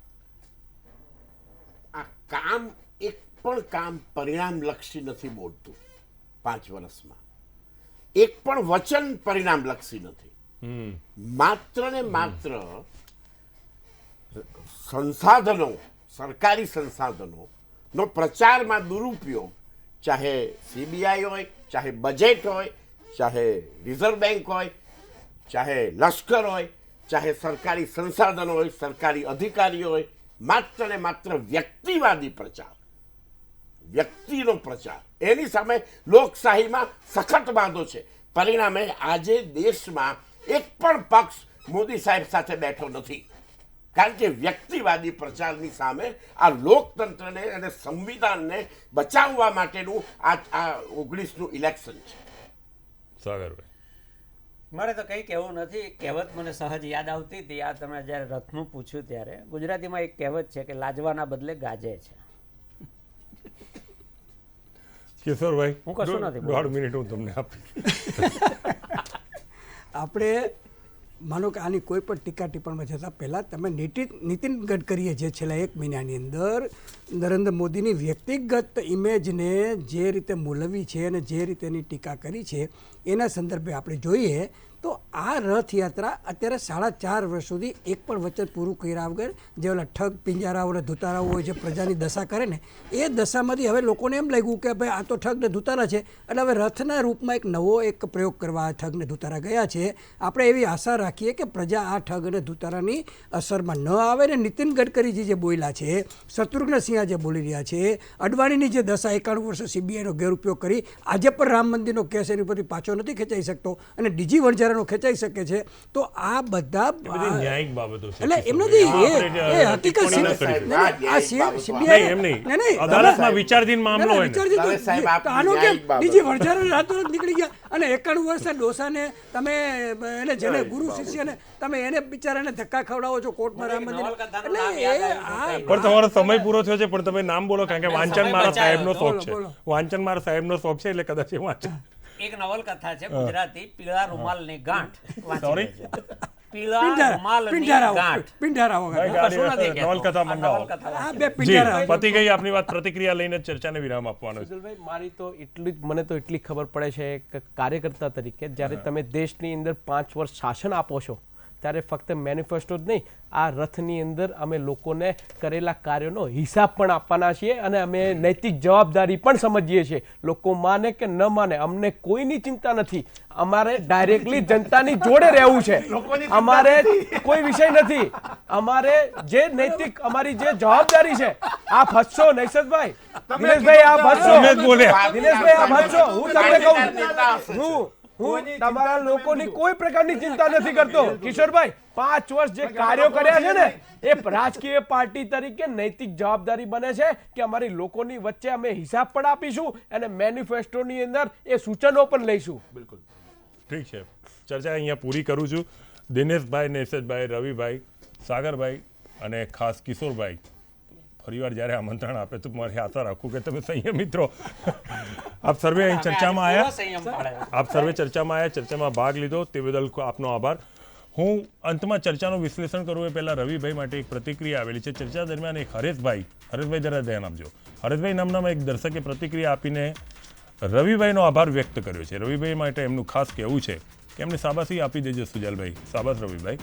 આ કામ એક પણ કામ પરિણામલક્ષી નથી બોલતું 5 વર્ષમાં. એક પણ વચન પરિણામલક્ષી નથી. માત્ર ને માત્ર સંસાધનો, સરકારી સંસાધનો નો પ્રચારમાં દુરુપયોગ, ચાહે સીબીઆઈ હોય, ચાહે બજેટ હોય, ચાહે રિઝર્વ બેંક હોય, ચાહે લશ્કર હોય, ચાહે સરકારી સંસાધનો હોય, સરકારી અધિકારીઓ હોય, માત્ર ને માત્ર વ્યક્તિવાદી પ્રચાર, વ્યક્તિનો પ્રચાર, એની સામે લોકશાહીમાં સખત વાંધો છે. પરિણામે આજે દેશમાં એક પણ પક્ષ મોદી સાહેબ સાથે બેઠો નથી, કારણ કે વ્યક્તિવાદી પ્રચારની સામે આ લોકતંત્રને અને સંવિધાનને બચાવવા માટેનું આ 19નું ઇલેક્શન છે. સાગરભાઈ, મારે તો કંઈ કહેવું નથી. કહેવત મને સહજ યાદ આવતી હતી. આ તમે જ્યારે રથનું પૂછ્યું ત્યારે ગુજરાતીમાં એક કહેવત છે કે લાજવાના બદલે ગાજે છે. કિશોરભાઈ, હું કશું નથી બોલતો. 1.5 મિનિટ હું તમને આપીશ. આપણે માનો કે આની કોઈ પણ ટીકા ટિપ્પણમાં જતાં પહેલાં તમે નીતિન ગડકરીએ જે છેલ્લા 1 મહિનાની અંદર નરેન્દ્ર મોદીની વ્યક્તિગત ઇમેજને જે રીતે મૂલવી છે અને જે રીતે એની ટીકા કરી છે એના સંદર્ભે આપણે જોઈએ તો આ રથયાત્રા અત્યારે 4.5 વર્ષ સુધી એક પણ વચન પૂરું કર્યા વગર જે ઓલા ઠગ પિંજારાઓ અને ધુતારાઓ હોય જે પ્રજાની દશા કરે ને એ દશામાંથી હવે લોકોને એમ લાગ્યું કે ભાઈ આ તો ઠગ ને ધુતારા છે, એટલે હવે રથના રૂપમાં એક નવો એક પ્રયોગ કરવા આ ઠગ ને ધુતારા ગયા છે. આપણે એવી આશા રાખીએ કે પ્રજા આ ઠગ અને ધુતારાની અસરમાં ન આવે ને નીતિન ગડકરીજી જે બોલ્યા છે, શત્રુઘ્ન સિંહા જે બોલી રહ્યા છે, અડવાણીની જે દશા 91 વર્ષે CBIનો ગેરઉપયોગ કરી આજે પણ રામ મંદિરનો કેસ એની પરથી પાછો નથી ખેંચાઈ શકતો અને ડીજી વણઝારાનો ખેંચાઈ શકે છે, તો આ બધા ન્યાયિક બાબતો છે. એટલે એમ નથી એ હકીકત અદાલતમાં વિચારધીન મામલો હોય ને. આનો કેમ બીજી વણઝારા રાતોરાત નીકળી ગયા અને 91 વર્ષના ડોસાને તમે એને જેને ગુરુ શિષ્યને તમે એને બિચારાને ધક્કા ખવડાવો છો કોર્ટમાં રામ મંદિર. એટલે પણ તમારો સમય પૂરો થયો છે, પણ તમે નામ બોલો, કારણ કે વાંચન મારા સાહેબનો શોખ છે. વાંચન મારા સાહેબનો શોખ છે, એટલે કદાચ એ વાંચન. એક નવલકથા છે ગુજરાતી, પીળા રૂમાલની ગાંઠ. Sorry? પીળા રૂમાલની ગાંઠ. પિંડારાઓ કશું નથી કહેતો. નવલકથા આ મંગાવો. નવલકથા આ બે જી, પિંડારા પતી ગઈ આપની વાત. પ્રતિક્રિયા લઈને ચર્ચાને વિરામ આપવાનો છે. સુજલભાઈ, મારી તો મને તો એટલી ખબર પડે છે કે કાર્યકર્તા તરીકે જ્યારે તમે દેશની અંદર 5 વર્ષ શાસન આપો છો ત્યારે ફક્ત મેનિફેસ્ટો જ નહીં, આ રથની અંદર અમે લોકોને કરેલા કાર્યોનો હિસાબ પણ આપવાના છીએ અને અમે નૈતિક જવાબદારી પણ સમજીએ છીએ. લોકો માને કે ન માને અમને કોઈની ચિંતા નથી. અમારે ડાયરેક્ટલી જનતાની જોડે રહેવું છે. અમારે કોઈ વિષય નથી. અમારે જે નૈતિક અમારી જે જવાબદારી છે આ ફસશો નૈસદભાઈ, દિનેશભાઈ આ ફસશો, તમે જ બોલ્યા. દિનેશભાઈ આ ફસશો. હું તમને કહું હું તમારા લોકોની કોઈ પ્રકારની ચિંતા નથી કરતો. કિશોરભાઈ, 5 વર્ષ જે કાર્યો કર્યા છે ને એ રાજકીય પાર્ટી તરીકે નૈતિક જવાબદારી બને છે કે અમારી લોકોની વચ્ચે અમે હિસાબ પણ આપીશું અને મેનિફેસ્ટોની અંદર એ સૂચનો પણ લઈશું. બિલકુલ ઠીક છે. ચર્ચા અહીંયા પૂરી કરું છું. દિનેશભાઈ, નેસેશભાઈ, રવિભાઈ, સાગરભાઈ અને ખાસ કિશોરભાઈ, ફરીવાર જ્યારે આમંત્રણ આપે તો મારી આશા રાખું કે તમે સંયમિત રહો. આપ સર્વે અહીં ચર્ચામાં આવ્યા, સંયમ પાળે. આપ સર્વે ચર્ચામાં આવ્યા, ચર્ચામાં ભાગ લીધો તે બદલ આપનો આભાર. હું અંતમાં ચર્ચાનું વિશ્લેષણ કરું એ પહેલાં રવિભાઈ માટે એક પ્રતિક્રિયા આવેલી છે. ચર્ચા દરમિયાન એક હરેશભાઈ જરા ધ્યાન આપજો. હરેશભાઈ નામના એક દર્શકે પ્રતિક્રિયા આપીને રવિભાઈનો આભાર વ્યક્ત કર્યો છે. રવિભાઈ માટે એમનું ખાસ કહેવું છે કે એમને શાબાશી આપી દેજો સુજલભાઈ. શાબાશ રવિભાઈ.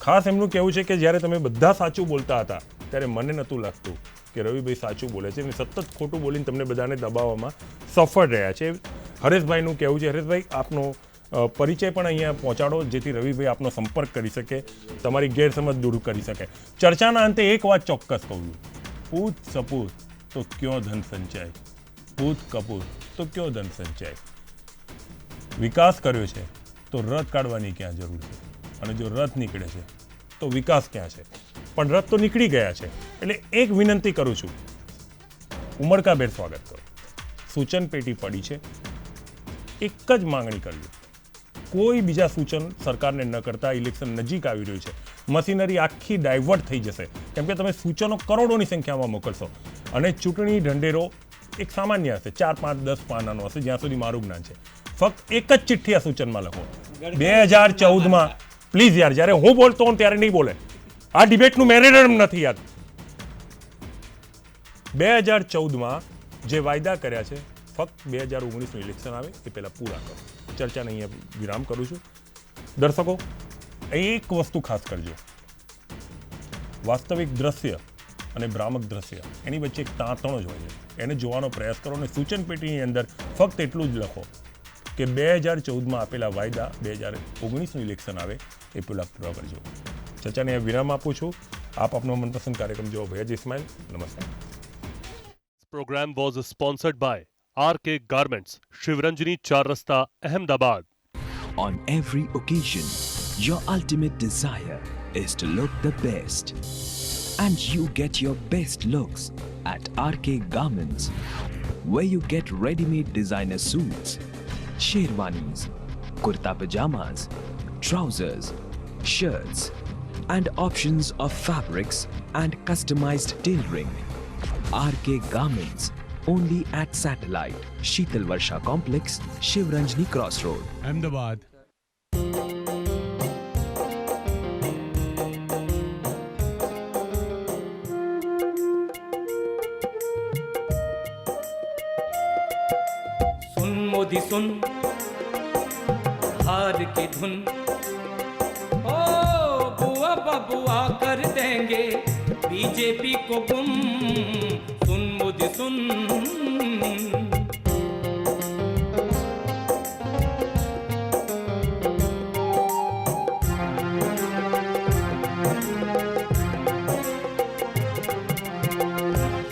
ખાસ એમનું કહેવું છે કે જ્યારે તમે બધા સાચું બોલતા હતા ત્યારે મને નહોતું લાગતું કે રવિભાઈ સાચું બોલે છે. સતત ખોટું બોલીને તમને બધાને દબાવવામાં સફળ રહ્યા છે. હરેશભાઈનું કહેવું છે. હરેશભાઈ, આપનો પરિચય પણ અહીંયા પહોંચાડો જેથી રવિભાઈ આપનો સંપર્ક કરી શકે, તમારી ગેરસમજ દૂર કરી શકે. ચર્ચાના અંતે એક વાત ચોક્કસ કહું છું, પૂત સપૂત તો ક્યો ધન સંચય, પૂત કપૂત તો ક્યો ધન સંચય. વિકાસ કર્યો છે તો રથ કાઢવાની ક્યાં જરૂર છે, અને જો રથ નીકળે છે તો વિકાસ ક્યાં છે? પણ રથ તો નીકળી ગયા છે. એટલે એક વિનંતી કરું છું, ઉમળકાભેર સ્વાગત કરો. સૂચન પેટી પડી છે, એક જ માંગણી કરવી, કોઈ બીજા સૂચન સરકારને ન કરતા. ઇલેક્શન નજીક આવી રહ્યું છે, મશીનરી આખી ડાયવર્ટ થઈ જશે, કેમ કે તમે સૂચનો કરોડોની સંખ્યામાં મોકલશો અને ચૂંટણી ઢંઢેરો એક સામાન્ય હશે, 4, 5, 10 પાનાનો હશે, જ્યાં સુધી મારું જ્ઞાન છે. ફક્ત એક જ ચિઠ્ઠી આ સૂચનમાં લખો. 2014માં પ્લીઝ યાર, જ્યારે હું બોલતો હોઉં ત્યારે નહીં બોલે. આ ડિબેટનું મેરેડમ નથી યાર. 2014માં જે વાયદા કર્યા છે ફક્ત 2019નું ઇલેક્શન આવે એ પહેલાં પૂરા કરો. ચર્ચાને અહીંયા વિરામ કરું છું. દર્શકો, એક વસ્તુ ખાસ કરજો, વાસ્તવિક દ્રશ્ય અને ભ્રામક દ્રશ્ય એની વચ્ચે એક તાંતણો જ હોય છે. એને જોવાનો પ્રયાસ કરો અને સૂચન પેટીની અંદર ફક્ત એટલું જ લખો કે 2014માં આપેલા વાયદા 2019નું ઇલેક્શન આવે એ પહેલાં પૂરા કરજો. ચર્ચાને અહીંયા વિરામ આપું છું. આપ આપનો મનપસંદ કાર્યક્રમ જોવો. ભૈયાજી ઇસ્માઇલ, નમસ્કાર. program was sponsored by RK Garments, Shivranjani 4 Rasta, Ahmedabad. On every occasion, Your ultimate desire is to look the best. And you get your best looks at RK Garments, where you get ready-made designer suits, sherwanis, kurta pajamas, trousers, shirts, and options of fabrics and customized tailoring. RK Garments, only at Satellite, Sheetal Varsha Complex, Shivranjani Crossroad. Ahmedabad. सुन मोदी सुन, हार की धुन, ओ बुआ बबुआ कर देंगे BJP को गुम. सुन मोदी सुन,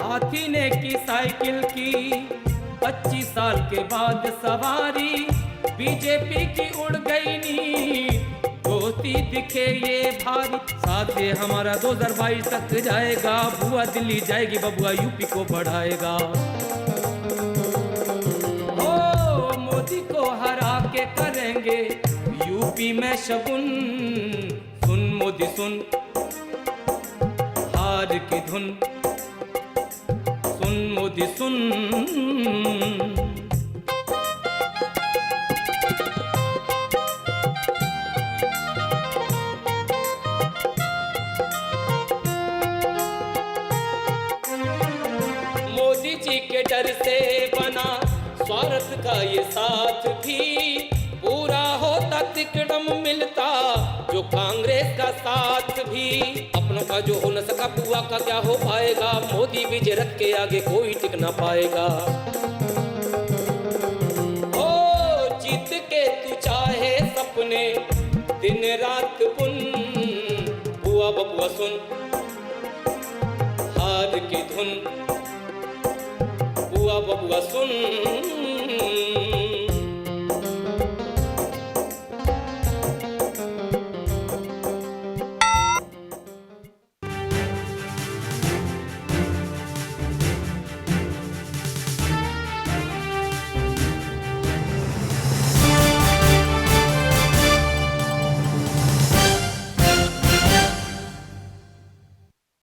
हाथी ने की साइकिल की 25 साल के बाद सवारी, बीजेपी की उड़ गई नी दोस्ती दिखे ये भारी. साथ ये हमारा 2022 तक जाएगा, बुआ दिल्ली जाएगी, बबुआ यूपी को बढ़ाएगा. ओ मोदी को हरा के करेंगे यूपी में शगुन. सुन मोदी सुन, हार की धुन, सुन मोदी सुन. मोदी जी के डर से बना स्वार्थ का ये साथ भी, पूरा होता तिकड़म मिलता जो कांग्रेस का साथ भी. अपनों का जो हो न सका बुआ का क्या हो पाएगा, मोदी विजय रथ के आगे कोई टिक ना पाएगा. ओ जीत के तू चाहे सपने दिन रात बुन, बुआ बबुआ सुन, हार की धुन, बुआ बबुआ सुन.